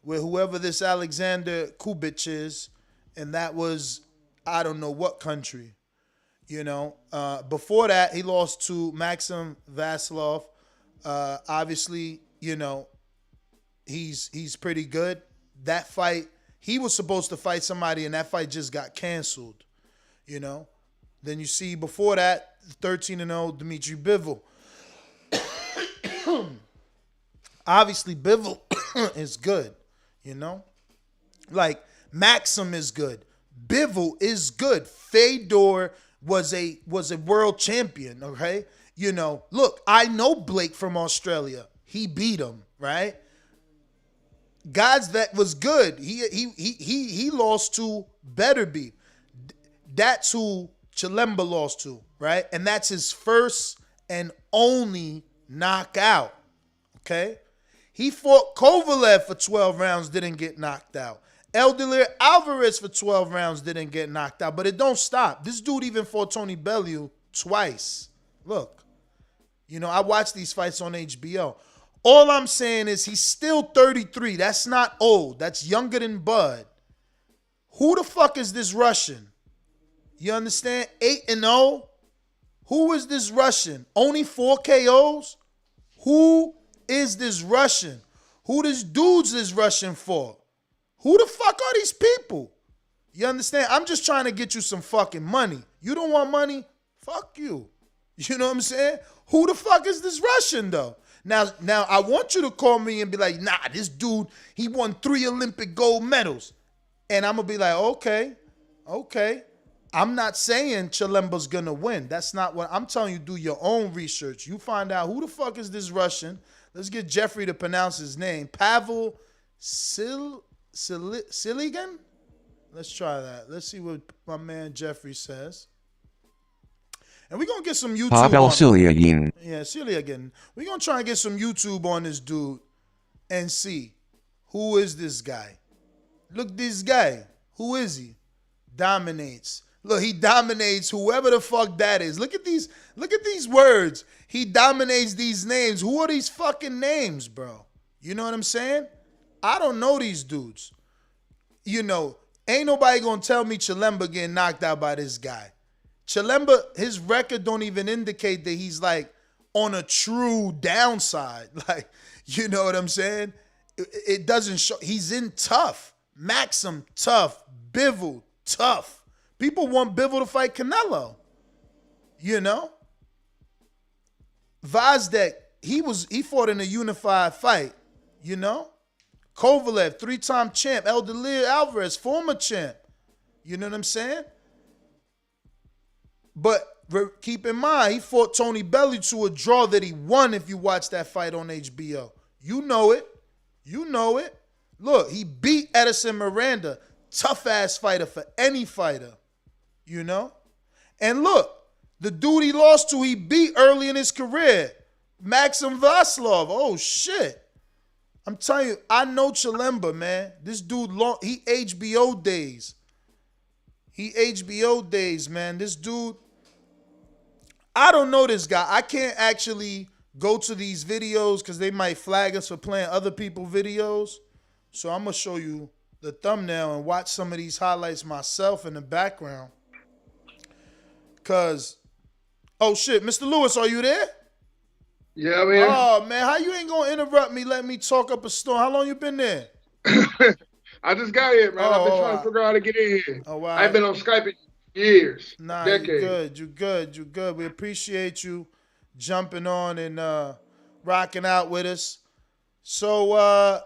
with whoever this Alexander Kubic is, and that was, I don't know what country. You know, before that, he lost to Maxim Vasilov. Obviously, you know, he's pretty good. That fight, he was supposed to fight somebody, and that fight just got canceled. You know, then you see before that, 13-0 Dmitry Bivol. Obviously, Bivol is good. You know, like Maxim is good. Bivol is good. Fedor was a world champion, okay? You know, look, I know Blake from Australia. He beat him, right? Gazvet was good. He lost to Betterby. That's who Chilemba lost to, right? And that's his first and only knockout, okay? He fought Kovalev for 12 rounds, didn't get knocked out. Eldilir Alvarez for 12 rounds didn't get knocked out, but it don't stop. This dude even fought Tony Bellew twice. Look, you know, I watch these fights on HBO. All I'm saying is he's still 33. That's not old. That's younger than Bud. Who the fuck is this Russian? You understand? 8-0. Who is this Russian? Only 4 KOs? Who is this Russian? Who this dude's this Russian for? Who the fuck are these people? You understand? I'm just trying to get you some fucking money. You don't want money? Fuck you. You know what I'm saying? Who the fuck is this Russian, though? Now, I want you to call me and be like, nah, this dude, he won 3 Olympic gold medals. And I'm going to be like, okay. I'm not saying Chilemba's going to win. That's not what I'm telling you. Do your own research. You find out who the fuck is this Russian. Let's get Jeffrey to pronounce his name. Pavel Siligan? Let's try that. Let's see what my man Jeffrey says. And we're going to get some YouTube Pavel on Siliagin. Yeah, Siliagin. We're going to try and get some YouTube on this dude and see who is this guy. Look, this guy. Who is he? Dominates. Look, he dominates whoever the fuck that is. Look at these words. He dominates these names. Who are these fucking names, bro? You know what I'm saying? I don't know these dudes. You know, ain't nobody gonna tell me Chilemba getting knocked out by this guy. Chilemba, his record don't even indicate that he's like on a true downside. Like, you know what I'm saying? It doesn't show. He's in tough. Maxim, tough. Bivol, tough. People want Bivol to fight Canelo. You know? Vazdek, he fought in a unified fight. You know? Kovalev, 3-time champ. Eldilir Alvarez, former champ. You know what I'm saying? But keep in mind, he fought Tony Bellew to a draw that he won if you watch that fight on HBO. You know it. You know it. Look, he beat Edison Miranda. Tough-ass fighter for any fighter. You know? And look, the dude he lost to, he beat early in his career. Maxim Vasilov. Oh, shit. I'm telling you, I know Chilemba, man. This dude, he HBO days. He HBO days, man. This dude, I don't know this guy. I can't actually go to these videos because they might flag us for playing other people's videos. So I'm going to show you the thumbnail and watch some of these highlights myself in the background. Because, oh shit, Mr. Lewis, are you there? Yeah, man. Oh, man, how you ain't going to interrupt me, let me talk up a storm? How long you been there? I just got here, man. I've been trying to figure out how to get in here. Oh, wow. I've been on Skype in years. Nah, decades. you good. We appreciate you jumping on and rocking out with us. So,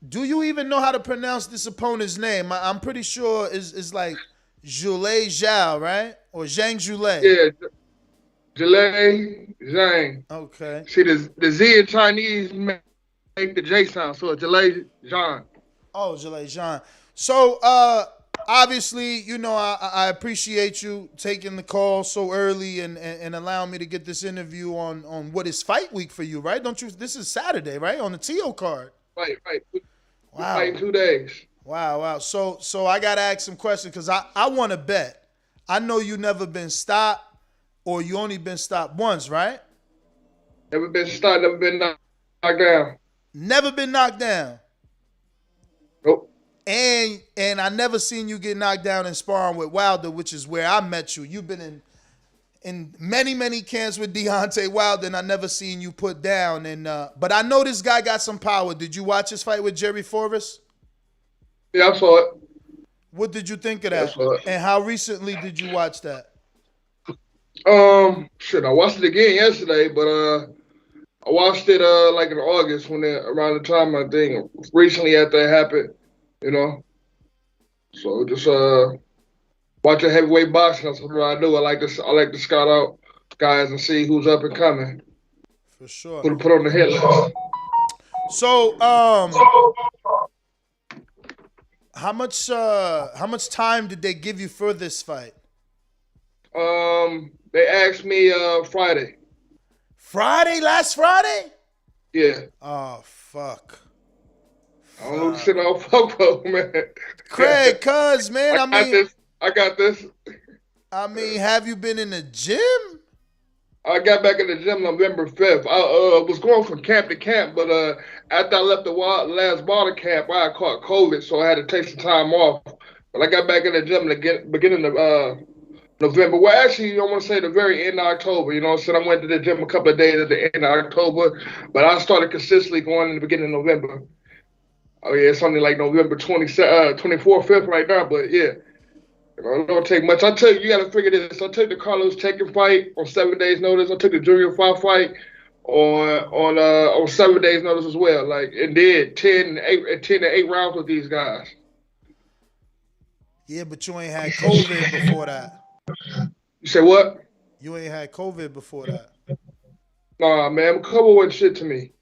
do you even know how to pronounce this opponent's name? I'm pretty sure it's like Zhulei Zhao, right? Or Zhang Zhulei. Yeah, Zhulei Zhang. Okay. See, the Z in Chinese make the J sound, so Zhulei Zhang. Oh, Zhulei Zhang. So, obviously, you know, I appreciate you taking the call so early and allowing me to get this interview on what is fight week for you, right? Don't you? This is Saturday, right? On the TO card. Right. Wow. Fight in 2 days. Wow. So I gotta ask some questions because I want to bet. I know you never been stopped, or you only been stopped once, right? Never been stopped. Never been knocked down. Never been knocked down. Nope. And I never seen you get knocked down in sparring with Wilder, which is where I met you. You've been in many camps with Deontay Wilder, and I never seen you put down. And but I know this guy got some power. Did you watch his fight with Jerry Forrest? Yeah, I saw it. What did you think of that? And how recently did you watch that? I watched it again yesterday, but I watched it like in August around the time I think recently after it happened, you know. So just watching heavyweight boxing, that's what I do. I like to scout out guys and see who's up and coming. For sure. Put on the hit list. So how much time did they give you for this fight? They asked me Friday. Last Friday? Yeah. Oh fuck. I don't sit on fuck, man. Craig, man, I got this. I mean, have you been in the gym? I got back in the gym November 5th. I was going from camp to camp, but after I left the last water camp, I caught COVID, so I had to take some time off. But I got back in the gym beginning of November. Well, actually, I want to say the very end of October. You know what I'm saying? I went to the gym a couple of days at the end of October, but I started consistently going in the beginning of November. Oh, yeah, it's only like November 24th, 5th right now, but yeah. You know, it don't take much. I tell you, you got to figure this. I took the Carlos Taken fight on 7 days' notice. I took the Junior fight on 7 days' notice as well. Like, it did 10 to 8 rounds with these guys. Yeah, but you ain't had COVID before that. You say what? You ain't had COVID before that. Nah, man, COVID wasn't shit to me.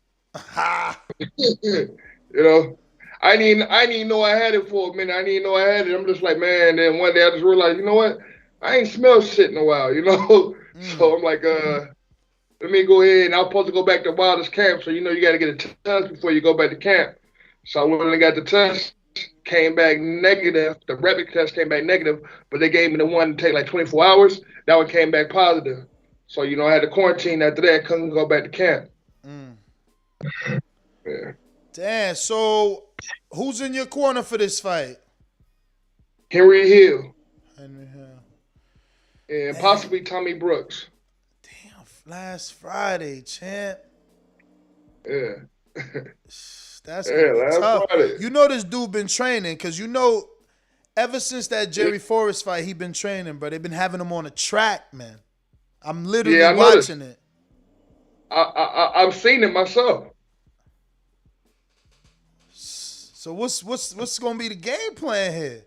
You know, I didn't even know I had it for a minute. I didn't even know I had it. I'm just like, man. Then one day I just realized, you know what? I ain't smelled shit in a while, you know? So I'm like, let me go ahead. And I was supposed to go back to Wilder's camp. So, you know, you got to get a test before you go back to camp. So I went and got the test, came back negative. The rapid test came back negative, but they gave me the one to take like 24 hours. That one came back positive. So, you know, I had to quarantine after that. Couldn't go back to camp. Yeah. Damn, so who's in your corner for this fight? Henry Hill. And possibly Tommy Brooks. Damn, last Friday, champ. Yeah. That's tough. Friday. You know this dude been training, because you know ever since that Jerry Forrest fight, he been training, bro. They've been having him on a track, man. I'm literally watching it. I've seen it myself. So what's gonna be the game plan here?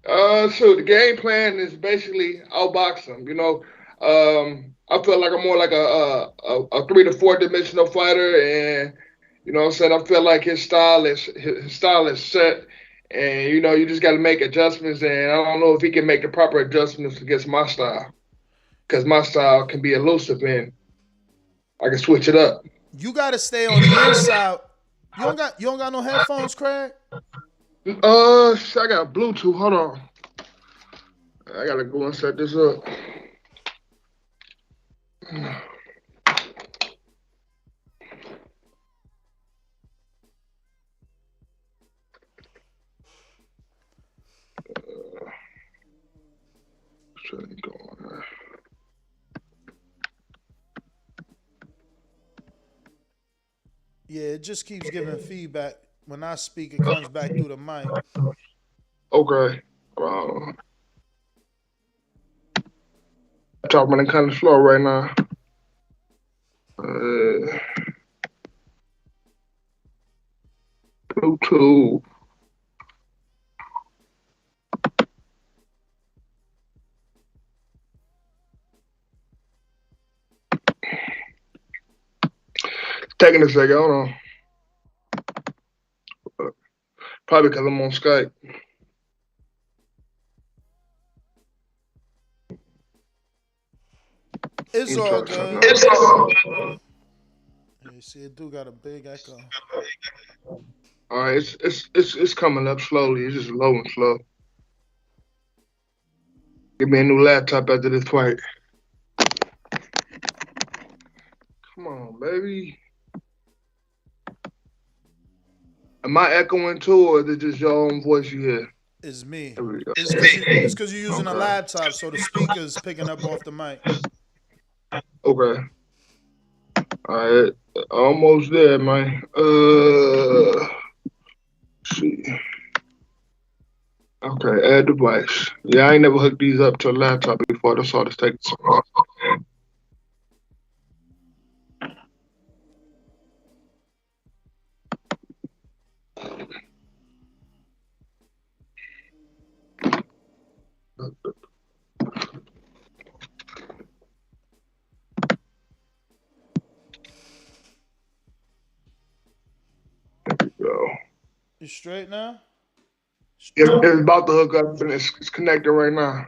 So the game plan is basically outbox him. You know, I feel like I'm more like a 3 to 4 dimensional fighter, and you know what I'm saying, I feel like his style is set, and you know, you just got to make adjustments. And I don't know if he can make the proper adjustments against my style, because my style can be elusive and I can switch it up. You got to stay on the inside. You don't got no headphones, Craig? I got Bluetooth. Hold on. I gotta go and set this up. Yeah, it just keeps giving feedback. When I speak, it comes back through the mic. Okay. Talking kind of slow right now. Bluetooth. Taking a second, hold on. Probably because I'm on Skype. It's all good. You see, it do got a big echo. All right, it's coming up slowly. It's just low and slow. Give me a new laptop after this fight. Come on, baby. Am I echoing too, or is it just your own voice you hear? It's me. It's because you're using a laptop, so the speaker's picking up off the mic. Okay. All right, almost there, man. Let's see. Okay, add device. Yeah, I ain't never hooked these up to a laptop before. That's all this takes. You straight now? It's about to hook up and it's connected right now.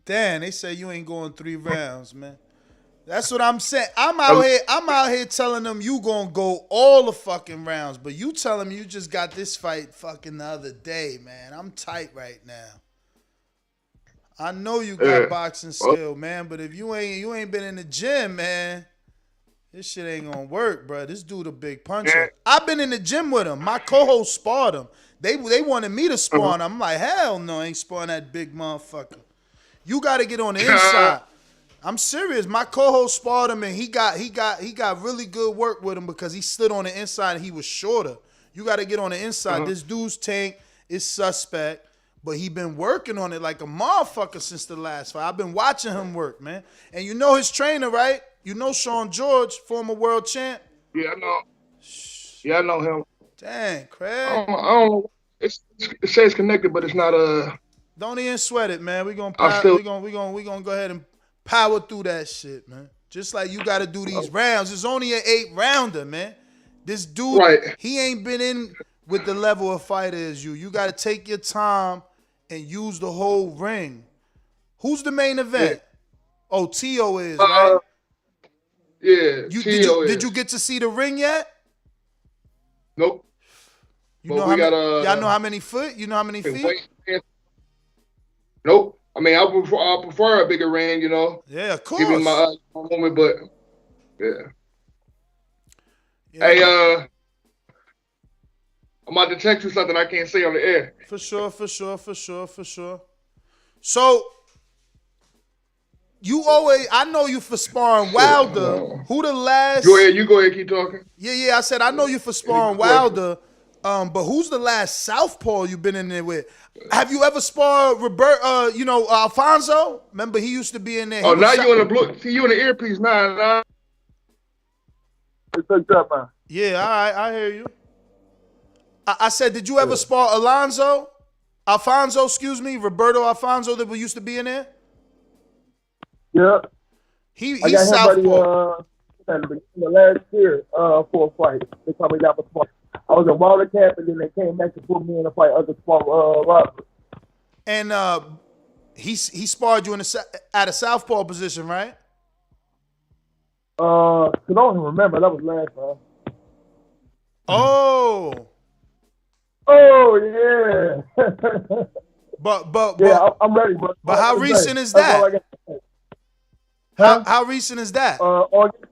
Damn, they say you ain't going 3 rounds, man. That's what I'm saying. I'm out here telling them you gonna go all the fucking rounds, but you tell them you just got this fight fucking the other day, man. I'm tight right now. I know you got boxing skill, man, but if you ain't been in the gym, man, this shit ain't gonna work, bro. This dude a big puncher. I've been in the gym with him. My co-host sparred him. They wanted me to spar him. I'm like, hell no, I ain't sparring that big motherfucker. You got to get on the inside. I'm serious. My co-host sparred him, and he got really good work with him because he stood on the inside and he was shorter. You got to get on the inside. This dude's tank is suspect, but he been working on it like a motherfucker since the last fight. I've been watching him work, man. And you know his trainer, right? You know Sean George, former world champ? Yeah, I know. Yeah, I know him. Dang, Craig. I don't know. It says connected, but it's not Don't even sweat it, man. We gonna go ahead and power through that shit, man. Just like you got to do these rounds. It's only an 8-rounder, man. This dude, he ain't been in with the level of fighter as you. You got to take your time and use the whole ring. Who's the main event? Oh, Tio is, right? Yeah, did you get to see the ring yet? Nope. Y'all know how many foot? You know how many feet? Nope. I mean, I prefer a bigger ring, you know. Yeah, of course. Give me my moment, but yeah. Hey, I'm about to text you something I can't say on the air. For sure. So, I know you for sparring Wilder. Who the last? You go ahead, keep talking. Yeah. I said I know you for sparring Wilder. But who's the last southpaw you've been in there with? Have you ever sparred Alfonso? Remember he used to be in there. Oh, now you in the see you in the earpiece now. It's hooked up, man. Yeah, all right, I hear you. I said, did you ever spar Alfonso, Roberto Alfonso that used to be in there? Yeah. He's southpaw. At the beginning of last year for a fight. They probably got a fight. I was in Wilder camp, and then they came back to put me in a fight against Robert. And he sparred you at a southpaw position, right? I don't even remember. That was last time. Oh. Oh yeah. but yeah, I'm ready. But how recent is that? How recent is that? August.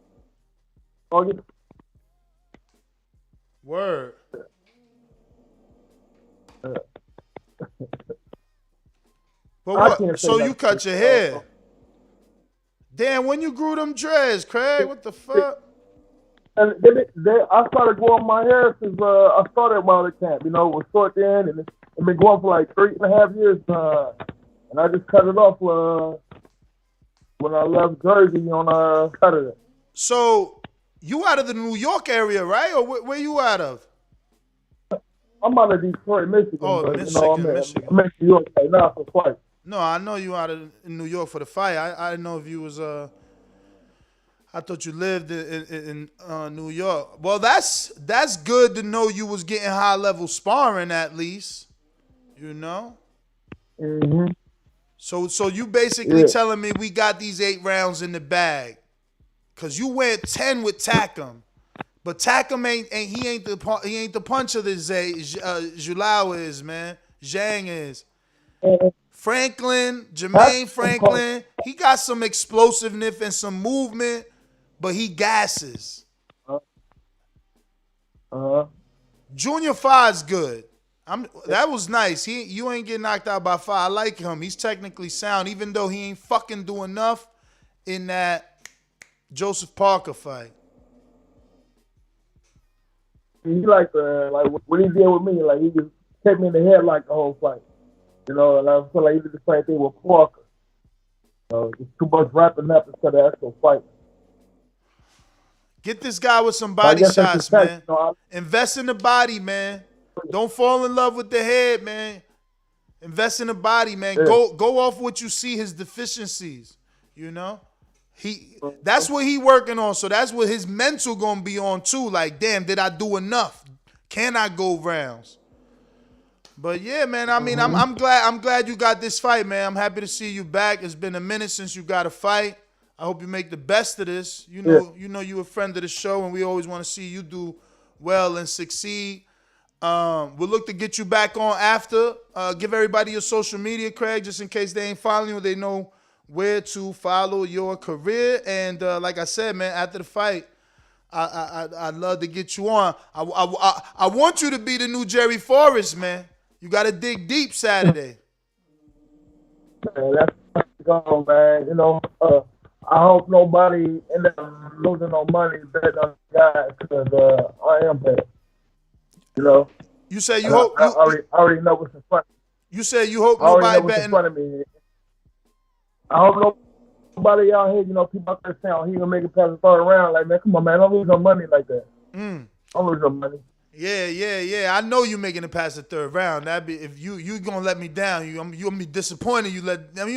Word. But what? So you cut your hair? Damn, when you grew them dreads, Craig? What the fuck? And I started growing my hair since I started Wilder camp. You know, it was short then, and it's been going for like 3.5 years. And I just cut it off when I left Jersey on Saturday. So you out of the New York area, right? Or where you out of? I'm out of Detroit, Michigan. Oh, but, Michigan. I'm in New York right now for fight. No, I know you out of New York for the fight. I didn't know if you was I thought you lived in New York. Well, that's good to know you was getting high level sparring at least. You know. Mm-hmm. So you basically telling me we got these 8 rounds in the bag, cause you went 10 with Takum, but Takum ain't the puncher that Zhulao is, man. Zhang is. Jermaine Franklin, he got some explosiveness and some movement, but he gasses. Junior Five's good. That was nice. You ain't getting knocked out by Five. I like him. He's technically sound, even though he ain't fucking do enough in that Joseph Parker fight. He like what he did with me. Like he just kept me in the head like the whole fight. You know, and I feel like he did the same thing with Parker. It's too much wrapping up instead of actual fight. Get this guy with some body shots, man. Invest in the body, man. Don't fall in love with the head, man. Invest in the body, man. Yeah. Go off what you see his deficiencies. You know, that's what he working on. So that's what his mental gonna be on too. Like, damn, did I do enough? Can I go rounds? But yeah, man. I mean, I'm glad you got this fight, man. I'm happy to see you back. It's been a minute since you got a fight. I hope you make the best of this. You know, you're a friend of the show, and we always want to see you do well and succeed. We'll look to get you back on after. Give everybody your social media, Craig, just in case they ain't following you. They know where to follow your career. And like I said, man, after the fight, I'd love to get you on. I want you to be the new Jerry Forrest, man. You got to dig deep Saturday. Man, that's go, man. You know, I hope nobody end up losing no money betting on the guy because I am betting. You know. You say you hope. I already know what's in front of me. You say you hope nobody betting. In front of me. I hope nobody out here, you know, people out there saying, he gonna make it past the 3rd round. Like, man, come on, man, don't lose no money like that. Don't lose no money. Yeah. I know you making it past the 3rd round. That be if you gonna let me down. You gonna be disappointed. You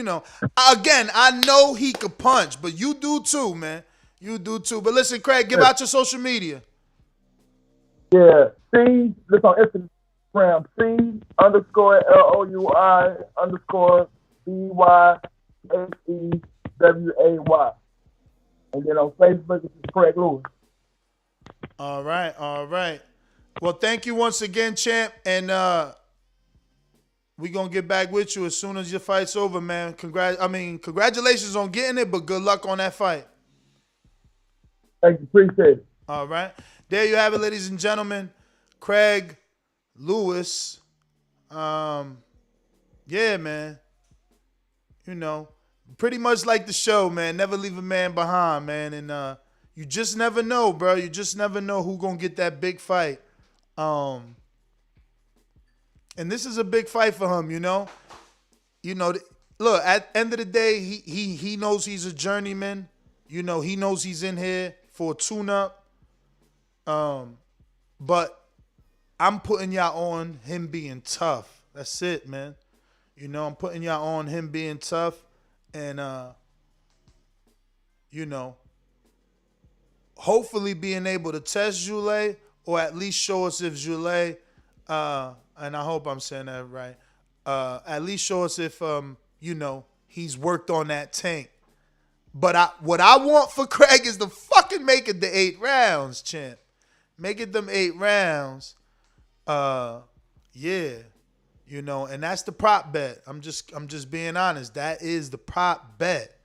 know. Again, I know he could punch, but you do too, man. You do too. But listen, Craig, give out your social media. Yeah, look on Instagram, C_LOUI_BYHEWAY. And then on Facebook, it's Craig Lewis. All right. Well, thank you once again, champ. And we're going to get back with you as soon as your fight's over, man. Congratulations on getting it, but good luck on that fight. Thank you. Appreciate it. All right. There you have it, ladies and gentlemen. Craig Lewis. Yeah, man. You know, pretty much like the show, man. Never leave a man behind, man. And you just never know, bro. You just never know who's going to get that big fight. And this is a big fight for him, you know. Look, at the end of the day, he knows he's a journeyman. You know, he knows he's in here for a tune-up. But I'm putting y'all on him being tough. That's it, man. You know, I'm putting y'all on him being tough and, you know, hopefully being able to test Jules or at least show us if Jules, and I hope I'm saying that right, at least show us if, you know, he's worked on that tank. But what I want for Craig is to fucking make it the 8 rounds, champ. Make it them 8 rounds. Yeah. You know, and that's the prop bet. I'm just being honest. That is the prop bet.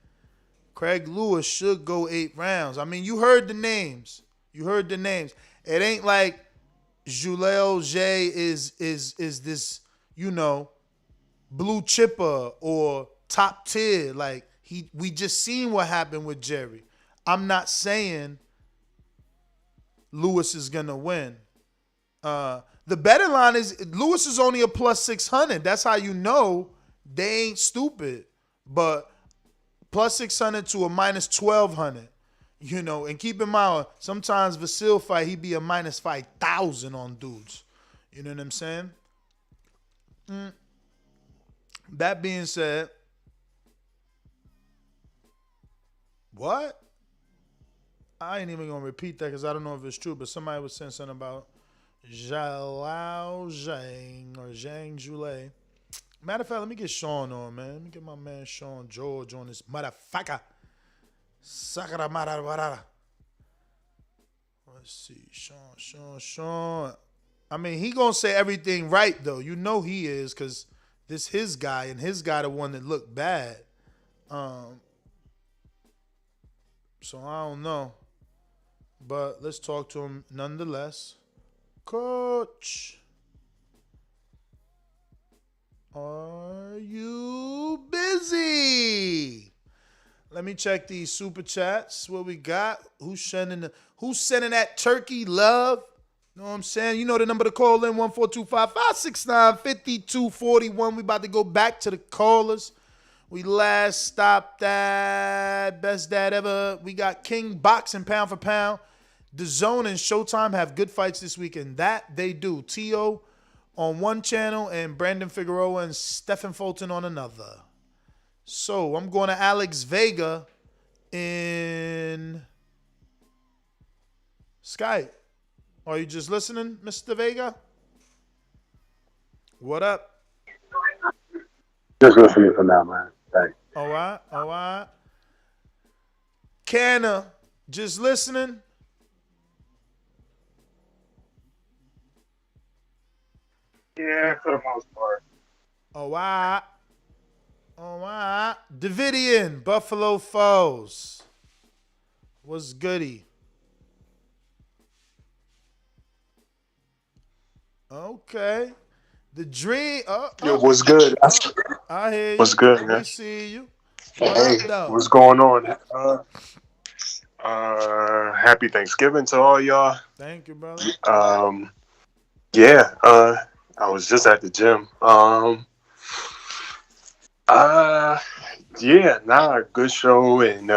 Craig Lewis should go 8 rounds. I mean, you heard the names. It ain't like Julio J is this, you know, blue chipper or top tier. Like we just seen what happened with Jerry. I'm not saying Lewis is gonna win. The betting line is Lewis is only a plus 600. That's how you know they ain't stupid. But plus 600 to a minus 1200. You know, and keep in mind, sometimes Vasil fight, he be a minus 5,000 on dudes. You know what I'm saying? That being said, what? I ain't even gonna repeat that because I don't know if it's true, but somebody was saying something about Zhang or Zhang Jules. Matter of fact, let me get Sean on, man. Let me get my man Sean George on this motherfucker. Sakara marara. Let's see, Sean. I mean, he gonna say everything right though. You know he is, cause this his guy, and his guy the one that looked bad. So I don't know, but let's talk to him nonetheless. Coach, are you busy? Let me check these super chats. What we got? Who's sending that turkey love? Know what I'm saying? You know the number to call in, 1-425-569-5241. We about to go back to the callers. We last stopped at Best Dad Ever. We got King Boxing pound for pound. Dazn and Showtime have good fights this weekend. That they do. T.O. on one channel and Brandon Figueroa and Stephen Fulton on another. So I'm going to Alex Vega in Skype. Are you just listening, Mr. Vega? What up? Just listening for now, man. Thanks. All right. Canna, just listening? Yeah, for the most part. All right. Davidian, Buffalo Foes. What's goody? Okay. The dream. Yo, what's good? I hear you. What's good, man? We see you. Hey, what's going on? Happy Thanksgiving to all y'all. Thank you, brother. Yeah, I was just at the gym. Good show, and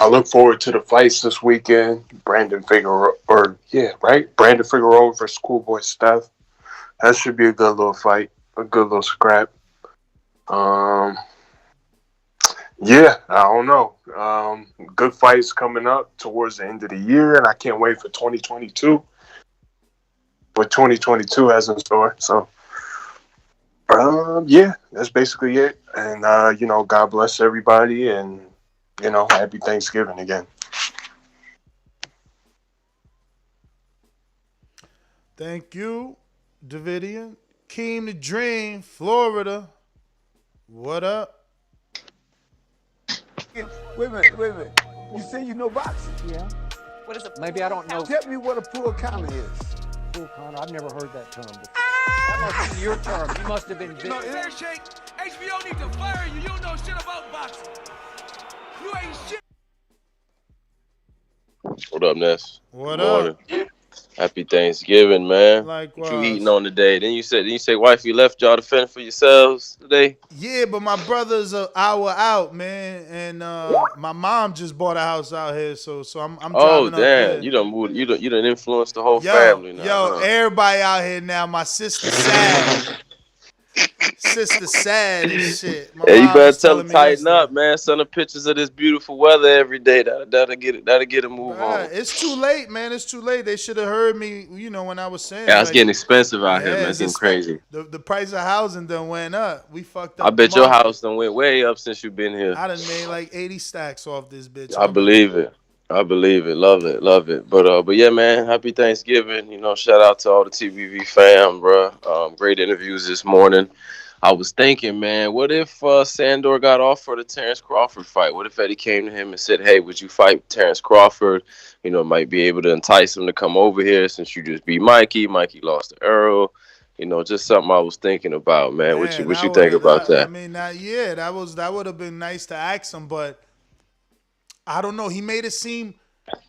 I look forward to the fights this weekend. Brandon Figueroa versus Schoolboy Steph. That should be a good little fight, a good little scrap. I don't know. Good fights coming up towards the end of the year, and I can't wait for 2022. What 2022 has in store. So, that's basically it. And, God bless everybody, and, happy Thanksgiving again. Thank you, Davidian. Keem the Dream, Florida. What up? Wait a minute. You say you know boxing? Yeah. What is it? Maybe I don't know. Tell me what a full counter is. Full counter? I've never heard that term before. That must be your term. You must have been... Fair shake. HBO need to fire you. You don't know shit about boxing. You ain't shit. What up, Ness? What up? Happy Thanksgiving, man. Likewise. What you eating on today? Then you say, wifey left y'all to fend for yourselves today? Yeah, but my brother's an hour out, man, and my mom just bought a house out here, so I'm driving up there. You done influenced the whole family now. Everybody out here now. My sister sad. And shit. Hey, you better tell her tighten up, man. Send her pictures of this beautiful weather every day. That'll get a move on. It's too late, man. It's too late. They should have heard me, when I was saying. Yeah, it's getting expensive out here, man. It's getting crazy. The price of housing done went up. We fucked up. I bet your house done went way up since you've been here. I done made like 80 stacks off this bitch. I believe it. Love it. But yeah, man. Happy Thanksgiving. Shout out to all the TBV fam, bro. Great interviews this morning. I was thinking, man, what if Sandor got off for the Terrence Crawford fight? What if Eddie came to him and said, hey, would you fight Terrence Crawford? Might be able to entice him to come over here since you just beat Mikey. Mikey lost to Earl. Just something I was thinking about, man. What you think about that? I mean, that would have been nice to ask him, but I don't know. He made it seem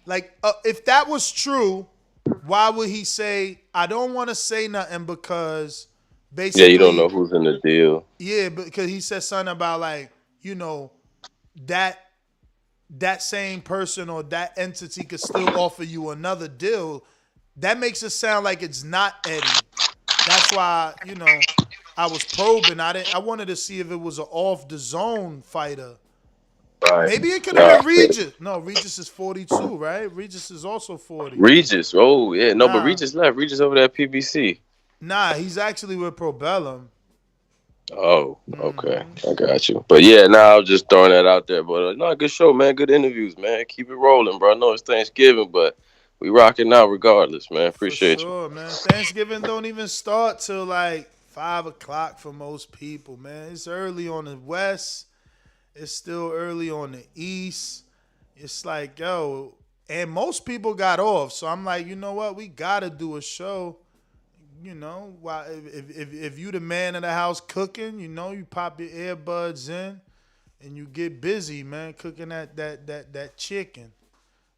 like if that was true, why would he say, I don't want to say nothing because basically, yeah, you don't know who's in the deal. Yeah, because he said something about that same person or that entity could still offer you another deal. That makes it sound like it's not Eddie. That's why, I was probing. I wanted to see if it was an off the zone fighter. Right. Maybe it could have been Regis. No, Regis is 42, right? Regis is also 40. Regis. Oh, yeah. No, but Regis left. Regis over there at PBC. Nah, he's actually with Probellum. Oh, okay. I got you. But yeah, I was just throwing that out there. But no, good show, man. Good interviews, man. Keep it rolling, bro. I know it's Thanksgiving, but we rocking out regardless, man. For Appreciate you. sure, man. Thanksgiving don't even start till like 5 o'clock for most people, man. It's early on the West. It's still early on the East. It's like, yo, and most people got off. So I'm like, you know what? We gotta do a show. You know, while if you the man of the house cooking, you know, you pop your earbuds in and you get busy, man, cooking that chicken.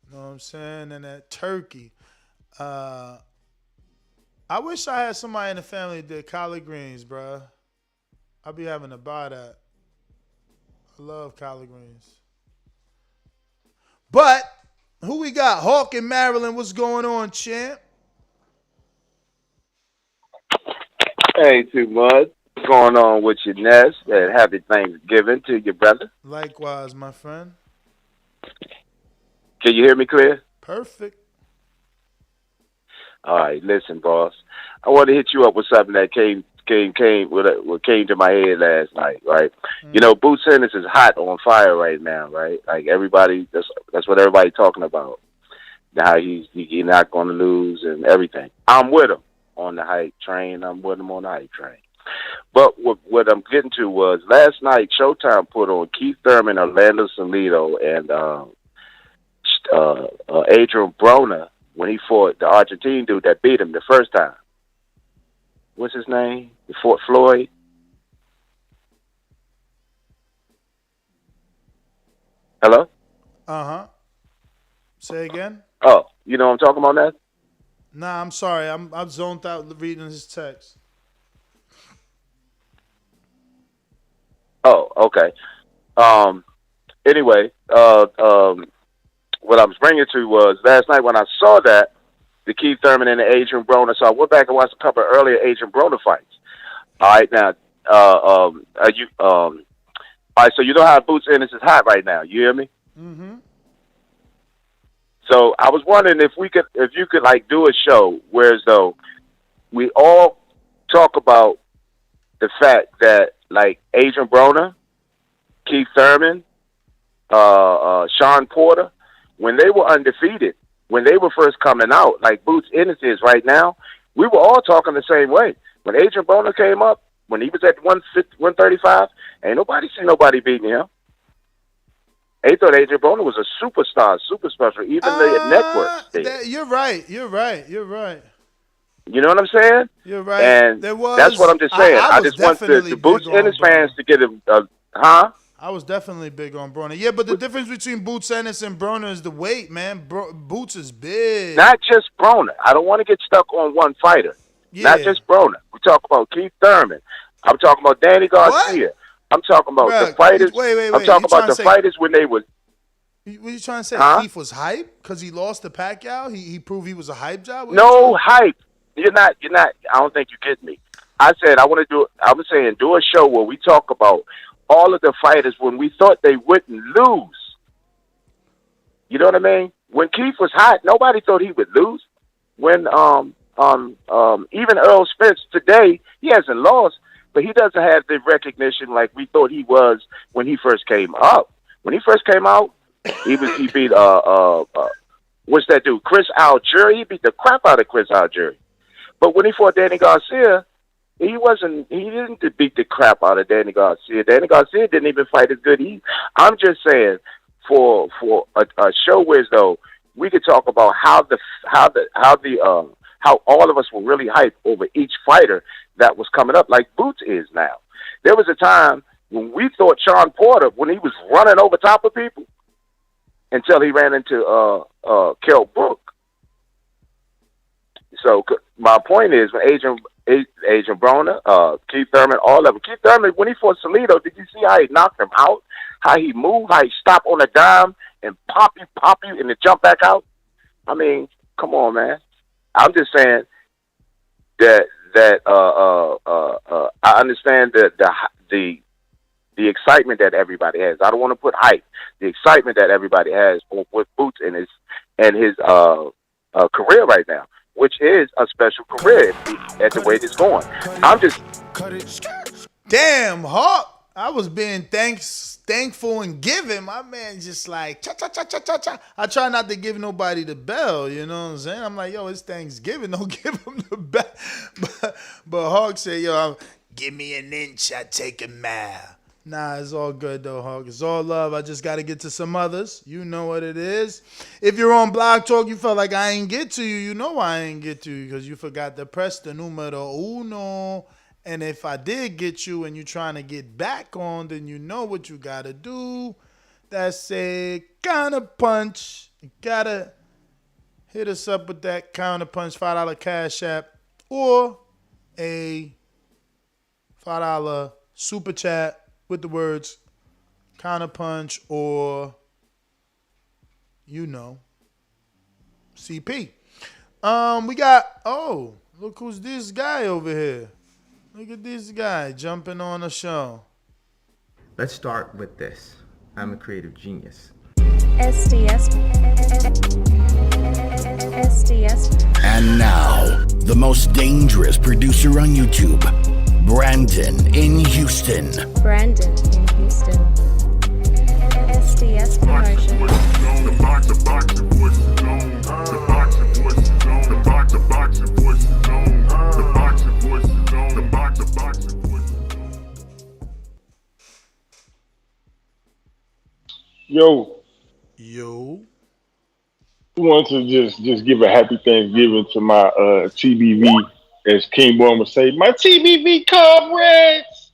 You know what I'm saying? And that turkey. I wish I had somebody in the family that did collard greens, bruh. I'll be having to buy that. I love collard greens. But who we got? Hawk in Maryland. What's going on, champ? Hey, too much. What's going on with your Nest? And happy Thanksgiving to your brother. Likewise, my friend. Can you hear me clear? Perfect. All right, listen, boss. I want to hit you up with something that came to my head last night, right? You know, Boots Ennis is hot on fire right now, right? Like everybody, that's what everybody's talking about. How he's not going to lose and everything. I'm with him on the hype train. I'm with him on the hype train. But what I'm getting to was last night Showtime put on Keith Thurman, Orlando Salido, and Adrian Broner when he fought the Argentine dude that beat him the first time. What's his name? He fought Floyd. Hello? Uh-huh. Say again? Oh, you know what I'm talking about, Ness? Nah, I'm sorry. I'm zoned out reading his text. Oh, okay. Anyway, what I was bringing to was last night when I saw that, the Keith Thurman and the Adrian Broner, so I went back and watched a couple of earlier Adrian Broner fights. All right, now, all right, so you know how Boots Ennis is hot right now. You hear me? Mm-hmm. So I was wondering if you could like do a show where as though we all talk about the fact that like Adrian Broner, Keith Thurman, Sean Porter, when they were undefeated, when they were first coming out, like Boots Ennis is right now, we were all talking the same way. When Adrian Broner came up, when he was at 135, ain't nobody seen nobody beating him. They thought Adrian Broner was a superstar, super special, even the network did. You're right. You're right. You're right. You know what I'm saying? You're right. And that's what I'm just saying. I just want the Boots Ennis fans to get huh? I was definitely big on Broner. Yeah, but the difference between Boots Ennis and Broner is the weight, man. Boots is big. Not just Broner. I don't want to get stuck on one fighter. Yeah. Not just Broner. We talk about Keith Thurman. I'm talking about Danny Garcia. What? I'm talking about the fighters. Wait. I'm talking about the fighters when they were. What are you trying to say? Huh? Keith was hype because he lost to Pacquiao? He proved he was a hype job? No hype. You're not. I don't think you get me. I said I want to do. I was saying do a show where we talk about all of the fighters when we thought they wouldn't lose. You know what I mean? When Keith was hot, nobody thought he would lose. When even Earl Spence today, he hasn't lost, but he doesn't have the recognition like we thought he was when he first came up. When he first came out, he beat what's that dude? Chris Algieri. He beat the crap out of Chris Algieri. But when he fought Danny Garcia, he didn't beat the crap out of Danny Garcia. Danny Garcia didn't even fight as good. I'm just saying for a show where though we could talk about how all of us were really hyped over each fighter that was coming up, like Boots is now. There was a time when we thought Sean Porter, when he was running over top of people, until he ran into Kell Brook. So my point is, when Adrian Broner, Keith Thurman, all of them. Keith Thurman, when he fought Salido, did you see how he knocked him out? How he moved, how he stopped on a dime and pop you, and then jump back out? I mean, come on, man. I'm just saying that I understand the excitement that everybody has. I don't want to put hype. The excitement that everybody has with Boots and his career right now, which is a special career at the way it's going. I'm just Damn, Hawk. I was being thankful and giving. My man just like, cha, cha, cha, cha, cha, cha. I try not to give nobody the bell, you know what I'm saying? I'm like, yo, it's Thanksgiving. Don't give him the bell. But Hawk said, yo, give me an inch, I take a mile. Nah, it's all good, though, Hawk. It's all love. I just got to get to some others. You know what it is. If you're on Blog Talk, you felt like I ain't get to you. You know I ain't get to you because you forgot to press the numero uno. And if I did get you and you're trying to get back on, then you know what you got to do. That's a counter punch. You got to hit us up with that counter punch, $5 Cash App, or a $5 super chat with the words counter punch or, you know, CP. We got, oh, look who's this guy over here. Look at this guy jumping on the show. Let's start with this. I'm a creative genius. SDS. And now, the most dangerous producer on YouTube, Brandon in Houston. Brandon in Houston. SDS Promotion. Yo. I want to just give a happy Thanksgiving to my TBV, as King Born would say, my TBV comrades.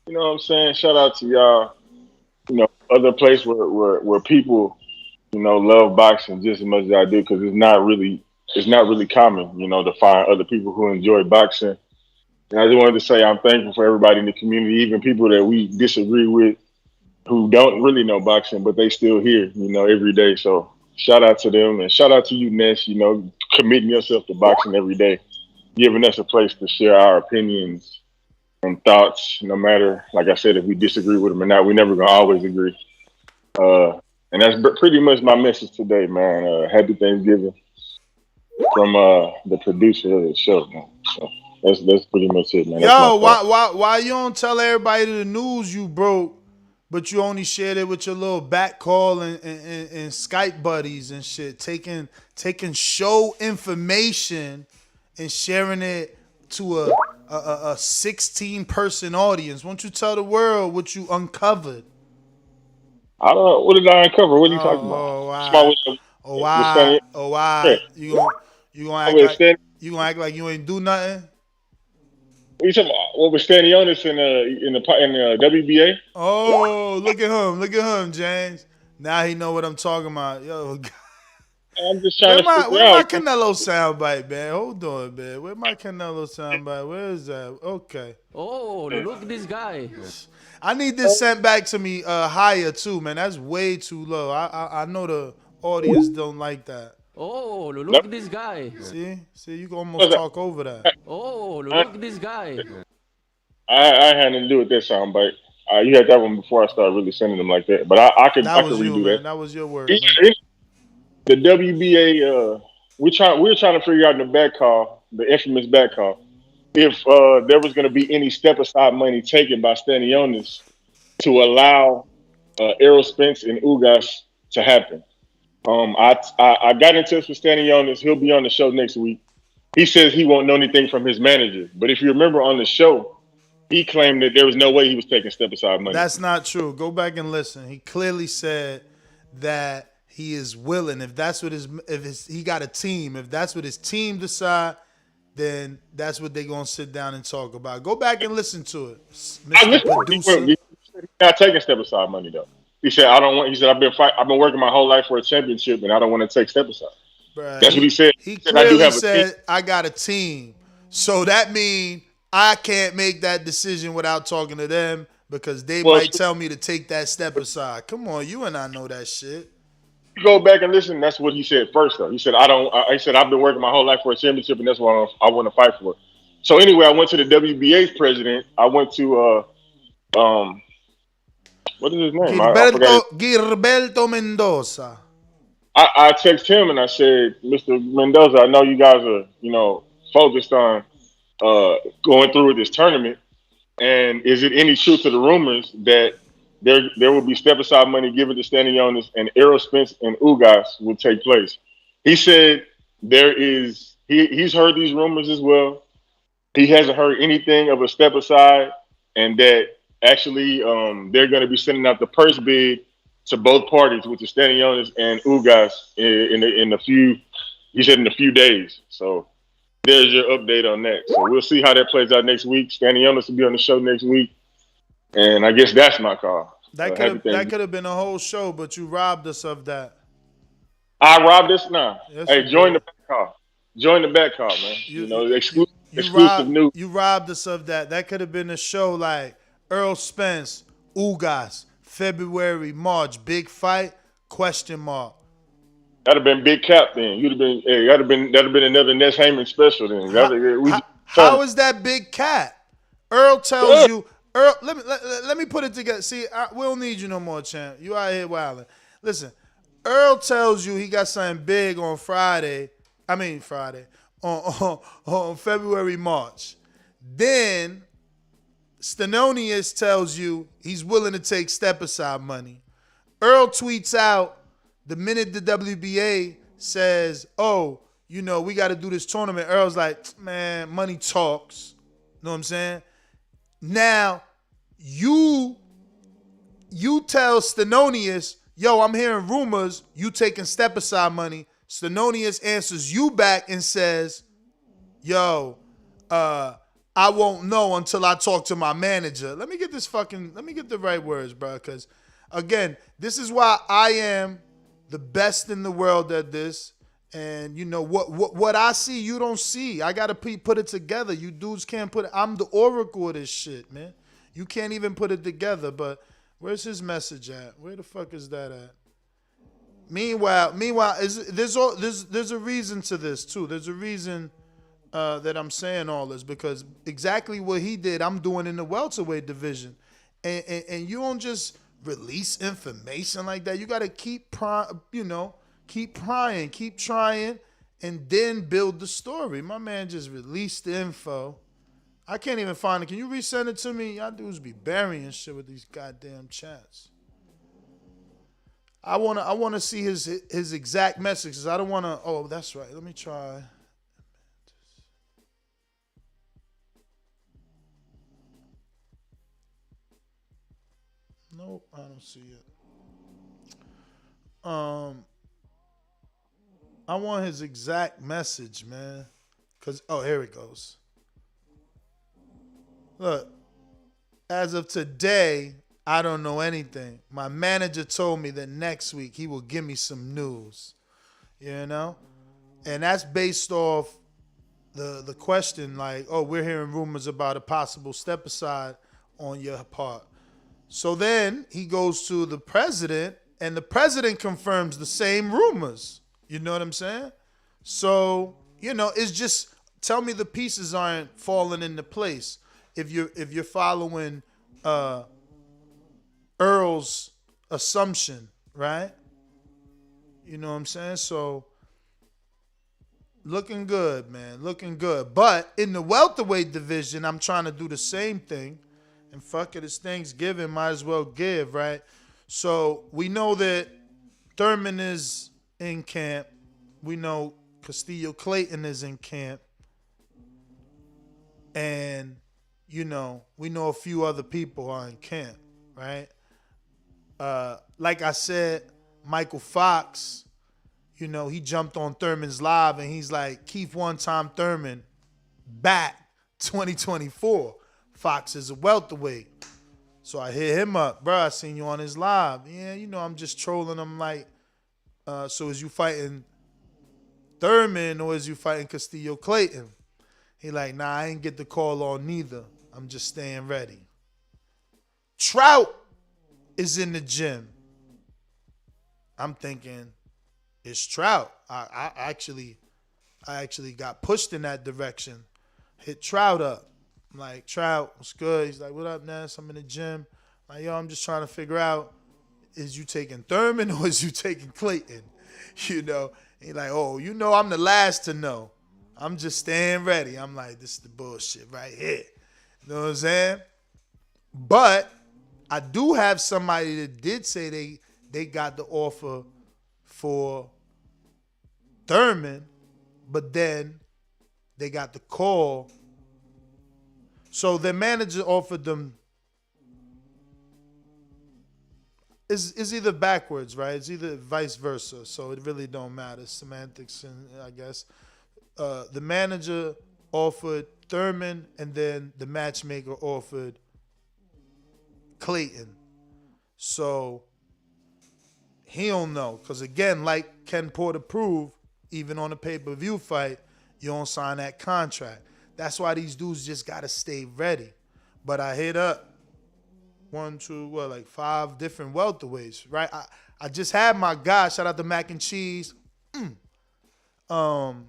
You know what I'm saying? Shout out to y'all. You know, other place where people, you know, love boxing just as much as I do, because it's not really common, you know, to find other people who enjoy boxing. And I just wanted to say I'm thankful for everybody in the community, even people that we disagree with, who don't really know boxing, but they still here, you know, every day. So shout out to them, and shout out to you, Ness, you know, committing yourself to boxing every day, giving us a place to share our opinions and thoughts, no matter, like I said, if we disagree with them or not. We're never going to always agree. And that's pretty much my message today, man. Happy Thanksgiving from the producer of the show, man. So that's pretty much it, man. Yo, why you don't tell everybody the news you broke, but you only shared it with your little back call and Skype buddies and shit, taking show information and sharing it to a 16-person audience? Won't you tell the world what you uncovered? I don't know. What did I uncover? What are you talking about? Why? You gonna act like you ain't do nothing? What you talking about? What was Stanionis in the WBA? Oh, look at him, James. Now he know what I'm talking about. Yo, I'm just trying where to my Canelo soundbite, man? Hold on, man. Where my Canelo soundbite? Where is that? Okay. Oh, look at this guy. I need this sent back to me higher too, man. That's way too low. I know the audience don't like that. Oh, look at this guy. See, you can almost talk over that. Oh, look at this guy. I had nothing to do with that soundbite. You had that one before I started really sending them like that, but I could redo that. That was your word. The WBA, we're trying to figure out in the back call, the infamous back call, if there was going to be any step aside money taken by Stanionis to allow Errol Spence and Ugas to happen. I got in touch with Stanionis. He'll be on the show next week. He says he won't know anything from his manager, but if you remember on the show, he claimed that there was no way he was taking step aside money. That's not true. Go back and listen. He clearly said that he is willing. If that's what he got a team. If that's what his team decide, then that's what they're gonna sit down and talk about. Go back and listen to it, Mr. Producer. He's not taking step aside money though. He said, "I don't want." He said, "I've been working my whole life for a championship, and I don't want to take step aside." Bruh, that's what he said. He clearly said, "I got a team," so that means I can't make that decision without talking to them because they might tell me to take that step aside. Come on, you and I know that shit. You go back and listen. That's what he said first, though. He said, He said, "I've been working my whole life for a championship, and that's what I want to fight for." So anyway, I went to the WBA's president. I went to what is his name? Gilberto Mendoza. I texted him and I said, "Mr. Mendoza, I know you guys are, focused on going through with this tournament. And is it any truth to the rumors that there will be step-aside money given to standing owners and Errol Spence and Ugas will take place? He said he's heard these rumors as well. He hasn't heard anything of a step-aside, and that actually they're going to be sending out the purse bid to both parties, with the standing owners and Ugas in a few days. So there's your update on that. So we'll see how that plays out next week. Standing owners will be on the show next week. And I guess that's my call. That could have been a whole show, but you robbed us of that. I robbed us now. Yes, hey, join the back call. Join the back call, man. Exclusive news. You robbed us of that. That could have been a show like Earl Spence, Ugas, February, March, big fight, question mark. That'd have been big cap then. You'd have been. Hey, that'd have been another Ness Heyman special then. How is that big cat? Earl tells you. Earl, let me put it together. See, we don't need you no more, champ. You out here wilding. Listen, Earl tells you he got something big on Friday. On February, March. Then Stenonius tells you he's willing to take step-aside money. Earl tweets out the minute the WBA says, oh, we got to do this tournament. Earl's like, man, money talks. Know what I'm saying? Now, you tell Stenonius, yo, I'm hearing rumors you taking step-aside money. Stenonius answers you back and says, yo, I won't know until I talk to my manager. Let me get the right words, bro, because, again, this is why I am the best in the world at this. And, what I see, you don't see. I got to put it together. You dudes can't put it. I'm the oracle of this shit, man. You can't even put it together. But where's his message at? Where the fuck is that at? Meanwhile, there's a reason to this too. There's a reason that I'm saying all this, because exactly what he did, I'm doing in the welterweight division, and you don't just release information like that. You got to keep prying, keep trying, and then build the story. My man just released the info. I can't even find it. Can you resend it to me? Y'all dudes be burying shit with these goddamn chats. I wanna see his exact messages. I don't wanna. Oh, that's right. Let me try. Nope, I don't see it. I want his exact message, man. Here it goes. Look, as of today, I don't know anything. My manager told me that next week he will give me some news, and that's based off the question like, oh, we're hearing rumors about a possible step aside on your part. So then he goes to the president, and the president confirms the same rumors. You know what I'm saying? So, it's just, tell me the pieces aren't falling into place if you're following Earl's assumption, right? You know what I'm saying? So, looking good, man. Looking good. But in the welterweight division, I'm trying to do the same thing. And fuck it, it's Thanksgiving, might as well give, right? So, we know that Thurman is in camp. We know Castillo Clayton is in camp. And, we know a few other people are in camp, right? Like I said, Michael Fox, he jumped on Thurman's live and he's like, Keith one-time Thurman back 2024. Fox is a welterweight. So I hit him up. Bro, I seen you on his live. Yeah, I'm just trolling him like, so is you fighting Thurman or is you fighting Castillo Clayton? He like, nah, I ain't get the call on neither. I'm just staying ready. Trout is in the gym. I'm thinking it's Trout. I actually got pushed in that direction. Hit Trout up. I'm like, Trout, what's good? He's like, what up, Ness? I'm in the gym. I'm like, yo, I'm just trying to figure out, is you taking Thurman or is you taking Clayton? He's like, oh, I'm the last to know. I'm just staying ready. I'm like, this is the bullshit right here. You know what I'm saying? But I do have somebody that did say they got the offer for Thurman, but then they got the call. So their manager offered them. It's either backwards, right? It's either vice versa. So it really don't matter. Semantics, and I guess the manager offered Thurman, and then the matchmaker offered Clayton. So he don't know, because again, like Ken Porter proved, even on a pay-per-view fight, you don't sign that contract. That's why these dudes just gotta stay ready. But I hit up 5 different welterweights, right? I just had my guy, shout out to Mac and Cheese. And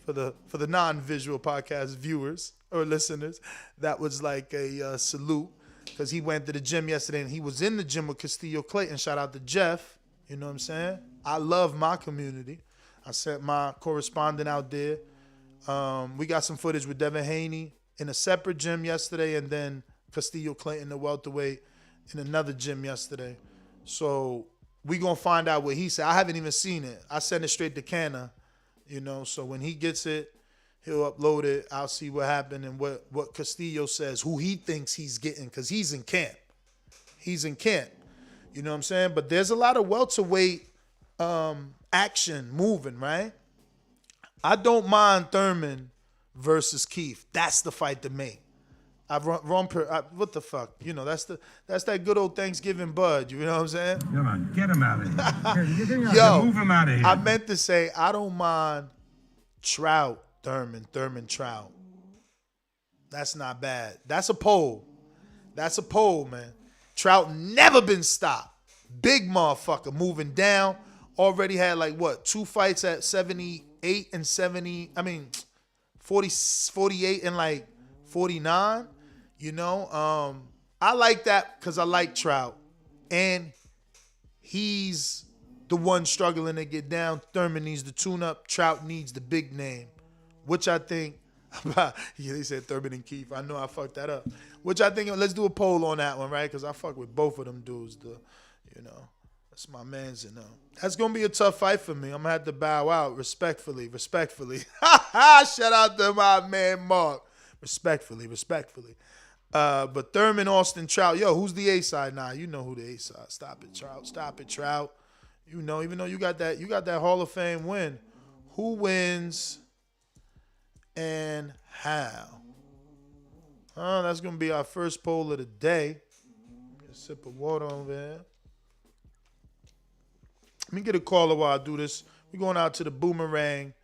for the non-visual podcast viewers or listeners, that was like a salute, because he went to the gym yesterday and he was in the gym with Castillo Clayton. Shout out to Jeff. You know what I'm saying? I love my community. I sent my correspondent out there. We got some footage with Devin Haney in a separate gym yesterday, and then Castillo Clayton, the welterweight, in another gym yesterday. So we going to find out what he said. I haven't even seen it. I sent it straight to Canna, so when he gets it, he'll upload it. I'll see what happened and what Castillo says, who he thinks he's getting, because he's in camp. He's in camp. You know what I'm saying? But there's a lot of welterweight action moving, right? I don't mind Thurman versus Keith. That's the fight to make. What the fuck? That's that good old Thanksgiving bud. You know what I'm saying? Come on, get him out of here. Yo, move him out of here. I meant to say I don't mind Thurman, Trout. That's not bad. That's a poll. Man. Trout never been stopped. Big motherfucker moving down. Already had 2 fights at 78 and 70. 48 and 49. I like that because I like Trout. And he's the one struggling to get down. Thurman needs the tune-up. Trout needs the big name, which I think, they said Thurman and Keith. I know I fucked that up. Which I think, let's do a poll on that one, right? Because I fuck with both of them dudes. That's my man's, That's going to be a tough fight for me. I'm going to have to bow out respectfully. Shout out to my man, Mark. Respectfully. But Thurman, Austin, Trout. Yo, who's the A-side now? You know who the A-side. Stop it, Trout. Even though you got that Hall of Fame win. Who wins and how? That's going to be our first poll of the day. Get a sip of water over there. Let me get a caller while I do this. We're going out to the Boomerang.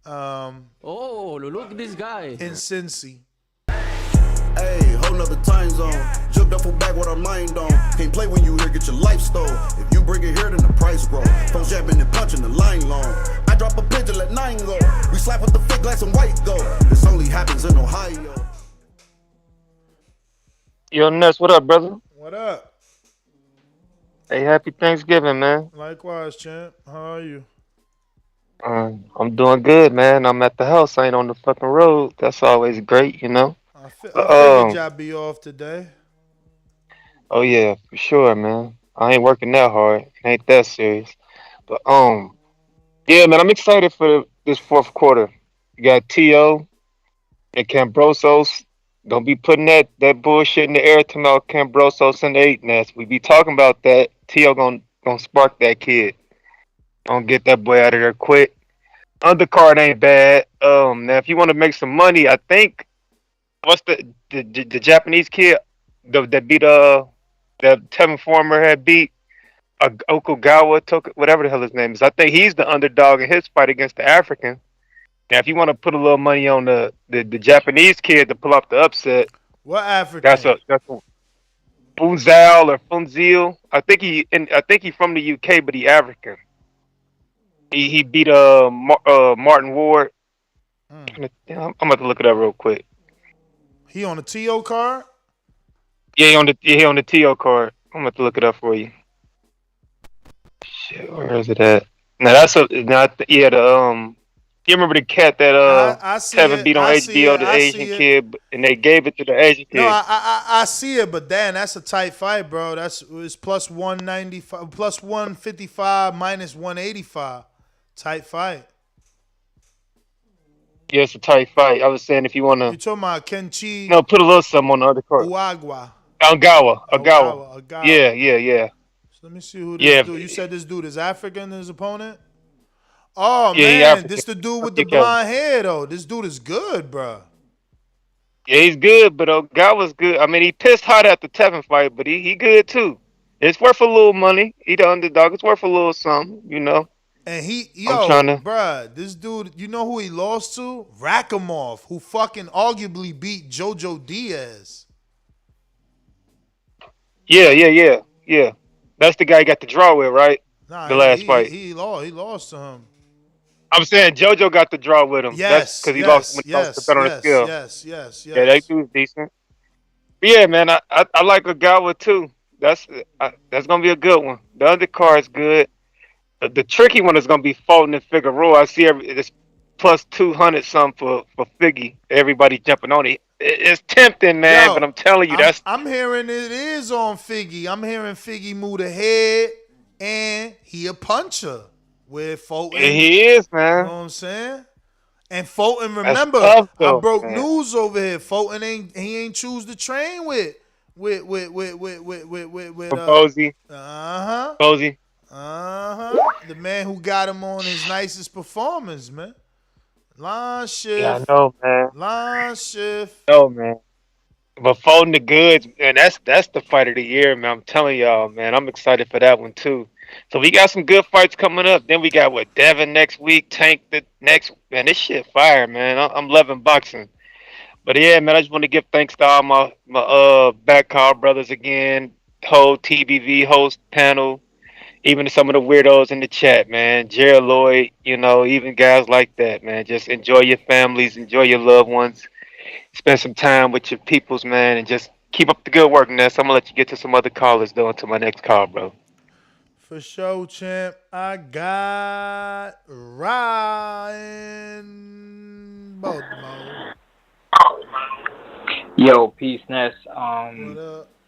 Look at this guy. In Cincy. Hey, whole nother time zone. Jumped up for back with our mind on. Can't play when you here, get your life stole. If you bring it here, then the price grow. Folks jabbing and punching the line long. I drop a pigeon, let 9 go. We slap with the fake glass and white go. This only happens in Ohio. Yo, Ness, what up, brother? What up? Hey, happy Thanksgiving, man. Likewise, champ. How are you? I'm doing good, man. I'm at the house. I ain't on the fucking road. That's always great, I figured y'all be off today. Oh, yeah, for sure, man. I ain't working that hard. It ain't that serious. But, yeah, man, I'm excited for this fourth quarter. You got T.O. and Cambosos. Don't be putting that bullshit in the air to about Cambosos and the 8 Nest. We be talking about that. T.O. gonna spark that kid. Gonna get that boy out of there quick. Undercard ain't bad. Now if you want to make some money, I think what's the Japanese kid that beat that Tevin Former had beat Okugawa, whatever the hell his name is. I think he's the underdog in his fight against the African. Now if you want to put a little money on the Japanese kid to pull off the upset, what African? That's a Funzal or Funzil. I think he from the UK, but he African. He beat Martin Ward. I'm about to look it up real quick. He on the TO card? Yeah, he on the TO card. I'm about to look it up for you. Shit, where is it at? Now You remember the cat that I see Tevin it. beat on I see HBO, it. the I Asian see it. kid, and they gave it to the Asian No, kid. I see it, but Dan, that's a tight fight, bro. It's plus 195, plus 155, minus 185. Tight fight. Yeah, it's a tight fight. I was saying if you want You to, talking about Kenchi no, put a little something on the other card. Uagwa? Agawa. Agawa. Yeah. So let me see who this Yeah. dude. You said this dude is African, his opponent? Oh, Yeah, he man. African. This the dude with the blonde hair, though. This dude is good, bro. Yeah, he's good, but Ogawa's good. I mean, he pissed hot at the Tevin fight, but he good too. It's worth a little money. He the underdog. It's worth a little something, you know. And bruh, this dude, you know who he lost to? Rakhimov, who fucking arguably beat Jojo Diaz. Yeah. That's the guy he got the draw with, right? Nah, the last fight. He lost to him. I'm saying JoJo got the draw with him. That's because he lost when he lost the bet on the scale. Yes. Yeah, that dude's decent. But yeah, man, I like Ogawa too. That's gonna be a good one. The other card's good. The tricky one is gonna be Fulton and Figueroa. I see it's plus 200 something for Figgy. Everybody jumping on it. It's tempting, man. But I'm telling you, I'm hearing it is on Figgy. I'm hearing Figgy move the head, and he a puncher. With Fulton, yeah, he is, man. You know what I'm saying? And Fulton, remember, tough, though, I broke man. news over here. Fulton ain't choose to train with Posey. Posey. The man who got him on his nicest performance, man. Line shift. Yeah, I know, man. Line shift. No, man. But Fulton the goods, and that's the fight of the year, man. I'm telling y'all, man. I'm excited for that one too. So we got some good fights coming up. Then we got Devin next week, Tank the next. Man, this shit fire, man. I'm loving boxing. But yeah, man, I just want to give thanks to all my back call brothers again, whole TBV host panel, even to some of the weirdos in the chat, man. Jared Lloyd, you know, even guys like that, man. Just enjoy your families, enjoy your loved ones, spend some time with your peoples, man, and just keep up the good work, Ness. I'm gonna let you get to some other callers though until my next call, bro. For sure, champ. I got Ryan Baltimore. Yo, peace, Ness.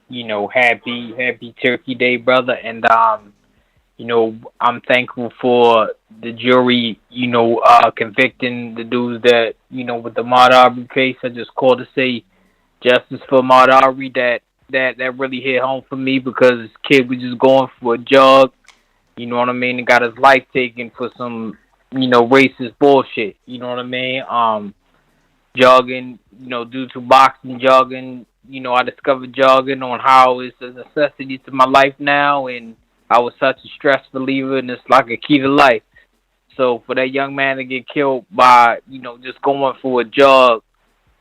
You know, happy Turkey Day, brother. And you know, I'm thankful for the jury, you know, convicting the dudes that, you know, with the Ahmaud Arbery case. I just called to say justice for Ahmaud Arbery. That really hit home for me because this kid was just going for a jog, you know what I mean, and got his life taken for some, you know, racist bullshit, you know what I mean? Jogging, you know, due to boxing, jogging, you know, I discovered jogging on how it's a necessity to my life now, and I was such a stress reliever, and it's like a key to life. So for that young man to get killed by, you know, just going for a jog,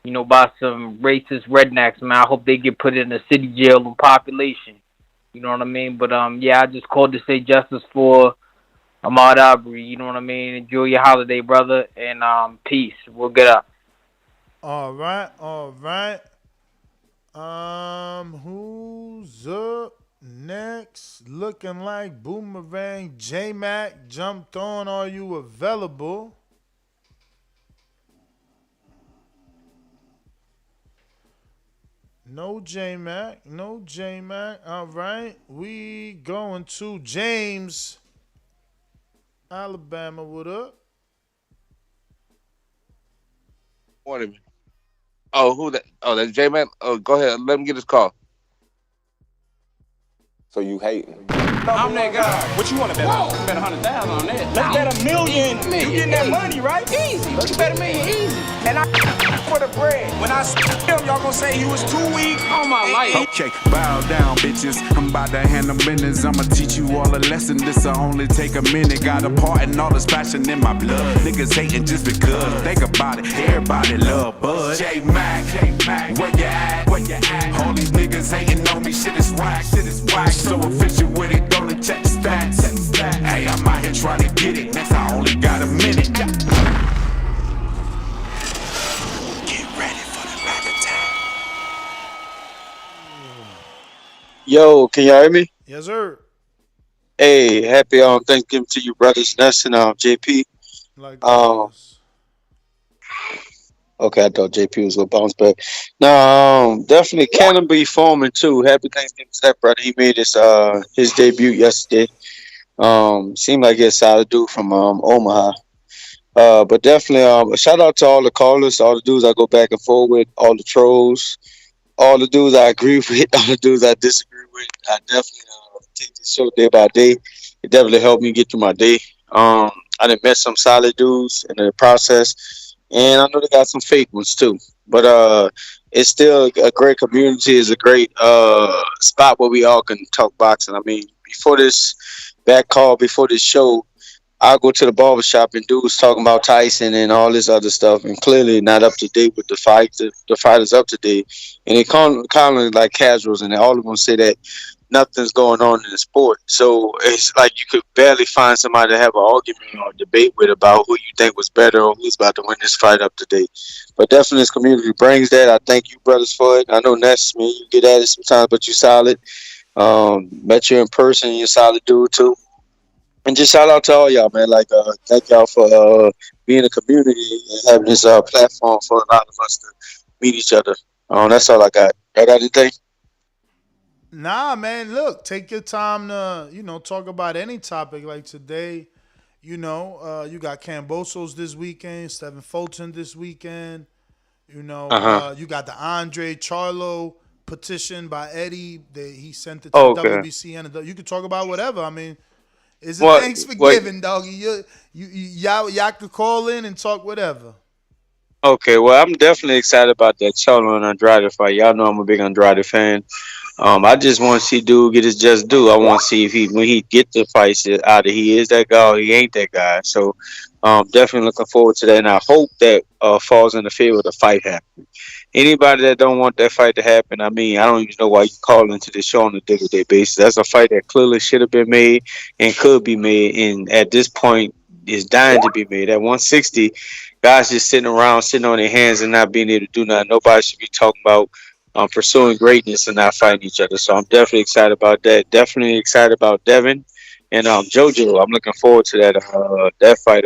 you know, by some racist rednecks, man, I hope they get put in a city jail in population. You know what I mean? But, yeah, I just called to say justice for Ahmaud Arbery. You know what I mean? Enjoy your holiday, brother, and peace. We'll get up. All right. Who's up next? Looking like Boomerang. J-Mac jumped on. Are you available? No J-Mac. All right. We going to James, Alabama. What up? Morning. Oh, who that? Oh, that's J-Man. Oh, go ahead. Let him get his call. So you hating? I'm that guy. What you want to bet on? Bet 100,000 on that. Let's bet $1 million. You getting that money, right? Easy. Let's bet $1 million easy. And I for the bread. When I him, y'all gonna say he was too weak on my life. Okay, bow down, bitches. I'm about to handle business. I'ma teach you all a lesson. This'll only take a minute. Got a part and all this passion in my blood. Niggas hating just because. Think about it. Everybody love Bud. J-Mac, where you at? All these niggas hating on me. Shit is whack. So official with it. Don't check the stats. Hey, I'm out here trying to get it. Next, I only got a minute. Get ready for the back attack. Yo, can y'all hear me? Yes, sir. Hey, happy Thanksgiving to you, brothers. Ness and JP. Okay, I thought JP was gonna bounce back. No, definitely Cannon be Foreman too. Happy Thanksgiving to that brother. He made his debut yesterday. Seemed like he's a solid dude from Omaha. But definitely a shout out to all the callers, all the dudes I go back and forth with, all the trolls, all the dudes I agree with, all the dudes I disagree with. I definitely take this show day by day. It definitely helped me get through my day. I done met some solid dudes in the process, and I know they got some fake ones too. But it's still a great community. It's a great spot where we all can talk boxing. I mean, before this back call, before this show, I'll go to the barbershop and dudes talking about Tyson and all this other stuff, and clearly not up to date with the fight. The fight is up to date, and they kind of like casuals, and all of them say that nothing's going on in the sport. So it's like you could barely find somebody to have an argument or debate with about who you think was better or who's about to win this fight up to date. But definitely this community brings that. I thank you brothers for it. I know Ness, man, you get at it sometimes, but you solid. Met you in person, you're a solid dude too. And just shout out to all y'all, man. Like, thank y'all for being a community and having this platform for a lot of us to meet each other. That's all I got. I got anything? Nah, man. Look, take your time to talk about any topic. Like today, you got Cambosos this weekend, Stephen Fulton this weekend. You got the Andre Charlo petition by Eddie. He sent it to the WBC, and you can talk about whatever. I mean. It's a thanks for giving, doggy. Y'all could call in and talk whatever. Okay, well, I'm definitely excited about that Charlo and Andrade fight. Y'all know I'm a big Andrade fan. I just want to see dude get his just due. I want to see if when he get the fights, either he is that guy or he ain't that guy. So, definitely looking forward to that, and I hope that falls in the favor of the fight happening. Anybody that don't want that fight to happen, I mean, I don't even know why you call into the show on a day-to-day basis. That's a fight that clearly should have been made and could be made, and at this point is dying to be made. At 160, guys just sitting around, sitting on their hands and not being able to do nothing. Nobody should be talking about pursuing greatness and not fighting each other. So I'm definitely excited about that. Definitely excited about Devin and JoJo. I'm looking forward to that fight.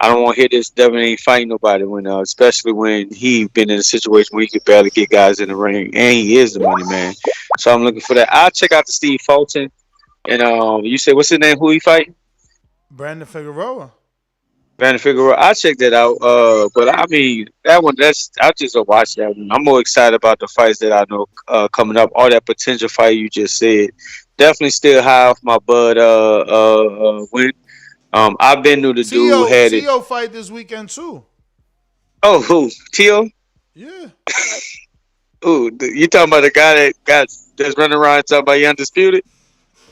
I don't want to hear this. Devin ain't fighting nobody especially when he been in a situation where he could barely get guys in the ring, and he is the money man. So I'm looking for that. I'll check out the Steve Fulton, and you said what's his name? Who he fighting? Brandon Figueroa. I'll check that out. But I mean that one. I just don't watch that one. I'm more excited about the fights that I know coming up. All that potential fight you just said. Definitely still high off my bud. Win. I've been to the dude who had it. Tio fight this weekend too. Oh, who? Tio? Yeah. Ooh, you talking about the guy that's running around talking about he undisputed?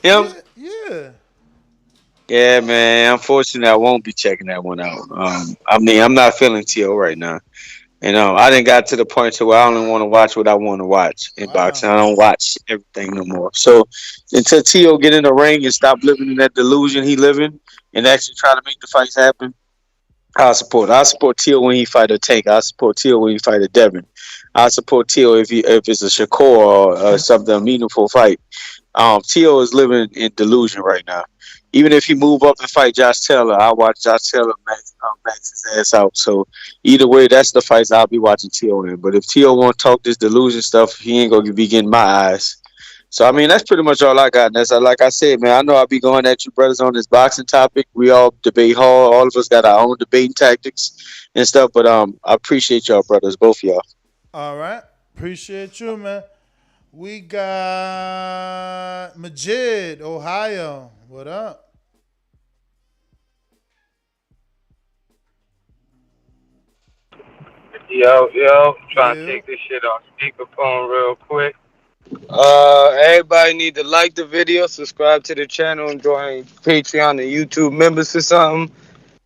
Him? Yeah. Yeah, man. Unfortunately, I won't be checking that one out. I mean, I'm not feeling Tio right now. And I didn't got to the point to where I only want to watch what I want to watch in boxing. I don't watch everything no more. So until Tio get in the ring and stop living in that delusion he living and actually try to make the fights happen, I support Tio when he fight a Tank. I support Tio when he fight a Devin. I support Tio if it's a Shakur or something, a meaningful fight. Tio is living in delusion right now. Even if he move up and fight Josh Taylor, I'll watch Josh Taylor max his ass out. So either way, that's the fights I'll be watching Tio in. But if Tio won't talk this delusion stuff, he ain't gonna be getting my eyes. So I mean, that's pretty much all I got. And that's like I said, man. I know I'll be going at you brothers on this boxing topic. We all debate hard. All of us got our own debating tactics and stuff. But I appreciate y'all, brothers, both of y'all. All right, appreciate you, man. We got Majid, Ohio. What up? Yo, trying to take this shit on speakerphone real quick. Everybody need to like the video, subscribe to the channel, and join Patreon and YouTube members or something.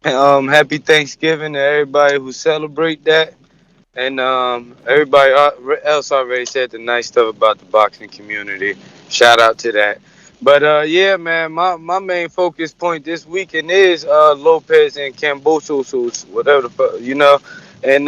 Happy Thanksgiving to everybody who celebrate that. And everybody else already said the nice stuff about the boxing community. Shout out to that. But yeah, man, my main focus point this weekend is Lopez and Cambosos, whatever the fuck, And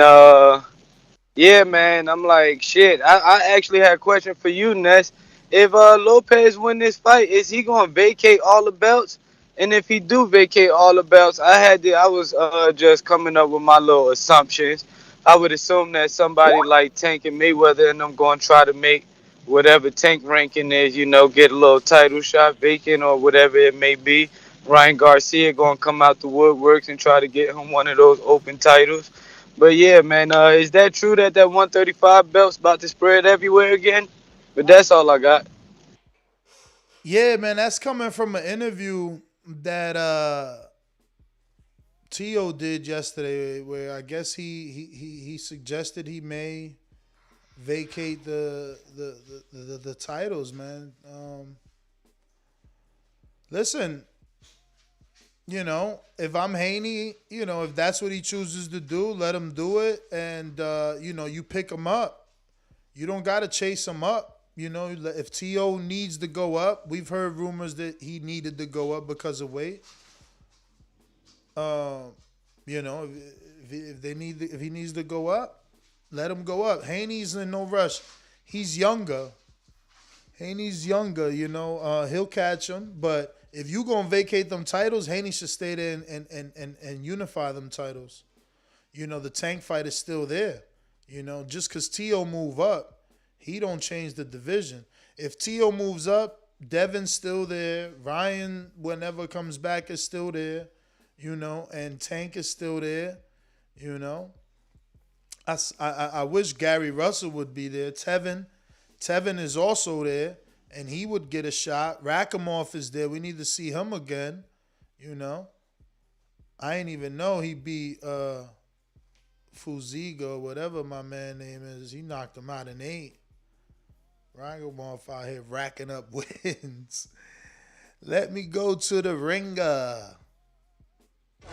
yeah, man, I'm like, shit. I actually had a question for you, Ness. If Lopez win this fight, is he gonna vacate all the belts? And if he do vacate all the belts, I was just coming up with my little assumptions. I would assume that somebody like Tank and Mayweather and them going to try to make whatever Tank ranking is, get a little title shot vacant or whatever it may be. Ryan Garcia going to come out the woodworks and try to get him one of those open titles. But yeah, man, is that true that 135 belt's about to spread everywhere again? But that's all I got. Yeah, man, that's coming from an interview that Tio did yesterday, where I guess he suggested he may vacate the titles, man. Listen, if I'm Haney, if that's what he chooses to do, let him do it, and you pick him up. You don't gotta chase him up. If T.O. needs to go up, we've heard rumors that he needed to go up because of weight. If he needs to go up, let him go up. Haney's in no rush. He's younger. He'll catch him. But if you gonna vacate them titles, Haney should stay there and unify them titles. The Tank fight is still there. Just because T.O. move up, he don't change the division. If T.O. moves up, Devin's still there. Ryan, whenever comes back, is still there. And Tank is still there. I wish Gary Russell would be there. Tevin is also there, and he would get a shot. Rakhimov is there. We need to see him again. I ain't even know he beat Fuziga, whatever my man name is. He knocked him out in 8. Rakhimov out here racking up wins. Let me go to the ringer. Look,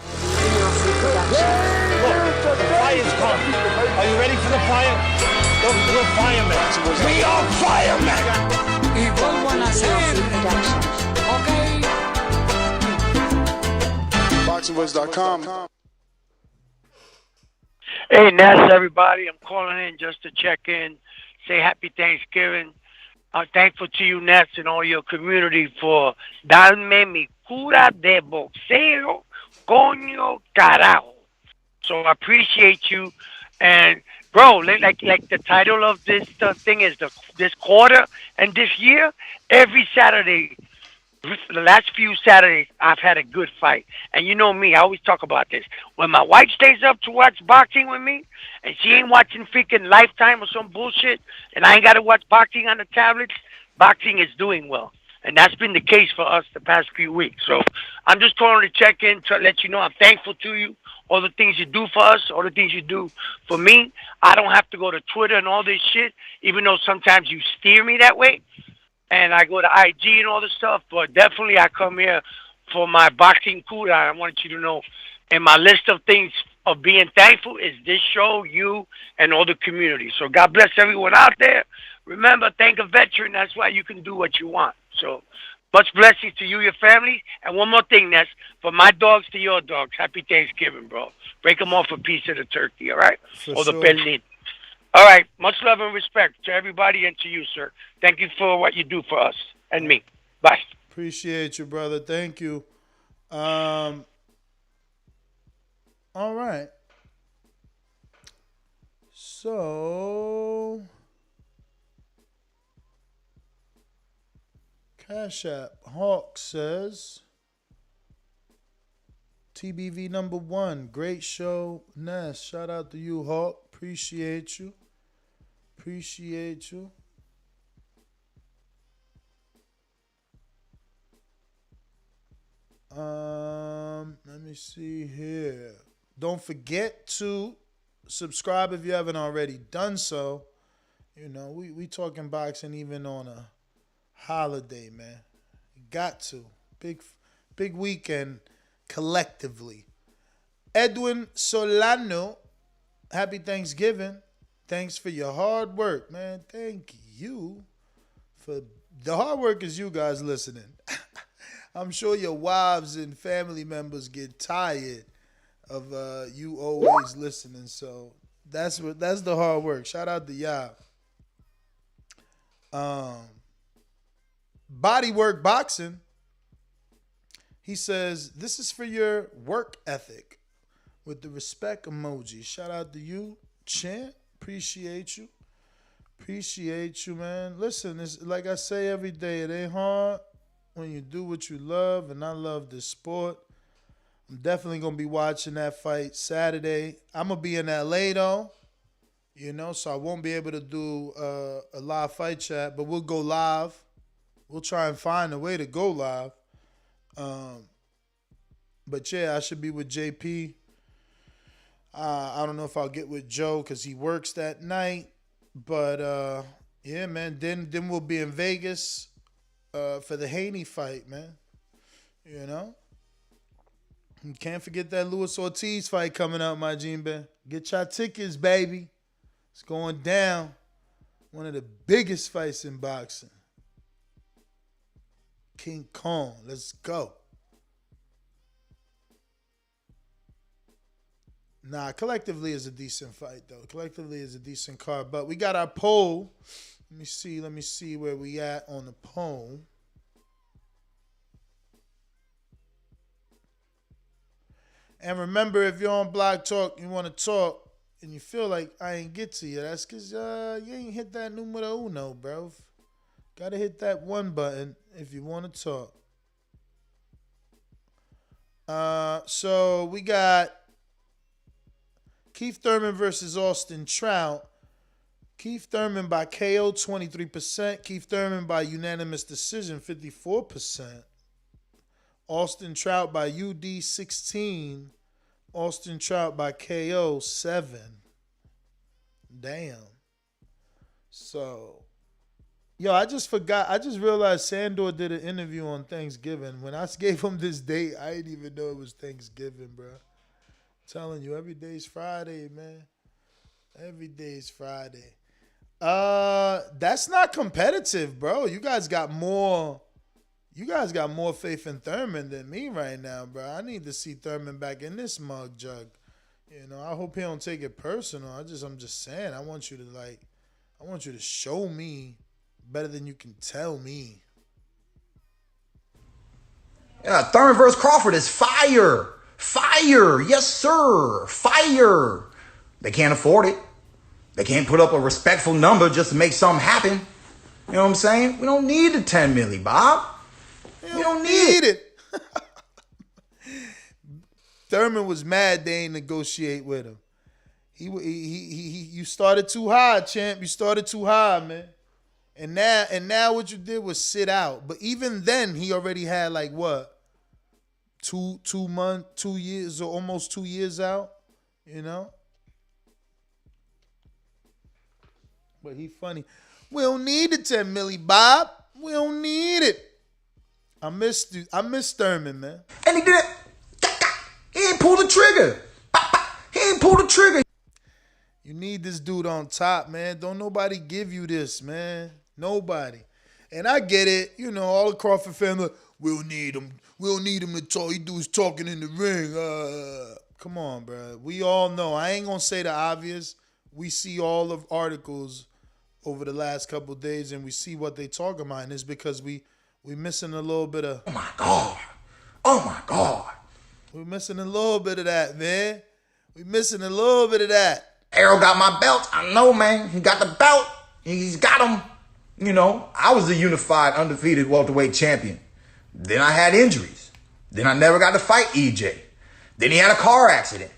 the fire's coming. Are you ready for the fire? We're firemen. We are firemen. Evil one okay. BoxingVoice.com. Hey, Ness, everybody. I'm calling in just to check in, say happy Thanksgiving. I'm thankful to you, Ness, and all your community for darme mi cura de boxeo, coño carajo. So I appreciate you. And, bro, like the title of this thing is this quarter and this year, every Saturday, the last few Saturdays, I've had a good fight. And you know me, I always talk about this. When my wife stays up to watch boxing with me, and she ain't watching freaking Lifetime or some bullshit, and I ain't got to watch boxing on the tablets, boxing is doing well. And that's been the case for us the past few weeks. So I'm just calling to check in to let you know I'm thankful to you. All the things you do for us, all the things you do for me. I don't have to go to Twitter and all this shit, even though sometimes you steer me that way. And I go to IG and all this stuff, but definitely I come here for my boxing cura. I want you to know, in my list of things of being thankful is this show, you, and all the community. So God bless everyone out there. Remember, thank a veteran. That's why you can do what you want. So much blessings to you, your family. And one more thing, Ness, from my dogs to your dogs, happy Thanksgiving, bro. Break them off a piece of the turkey, all right? Or the pernil. All right. Much love and respect to everybody and to you, sir. Thank you for what you do for us and me. Bye. Appreciate you, brother. Thank you. All right. So, Cash App Hawk says, TBV number 1, great show, Ness. Shout out to you, Hawk. Appreciate you. Appreciate you. Let me see here. Don't forget to subscribe if you haven't already done so. You know, we talking boxing even on a holiday, man. You got to. Big weekend collectively. Edwin Solano, happy Thanksgiving. Thanks for your hard work, man. Thank you for the hard work is you guys listening. I'm sure your wives and family members get tired of you always listening. So that's the hard work. Shout out to y'all. Bodywork Boxing. He says, this is for your work ethic with the respect emoji. Shout out to you, champ. Appreciate you. Appreciate you, man. Listen, it's like I say every day, it ain't hard when you do what you love, and I love this sport. I'm definitely going to be watching that fight Saturday. I'm going to be in LA, though, so I won't be able to do a live fight chat, but we'll go live. We'll try and find a way to go live. But, yeah, I should be with JP. I don't know if I'll get with Joe because he works that night. But, yeah, man, then we'll be in Vegas for the Haney fight, man. You can't forget that Luis Ortiz fight coming up, my Jimbe. Get your tickets, baby. It's going down. One of the biggest fights in boxing. King Kong. Let's go. Nah, collectively is a decent fight, though. Collectively is a decent card. But we got our poll. Let me see where we at on the poll. And remember, if you're on Block Talk, you want to talk, and you feel like I ain't get to you, that's because you ain't hit that numero uno, bro. Got to hit that one button if you want to talk. So we got Keith Thurman versus Austin Trout. Keith Thurman by KO, 23%. Keith Thurman by unanimous decision, 54%. Austin Trout by UD, 16. Austin Trout by KO, 7. Damn. So, I just realized Sandor did an interview on Thanksgiving. When I gave him this date, I didn't even know it was Thanksgiving, bro. Telling you, every day's Friday, man. Every day's Friday. That's not competitive, bro. You guys got more faith in Thurman than me right now, bro. I need to see Thurman back in this mug jug. I hope he don't take it personal. I'm just saying, I want you to show me better than you can tell me. Yeah, Thurman versus Crawford is fire. Fire. Yes, sir. Fire. They can't afford it. They can't put up a respectful number just to make something happen. You know what I'm saying? We don't need the $10 million, Bob. We don't need it. Thurman was mad they ain't negotiate with him. You started too high, champ. You started too high, man. And now what you did was sit out. But even then, he already had like what? 2 years or almost 2 years out, But he funny. We don't need the $10 million, Bob. We don't need it. I miss Thurman, man. And he did it. He ain't pulled the trigger. He ain't pulled the trigger. You need this dude on top, man. Don't nobody give you this, man. Nobody. And I get it. All the Crawford family, we'll need him. We'll need him to talk. He do his talking in the ring. Come on, bro. We all know. I ain't going to say the obvious. We see all the articles over the last couple of days, and we see what they talk about. And it's because we missing a little bit of... Oh, my God. We're missing a little bit of that, man. We're missing a little bit of that. Arrow got my belt. I know, man. He got the belt. He's got him. I was the unified, undefeated welterweight champion. Then I had injuries. Then I never got to fight EJ. Then he had a car accident.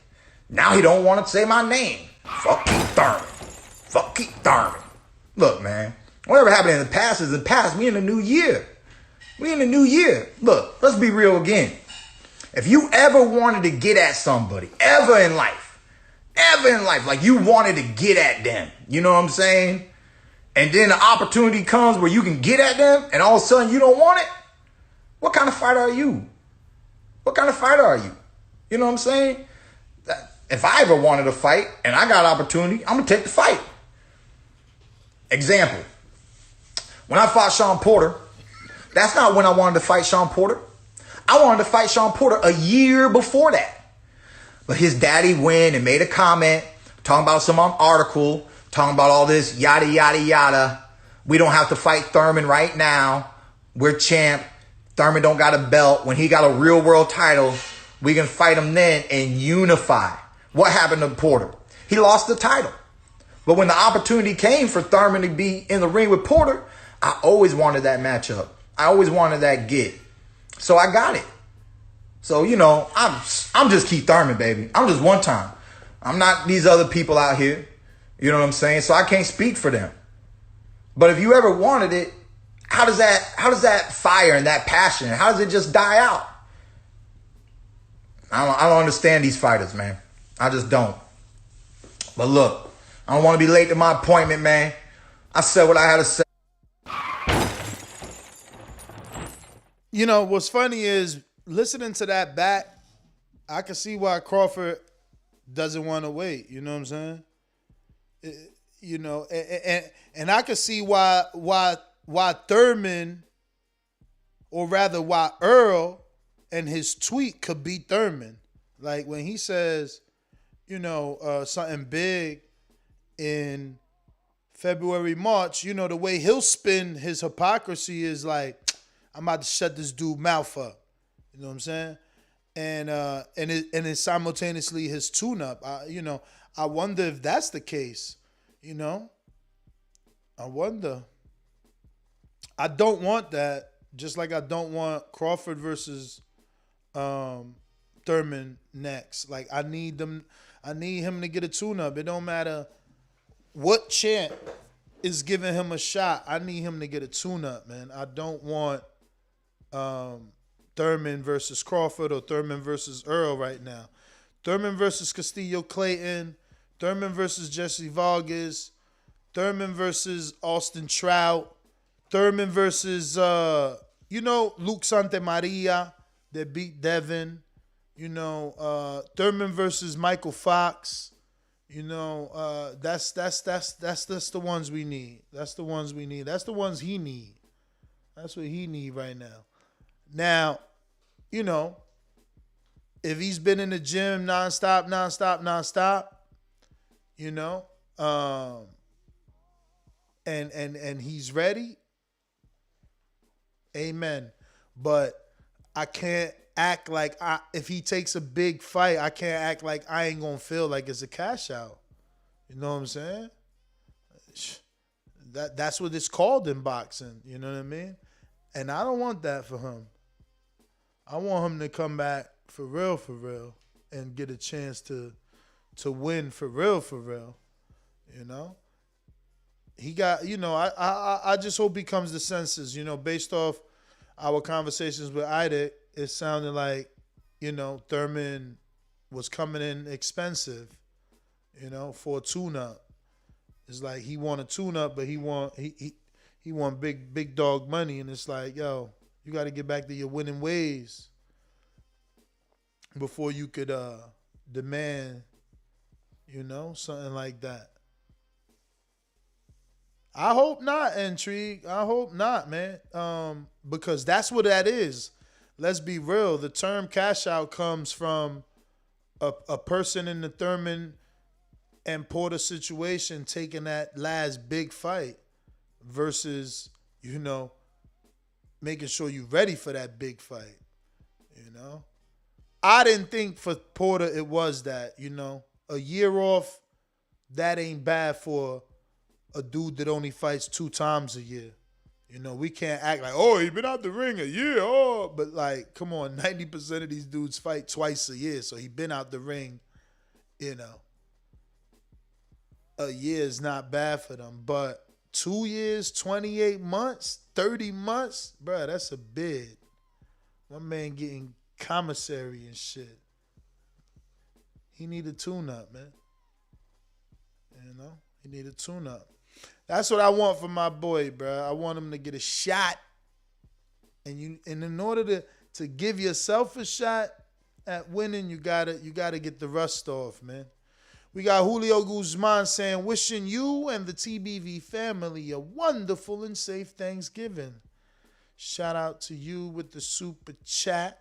Now he don't want to say my name. Fuck Keith Thurman. Fuck Keith Thurman. Look, man. Whatever happened in the past is the past. We in the new year. Look, let's be real again. If you ever wanted to get at somebody, ever in life, like you wanted to get at them, you know what I'm saying? And then the opportunity comes where you can get at them and all of a sudden you don't want it. What kind of fighter are you? You know what I'm saying? If I ever wanted to fight and I got an opportunity, I'm going to take the fight. Example. When I fought Sean Porter, that's not when I wanted to fight Sean Porter. I wanted to fight Sean Porter a year before that. But his daddy went and made a comment, talking about some article, talking about all this yada, yada, yada. We don't have to fight Thurman right now. We're champ. Thurman don't got a belt. When he got a real world title, we can fight him then and unify. What happened to Porter? He lost the title. But when the opportunity came for Thurman to be in the ring with Porter, I always wanted that matchup. I always wanted that get. So I got it. So, you know, I'm just Keith Thurman, baby. I'm just one time. I'm not these other people out here. You know what I'm saying? So I can't speak for them. But if you ever wanted it, how does that fire and that passion, how does it just die out? I don't understand these fighters, man. I just don't. But look, I don't want to be late to my appointment, man. I said what I had to say. You know, what's funny is listening to that back, I can see why Crawford doesn't want to wait. You know what I'm saying? You know, and I can see why Thurman, or rather why Earl and his tweet could beat Thurman. Like when he says, you know, something big in February, March, you know, the way he'll spin his hypocrisy is like, I'm about to shut this dude mouth up. You know what I'm saying? And it's simultaneously his tune-up. You know, I wonder if that's the case. You know, I wonder. I don't want that. Just like I don't want Crawford versus Thurman next. Like I need him to get a tune-up. It don't matter what champ is giving him a shot. I need him to get a tune-up, man. I don't want Thurman versus Crawford or Thurman versus Earl right now. Thurman versus Castillo Clayton. Thurman versus Jesse Vargas. Thurman versus Austin Trout. Thurman versus, Luke Santamaria that beat Devin. You know, Thurman versus Michael Fox. You know, that's the ones we need. That's the ones we need. That's the ones he need. That's what he need right now. Now, you know, if he's been in the gym nonstop, you know, and he's ready, amen. But I can't act like if he takes a big fight, I can't act like I ain't gonna feel like it's a cash out. You know what I'm saying? That's what it's called in boxing. You know what I mean? And I don't want that for him. I want him to come back for real, and get a chance to win for real. You know? He got, you know, I just hope he comes to senses, you know, based off our conversations with Ida, it sounded like, you know, Thurman was coming in expensive, you know, for a tune-up. It's like he want a tune-up, but he want big dog money, and it's like, yo, you got to get back to your winning ways before you could demand, you know, something like that. I hope not, Intrigue. I hope not, man. Because that's what that is. Let's be real. The term cash out comes from a person in the Thurman and Porter situation taking that last big fight versus, you know, making sure you're ready for that big fight. You know? I didn't think for Porter it was that, you know. A year off, that ain't bad for a dude that only fights 2 times a year. You know, we can't act like, oh, he been out the ring a year. Oh, but like, come on, 90% of these dudes fight twice a year. So he been out the ring, you know. A year is not bad for them. But 2 years, 28 months, 30 months, bro, that's a bid. My man getting commissary and shit. He need a tune-up, man. You know, he need a tune-up. That's what I want for my boy, bro. I want him to get a shot. And in order to give yourself a shot at winning, you gotta get the rust off, man. We got Julio Guzman saying, wishing you and the TBV family a wonderful and safe Thanksgiving. Shout out to you with the super chat.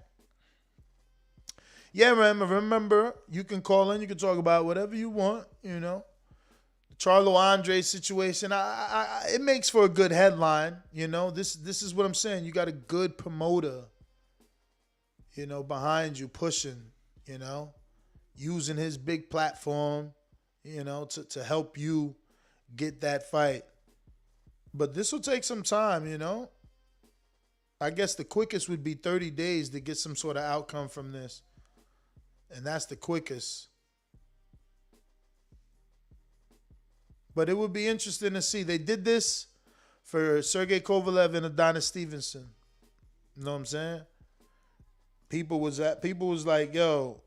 Yeah, man, remember, you can call in, you can talk about whatever you want, you know. Charlo Andre situation, it makes for a good headline, you know. This is what I'm saying. You got a good promoter, you know, behind you pushing, you know, using his big platform, you know, to help you get that fight. But this will take some time, you know. I guess the quickest would be 30 days to get some sort of outcome from this. And that's the quickest. But it would be interesting to see. They did this for Sergey Kovalev and Adonis Stevenson. You know what I'm saying? People was like, yo,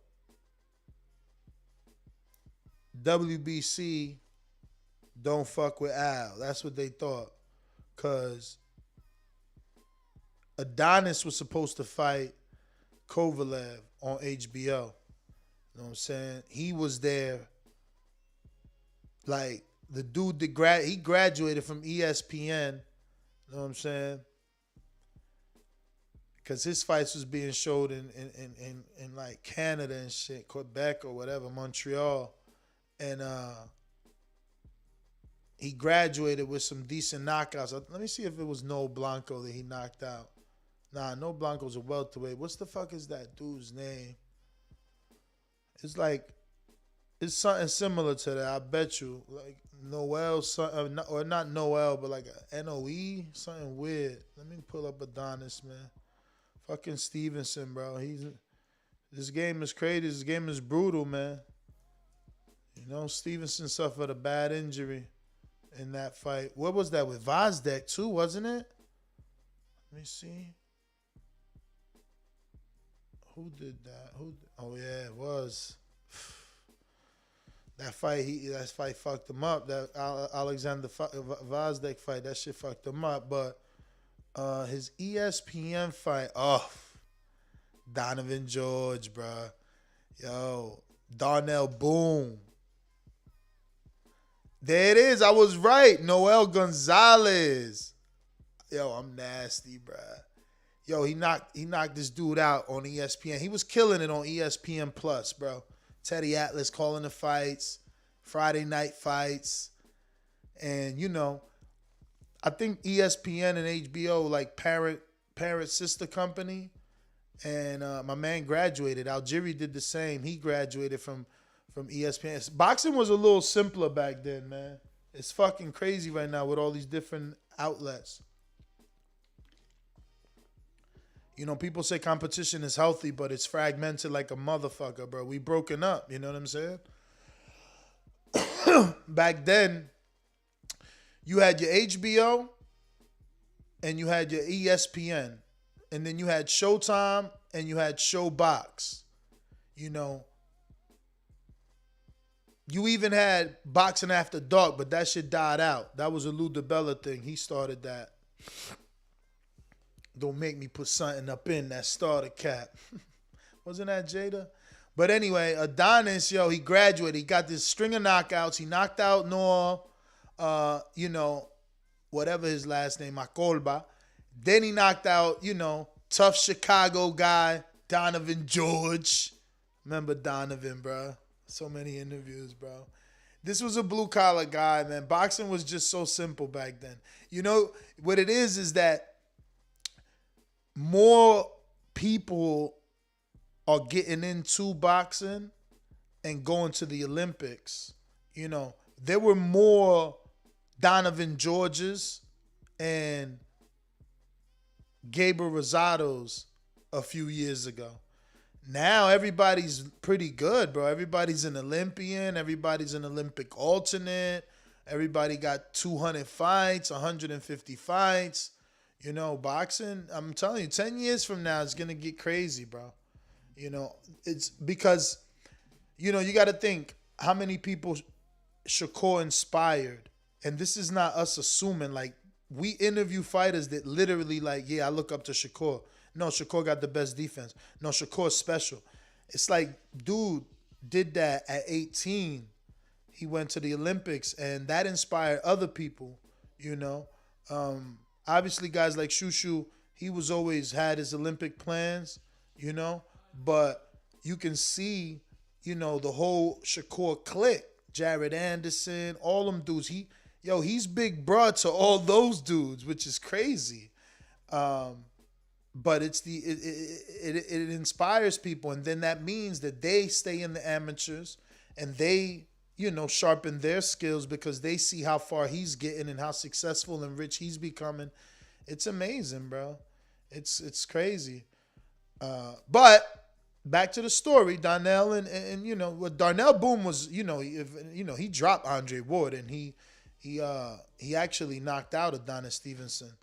WBC don't fuck with Al. That's what they thought. Because Adonis was supposed to fight Kovalev on HBO. You know what I'm saying? He was there. Like, the dude that he graduated from ESPN. You know what I'm saying? Because his fights was being showed in like Canada and shit, Quebec or whatever, Montreal. And he graduated with some decent knockouts. Let me see if it was No Blanco that he knocked out. Nah, No Blanco's a welterweight. What's the fuck is that dude's name? It's like, it's something similar to that, I bet you. Like Noel, or not Noel, but like a NOE, something weird. Let me pull up Adonis, man. Fucking Stevenson, bro. This game is crazy. This game is brutal, man. You know, Stevenson suffered a bad injury in that fight. What was that with Vazdek too, wasn't it? Let me see. Who did that? Oh yeah, it was. That fight fucked him up. That Alexander Vazdek fight, that shit fucked him up. But his ESPN fight, Donovan George, bruh. Yo, Darnell Boone. There it is. I was right. Noel Gonzalez. Yo, I'm nasty, bruh. Yo, he knocked this dude out on ESPN. He was killing it on ESPN Plus, bro. Teddy Atlas calling the fights, Friday night fights. And, you know, I think ESPN and HBO, like parent sister company. And my man graduated. Algieri did the same. He graduated from ESPN. Boxing was a little simpler back then, man. It's fucking crazy right now with all these different outlets. You know, people say competition is healthy, but it's fragmented like a motherfucker, bro. We broken up, you know what I'm saying? Back then, you had your HBO and you had your ESPN. And then you had Showtime and you had Showbox. You know, you even had Boxing After Dark, but that shit died out. That was a Lou DiBella thing. He started that. Don't make me put something up in that starter cap. Wasn't that Jada? But anyway, Adonis, yo, he graduated. He got this string of knockouts. He knocked out Noah, you know, whatever his last name, Makolba. Then he knocked out, you know, tough Chicago guy, Donovan George. Remember Donovan, bro? So many interviews, bro. This was a blue-collar guy, man. Boxing was just so simple back then. You know, what it is that more people are getting into boxing and going to the Olympics. You know, there were more Donovan Georges and Gabriel Rosados a few years ago. Now everybody's pretty good, bro. Everybody's an Olympian. Everybody's an Olympic alternate. Everybody got 200 fights, 150 fights. You know, boxing, I'm telling you, 10 years from now, it's going to get crazy, bro. You know, it's because, you know, you got to think how many people Shakur inspired. And this is not us assuming, like, we interview fighters that literally, like, yeah, I look up to Shakur. No, Shakur got the best defense. No, Shakur's special. It's like, dude did that at 18. He went to the Olympics, and that inspired other people, you know. Obviously, guys like Shushu, he was always had his Olympic plans, you know. But you can see, you know, the whole Shakur clique, Jared Anderson, all them dudes. He's big bro to all those dudes, which is crazy. But it's it inspires people, and then that means that they stay in the amateurs and they sharpen their skills because they see how far he's getting and how successful and rich he's becoming. It's amazing, bro. It's crazy. But back to the story, Darnell and what Darnell Boone was, he dropped Andre Ward and he actually knocked out Adonis Stevenson.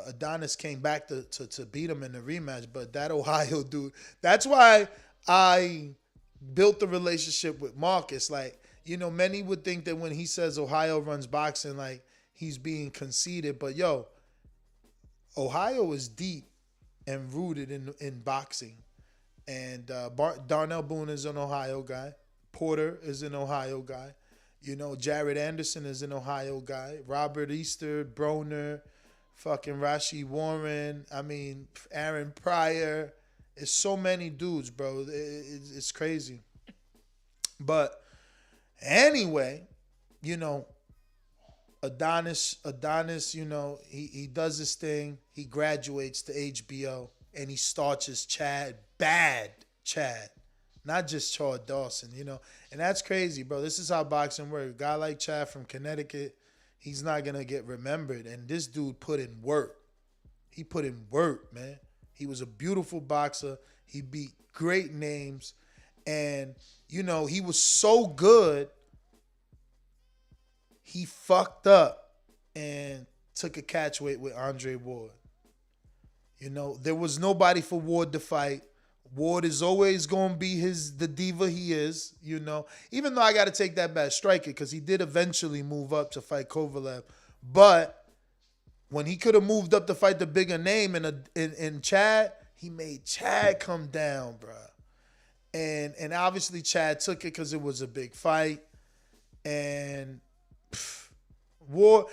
Adonis came back to beat him in the rematch, but that Ohio dude, that's why I built the relationship with Marcus. Like, many would think that when he says Ohio runs boxing, like he's being conceited, but Ohio is deep and rooted in boxing. And Darnell Boone is an Ohio guy. Porter is an Ohio guy. Jared Anderson is an Ohio guy. Robert Easter, Broner, fucking Rashi Warren. I mean, Aaron Pryor. It's so many dudes, bro. It's crazy. But anyway, Adonis, he does his thing. He graduates to HBO and he starches Chad, bad Chad. Not just Chad Dawson, And that's crazy, bro. This is how boxing works. A guy like Chad from Connecticut, he's not going to get remembered. And this dude put in work. He put in work, man. He was a beautiful boxer. He beat great names. And, he was so good, he fucked up and took a catchweight with Andre Ward. There was nobody for Ward to fight. Ward is always going to be the diva he is, Even though I got to take that back, striker, because he did eventually move up to fight Kovalev. But when he could have moved up to fight the bigger name in Chad, he made Chad come down, bro. And obviously Chad took it because it was a big fight. And Ward,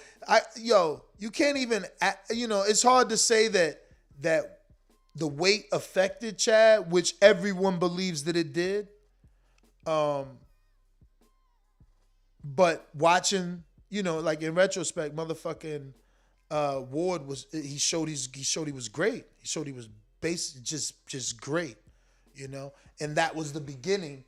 you can't even, it's hard to say that the weight affected Chad, which everyone believes that it did. But watching, like in retrospect, motherfucking Ward he showed he was great. He showed he was just great, And that was the beginning.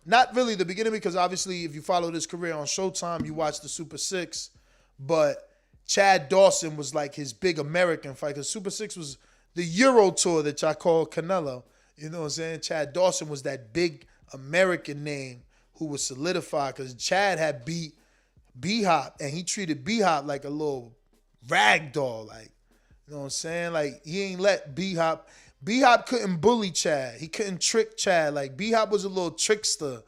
Not really the beginning, because obviously if you followed his career on Showtime, you watched the Super 6. But Chad Dawson was like his big American fight, because Super 6 was the Euro tour that y'all call Canelo. You know what I'm saying? Chad Dawson was that big American name who was solidified, because Chad had beat B-Hop, and he treated B-Hop like a little rag doll. Like, you know what I'm saying? Like, he ain't let B-Hop couldn't bully Chad. He couldn't trick Chad. Like, B-Hop was a little trickster.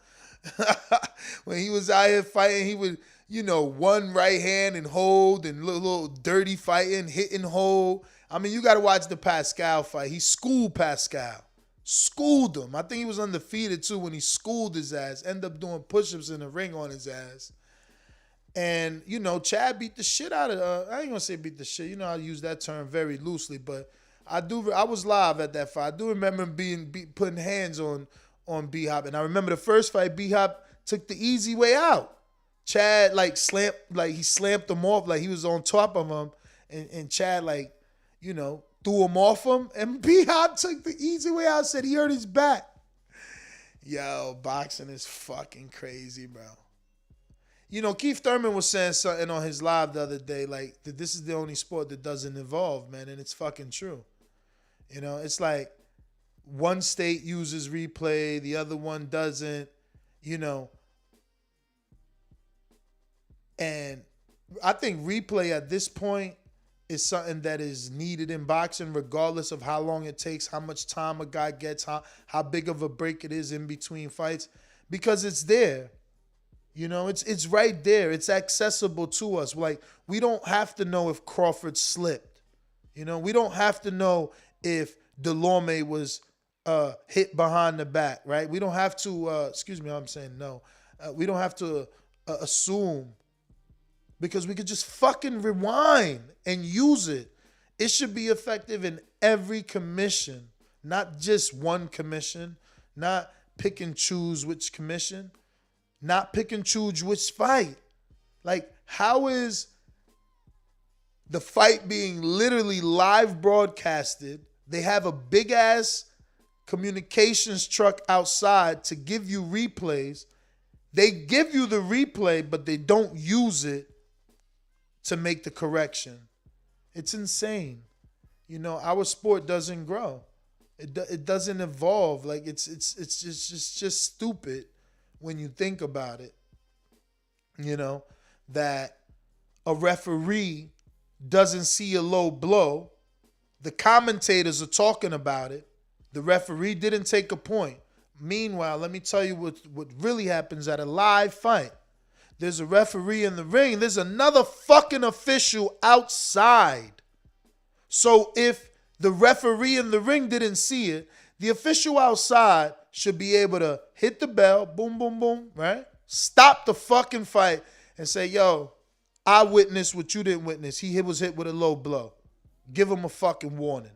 When he was out here fighting, he would, one right hand and hold, and little dirty fighting, hit and hold. I mean, you got to watch the Pascal fight. He schooled Pascal. Schooled him. I think he was undefeated, too, when he schooled his ass. Ended up doing push-ups in the ring on his ass. And, Chad beat the shit out of, I ain't going to say beat the shit. I use that term very loosely, but I was live at that fight. I do remember him putting hands on B-Hop. And I remember the first fight, B-Hop took the easy way out. Chad, he slammed him off, like he was on top of him. And Chad, threw him off him. And B-Hop took the easy way out, said he hurt his back. Yo, boxing is fucking crazy, bro. Keith Thurman was saying something on his live the other day, like, that this is the only sport that doesn't evolve, man, and it's fucking true. It's like one state uses replay, the other one doesn't, And I think replay at this point is something that is needed in boxing, regardless of how long it takes, how much time a guy gets, how big of a break it is in between fights, because it's there. It's right there. It's accessible to us. Like, we don't have to know if Crawford slipped. We don't have to know if Delorme was hit behind the back, right? We don't have to, we don't have to assume, because we could just fucking rewind and use it. It should be effective in every commission, not just one commission, not pick and choose which commission. Not pick and choose which fight. Like, how is the fight being literally live broadcasted? They have a big ass communications truck outside to give you replays. They give you the replay, but they don't use it to make the correction. It's insane. You know, our sport doesn't grow. It doesn't evolve. Like it's just stupid when you think about it. You know, that a referee doesn't see a low blow. The commentators are talking about it. The referee didn't take a point. Meanwhile, let me tell you what really happens at a live fight. There's a referee in the ring. There's another fucking official outside. So if the referee in the ring didn't see it, the official outside should be able to hit the bell, boom, boom, boom, right? Stop the fucking fight and say, yo, I witnessed what you didn't witness. He was hit with a low blow. Give him a fucking warning.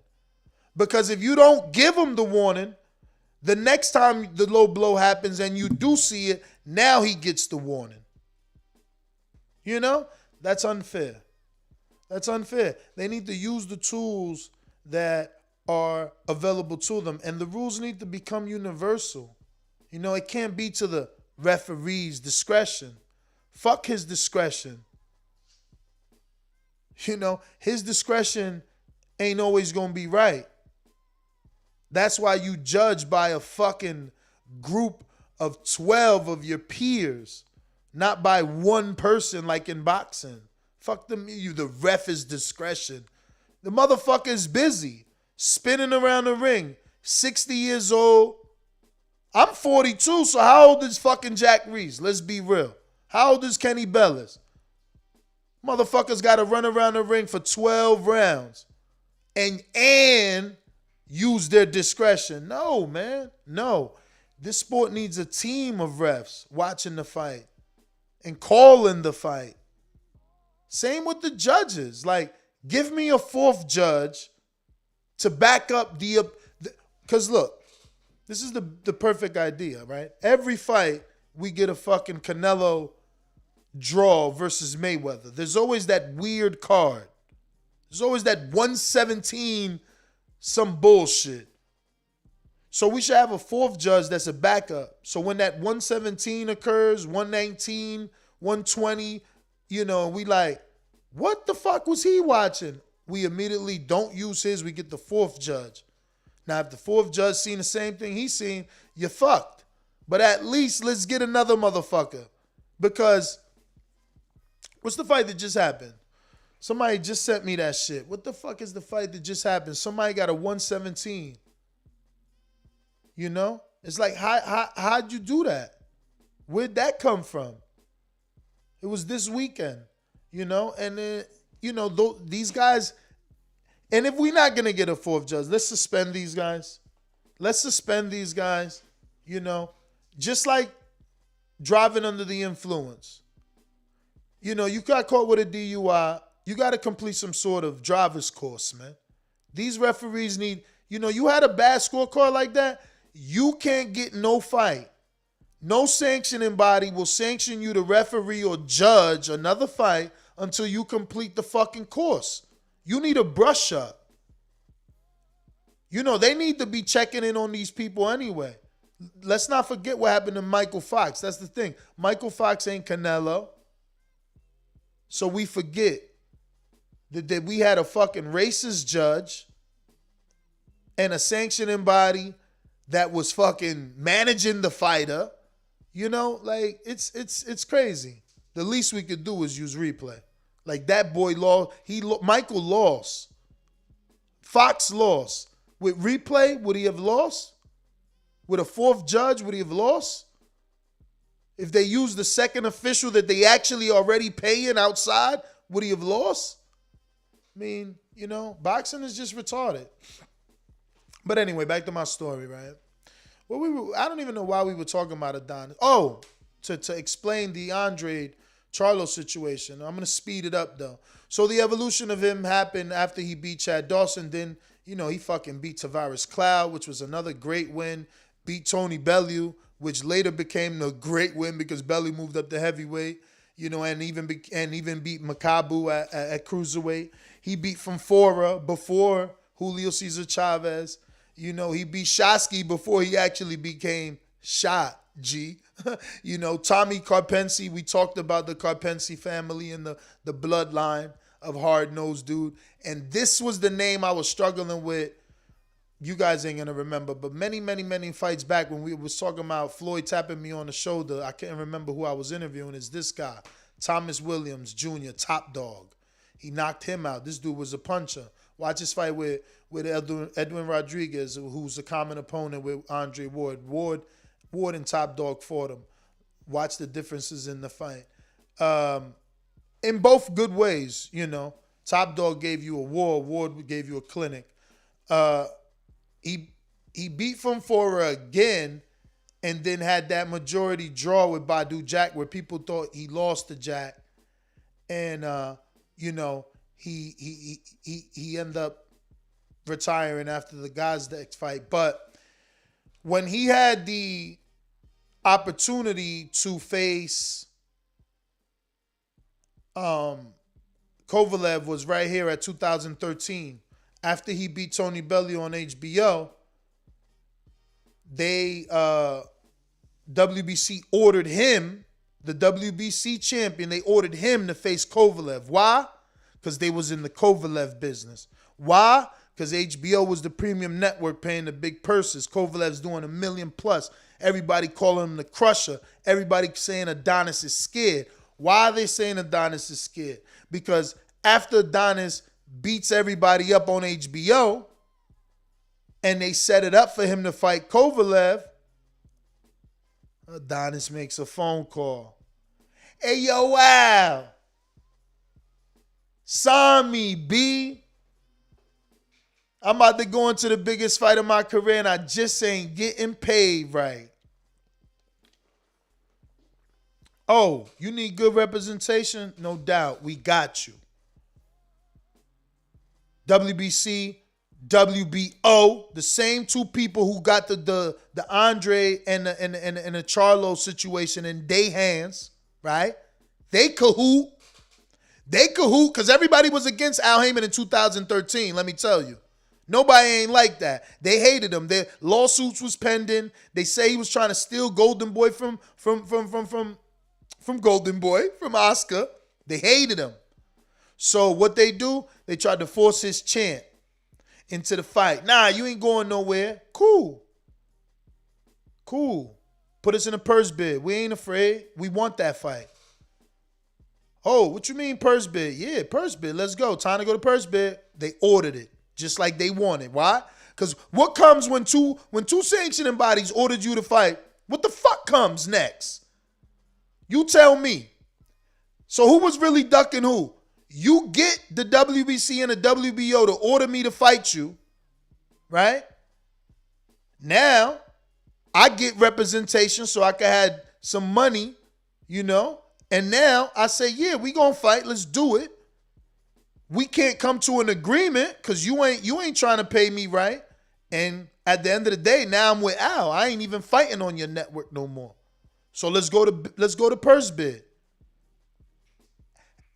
Because if you don't give him the warning, the next time the low blow happens and you do see it, now he gets the warning. You know? That's unfair. That's unfair. They need to use the tools that are available to them. And the rules need to become universal. You know, it can't be to the referee's discretion. Fuck his discretion. You know, his discretion ain't always going to be right. That's why you judge by a fucking group of 12 of your peers, not by one person like in boxing. Fuck them, the ref is discretion. The motherfucker is busy, spinning around the ring, 60 years old. I'm 42, so how old is fucking Jack Reese? Let's be real. How old is Kenny Bellis? Motherfuckers got to run around the ring for 12 rounds and use their discretion. No, man. No. This sport needs a team of refs watching the fight and calling the fight. Same with the judges. Like, give me a fourth judge to back up because look, this is the perfect idea, right? Every fight, we get a fucking Canelo draw versus Mayweather. There's always that weird card. There's always that 117 some bullshit. So we should have a fourth judge that's a backup. So when that 117 occurs, 119, 120, you know, we like, what the fuck was he watching? We immediately don't use his. We get the fourth judge. Now, if the fourth judge seen the same thing he's seen, you're fucked. But at least let's get another motherfucker. Because what's the fight that just happened? Somebody just sent me that shit. What the fuck is the fight that just happened? Somebody got a 117. You know? It's like, how'd you do that? Where'd that come from? It was this weekend, you know? And then, you know, these guys, and if we're not going to get a fourth judge, let's suspend these guys. Let's suspend these guys, you know? Just like driving under the influence. You know, you got caught with a DUI. You got to complete some sort of driver's course, man. These referees need, you know, you had a bad scorecard like that, you can't get no fight. No sanctioning body will sanction you to referee or judge another fight until you complete the fucking course. You need a brush up. You know, they need to be checking in on these people anyway. Let's not forget what happened to Michael Fox. That's the thing. Michael Fox ain't Canelo. So we forget that we had a fucking racist judge and a sanctioning body that was fucking managing the fighter. You know, like it's crazy. The least we could do is use replay. Like that boy lost. Michael lost. Fox lost. With replay, would he have lost? With a fourth judge, would he have lost? If they used the second official that they actually already paying outside, would he have lost? I mean, you know, boxing is just retarded. But anyway, back to my story, right? Well, I don't even know why we were talking about Adonis. Oh, to explain the Andre Charlo situation. I'm going to speed it up, though. So the evolution of him happened after he beat Chad Dawson. Then, you know, he fucking beat Tavares Cloud, which was another great win. Beat Tony Bellew, which later became the great win because Bellew moved up to heavyweight, you know, and even beat Makabu at cruiserweight. He beat Fonfora before Julio Cesar Chavez. You know, he beat Shosky before he actually became Shot, G. You know, Tommy Carpensi, we talked about the Carpensi family and the bloodline of hard-nosed dude. And this was the name I was struggling with. You guys ain't gonna remember, but many fights back when we was talking about Floyd tapping me on the shoulder, I can't remember who I was interviewing, is this guy, Thomas Williams Jr., Top Dog. He knocked him out. This dude was a puncher. Watch his fight with Edwin Rodriguez, who's a common opponent with Andre Ward. Ward and Top Dog fought him. Watch the differences in the fight. In both good ways, you know. Top Dog gave you a war. Ward gave you a clinic. He beat Fonfora again and then had that majority draw with Badu Jack where people thought he lost to Jack. And, you know, he ended up retiring after the Gazdex fight. But when he had the opportunity to face Kovalev was right here at 2013. After he beat Tony Bellew on HBO, they WBC ordered him, the WBC champion, they ordered him to face Kovalev. Why? Because they was in the Kovalev business. Why? Because HBO was the premium network paying the big purses. Kovalev's doing $1 million plus. Everybody calling him the Crusher. Everybody saying Adonis is scared. Why are they saying Adonis is scared? Because after Adonis beats everybody up on HBO and they set it up for him to fight Kovalev, Adonis makes a phone call. Hey, yo, wow. Sign me, B. I'm about to go into the biggest fight of my career and I just ain't getting paid right. Oh, you need good representation? No doubt. We got you. WBC, WBO, the same two people who got the Andre and the Charlo situation in their hands, right? They cahoot. They cahoot because everybody was against Al Heyman in 2013, let me tell you. Nobody ain't like that. They hated him. Their lawsuits was pending. They say he was trying to steal Golden Boy from Golden Boy, from Oscar. They hated him. So what they do, they tried to force his chant into the fight. Nah, you ain't going nowhere. Cool. Put us in a purse bid. We ain't afraid. We want that fight. Oh, what you mean purse bid? Yeah, purse bid. Let's go. Time to go to purse bid. They ordered it just like they wanted. Why? Because what comes when two sanctioning bodies ordered you to fight? What the fuck comes next? You tell me. So who was really ducking who? You get the WBC and the WBO to order me to fight you, right? Now, I get representation so I can have some money, you know? And now I say, yeah, we gonna fight. Let's do it. We can't come to an agreement because you ain't trying to pay me right. And at the end of the day, now I'm with Al. I ain't even fighting on your network no more. So let's go to purse bid.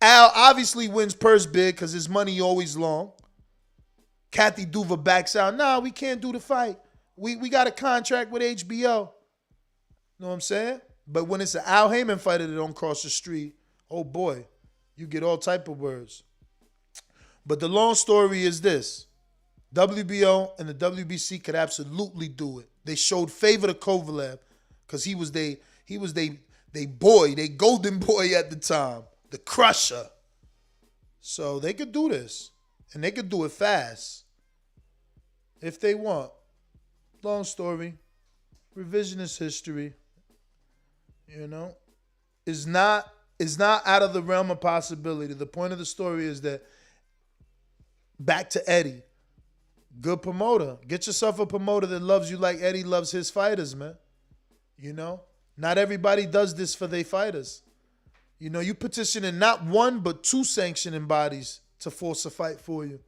Al obviously wins purse bid because his money always long. Kathy Duva backs out. Nah, we can't do the fight. We got a contract with HBO. Know what I'm saying? But when it's an Al Heyman fighter that don't cross the street, oh boy, you get all type of words. But the long story is this. WBO and the WBC could absolutely do it. They showed favor to Kovalev because he was they boy, they golden boy at the time. The Crusher. So they could do this. And they could do it fast. If they want. Long story. Revisionist history. You know. Is not out of the realm of possibility. The point of the story is that back to Eddie. Good promoter. Get yourself a promoter that loves you like Eddie loves his fighters, man. You know? Not everybody does this for their fighters. You know, you petitioning not one, but two sanctioning bodies to force a fight for you.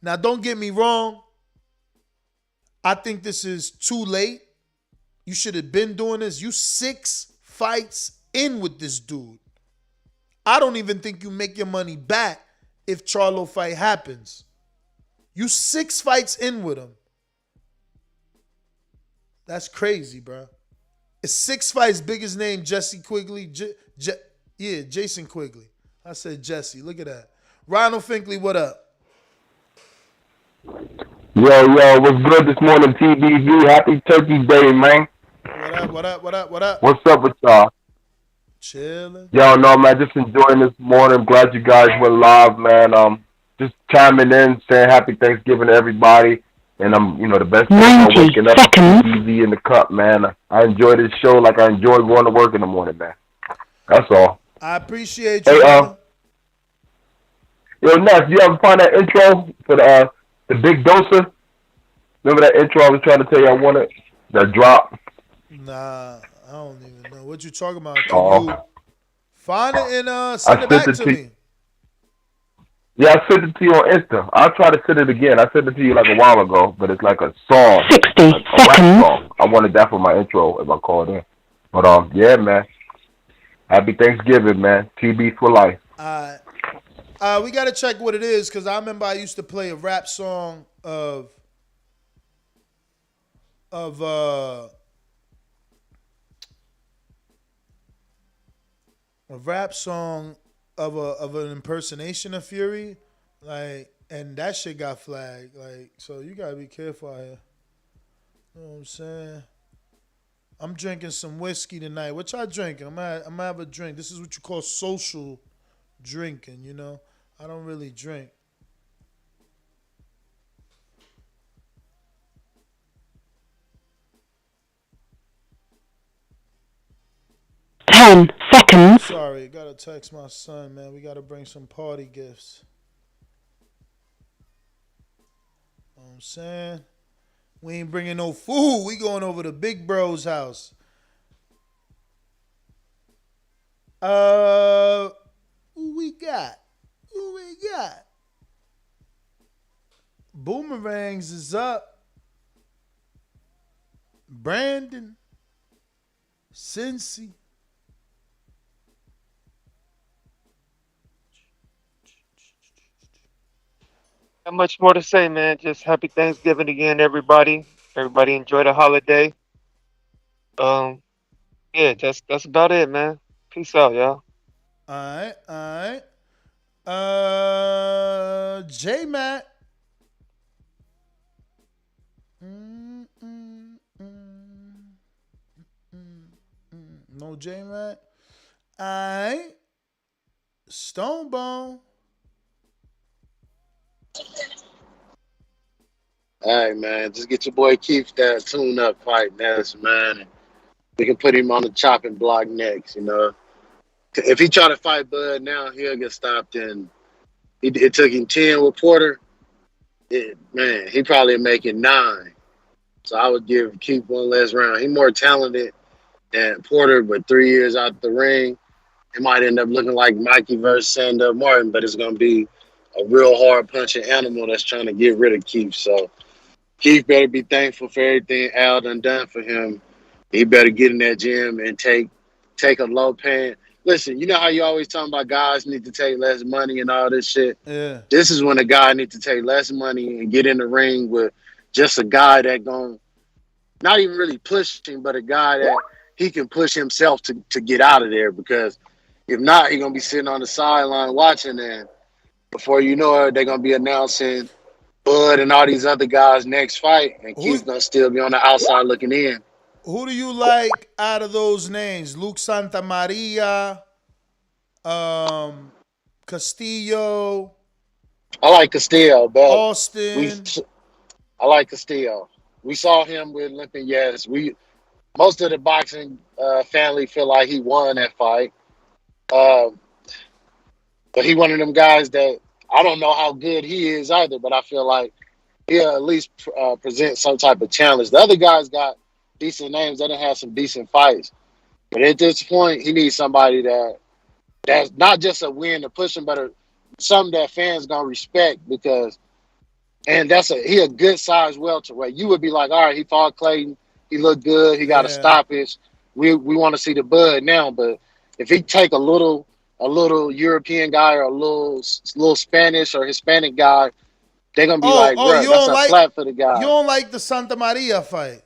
Now, don't get me wrong. I think this is too late. You should have been doing this. You 6 fights in with this dude. I don't even think you make your money back if Charlo fight happens. You 6 fights in with him. That's crazy, bro. It's 6 fights. Biggest name, Jesse Quigley. Jason Quigley. I said Jesse. Look at that. Ronald Finkley, what up? Yo, what's good this morning, TBV? Happy Turkey Day, man. What up? What's up with y'all? Chilling. Yo, no, man, just enjoying this morning. Glad you guys went live, man. Just chiming in, saying happy Thanksgiving to everybody. And the best thing is waking up TBV in the cup, man. I enjoy this show like I enjoy going to work in the morning, man. That's all. I appreciate you. Hey, yo, Ness, you ever find that intro for the Big Dosa? Remember that intro I was trying to tell you I wanted? That drop? Nah, I don't even know. What you talking about? Can you find it and send it back to me? Yeah, I sent it to you on Insta. I'll try to send it again. I sent it to you like a while ago, but it's like a song. 60 like a seconds. Rap song. I wanted that for my intro if I called in. But yeah, man. Happy Thanksgiving, man. TB for life. We gotta check what it is because I remember I used to play a rap song of a rap song of an impersonation of Fury, and that shit got flagged. So you gotta be careful out here. You know what I'm saying? I'm drinking some whiskey tonight. What y'all drinking? I'm gonna have a drink. This is what you call social drinking, you know? I don't really drink. Seconds. Sorry, gotta text my son, man. We gotta bring some party gifts. You know what I'm saying? We ain't bringing no food. We going over to Big Bro's house. Who we got? Boomerangs is up. Brandon. Cincy. Not much more to say, man. Just happy Thanksgiving again, everybody. Everybody enjoy the holiday. Yeah, that's about it, man. Peace out, y'all. All right. J Matt. No J Matt. All right. Stonebone. All right, man. Just get your boy Keith that tune-up fight next, man. And we can put him on the chopping block next, you know. If he try to fight Bud now, he'll get stopped. And it took him 10 with Porter. He probably making 9. So I would give Keith one last round. He's more talented than Porter, but 3 years out the ring, it might end up looking like Mikey versus Sandor Martin, but it's going to be a real hard-punching animal that's trying to get rid of Keith. So Keith better be thankful for everything Al done for him. He better get in that gym and take a low paying. Listen, you know how you always talking about guys need to take less money and all this shit? Yeah. This is when a guy needs to take less money and get in the ring with just a guy that going not even really pushing, but a guy that he can push himself to get out of there, because if not, he's going to be sitting on the sideline watching, and before you know it, they're going to be announcing Bud and all these other guys' next fight, and Keith's going to still be on the outside looking in. Who do you like out of those names? Luke Santamaria, Castillo. I like Castillo, but Austin. I like Castillo. We saw him with Olympian. Yes, most of the boxing family feel like he won that fight, but he one of them guys that I don't know how good he is either. But I feel like he'll at least present some type of challenge. The other guys got decent names. They done had some decent fights, but at this point, he needs somebody that's not just a win to push him, but something that fans gonna respect, because. And he a good size welterweight. You would be like, all right, he fought Clayton. He looked good. He got a stoppage. We want to see the Bud now. But if he take a little European guy or a little Spanish or Hispanic guy, they're gonna be like, bro, that's a flat for the guy. You don't like the Santa Maria fight?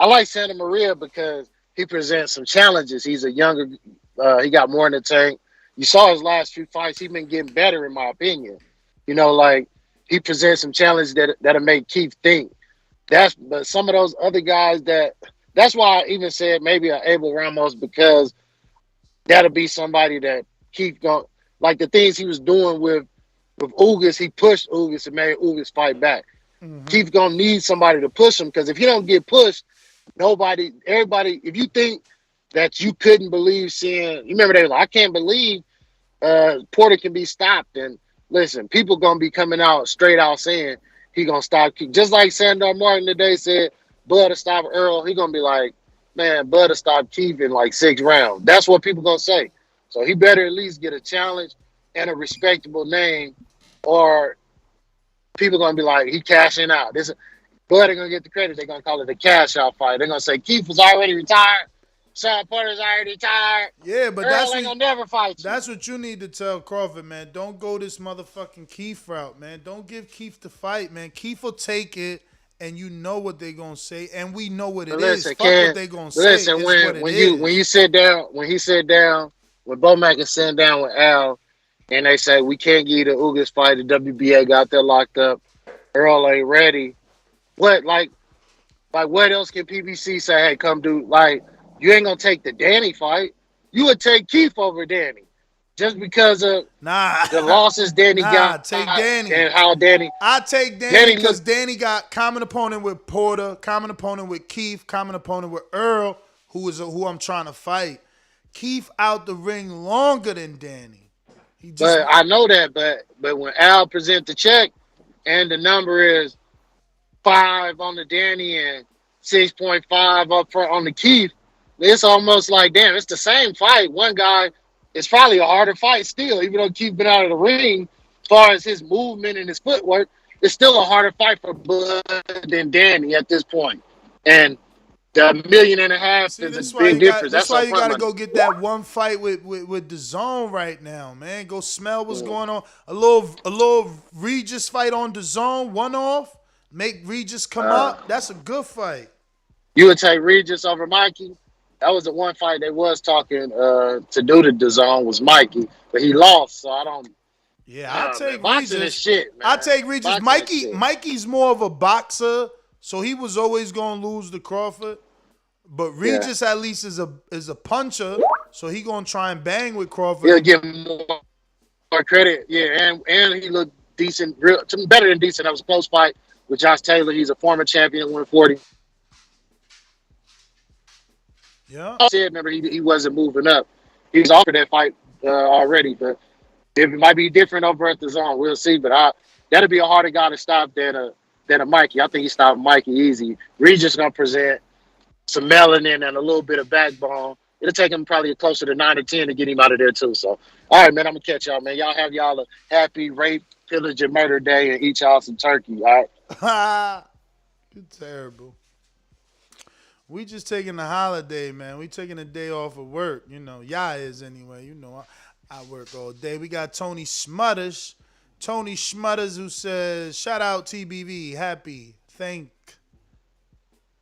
I like Santa Maria because he presents some challenges. He's a younger, he got more in the tank. You saw his last few fights. He's been getting better, in my opinion. You know, like he presents some challenges that'll make Keith think. But some of those other guys that's why I even said maybe a Abel Ramos, because that'll be somebody that Keith going, like the things he was doing with Ugas, he pushed Ugas and made Ugas fight back. Mm-hmm. Keith gonna need somebody to push him, because if he don't get pushed, everybody, if you think that you couldn't believe seeing, you remember they were like, I can't believe Porter can be stopped. And listen, people gonna be coming out straight out saying he gonna stop Keith. Just like Sandor Martin today said, Bud to stop Earl. He gonna be like, man, Bud to stop Keith in like 6 rounds. That's what people gonna say. So he better at least get a challenge and a respectable name, or people gonna be like, he cashing out. Bud ain't gonna get the credit. They're gonna call it a cash out fight. They're gonna say Keith was already retired. Sean Porter's already retired. Yeah, but Earl ain't gonna never fight you. That's what you need to tell Crawford, man. Don't go this motherfucking Keith route, man. Don't give Keith the fight, man. Keith will take it, and you know what they're gonna say, and we know what it is. Fuck what they gonna say. Listen, when he sit down, when Bomac is sitting down with Al, and they say we can't give you the Ugas fight, the WBA got there locked up, Earl ain't ready. What what else can PBC say? Hey, come do, like, you ain't gonna take the Danny fight. You would take Keith over Danny, just because of the losses Danny got. Take Danny. And how Danny. I take Danny because Danny got common opponent with Porter, common opponent with Keith, common opponent with Earl, who I'm trying to fight. Keith out the ring longer than Danny. But I know that, but when Al present the check and the number is 5 on the Danny and 6.5 up front on the Keith, it's almost like, damn, it's the same fight. One guy, it's probably a harder fight still, even though Keith been out of the ring. As far as his movement and his footwork, it's still a harder fight for Bud than Danny at this point. And the $1.5 million is a big difference. That's why you got to go get that one fight with Dazn right now, man. Go smell what's going on. A little Regis fight on Dazn, one off. Make Regis come up. That's a good fight. You would take Regis over Mikey? That was the one fight they was talking to do to Dazn was Mikey, but he lost, so I don't. Yeah, I take Regis. Shit, man. I take Regis. Mikey's more of a boxer, so he was always gonna lose to Crawford. But Regis at least is a puncher, so he gonna try and bang with Crawford. He'll give him more credit, yeah, and he looked decent, better than decent. That was a close fight with Josh Taylor. He's a former champion at 140. Yeah. I said, remember, he wasn't moving up. He was offered that fight already, but it might be different over at the Zone. We'll see. But that'll be a harder guy to stop than a Mikey. I think he stopped Mikey easy. Regis gonna present some melanin and a little bit of backbone. It'll take him probably closer to 9 or 10 to get him out of there too. So, all right, man, I'm gonna catch y'all, man. Y'all have y'all a happy rape, pillage, and murder day, and eat y'all some turkey. All right. You're terrible. We just taking a holiday, man. We taking a day off of work. You know, y'all is anyway. You know, I work all day. We got Tony Schmutters. Tony Schmutters who says, shout out TBV. Happy.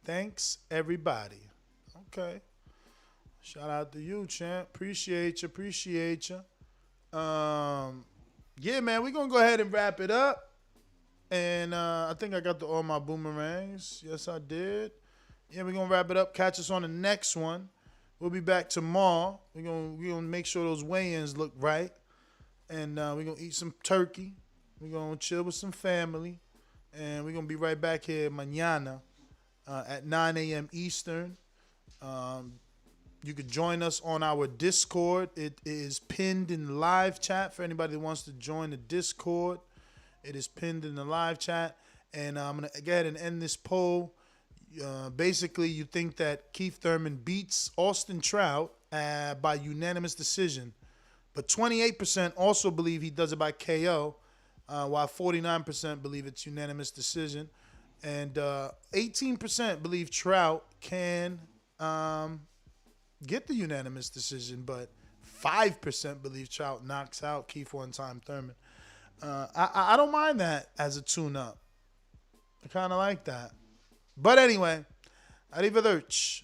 Thanks, everybody. Okay. Shout out to you, champ. Appreciate you. Yeah, man, we're going to go ahead and wrap it up. And I think I got all my boomerangs. Yes, I did. Yeah, we're going to wrap it up. Catch us on the next one. We'll be back tomorrow. We're gonna make sure those weigh-ins look right. And we're going to eat some turkey. We're going to chill with some family. And we're going to be right back here mañana at 9 a.m. Eastern. You could join us on our Discord. It is pinned in the live chat for anybody that wants to join the Discord. It is pinned in the live chat. And I'm going to go ahead and end this poll. Basically, you think that Keith Thurman beats Austin Trout by unanimous decision. But 28% also believe he does it by KO, while 49% believe it's unanimous decision. And 18% believe Trout can get the unanimous decision, but 5% believe Trout knocks out Keith one-time Thurman. I don't mind that as a tune-up. I kind of like that. But anyway, arrivederci.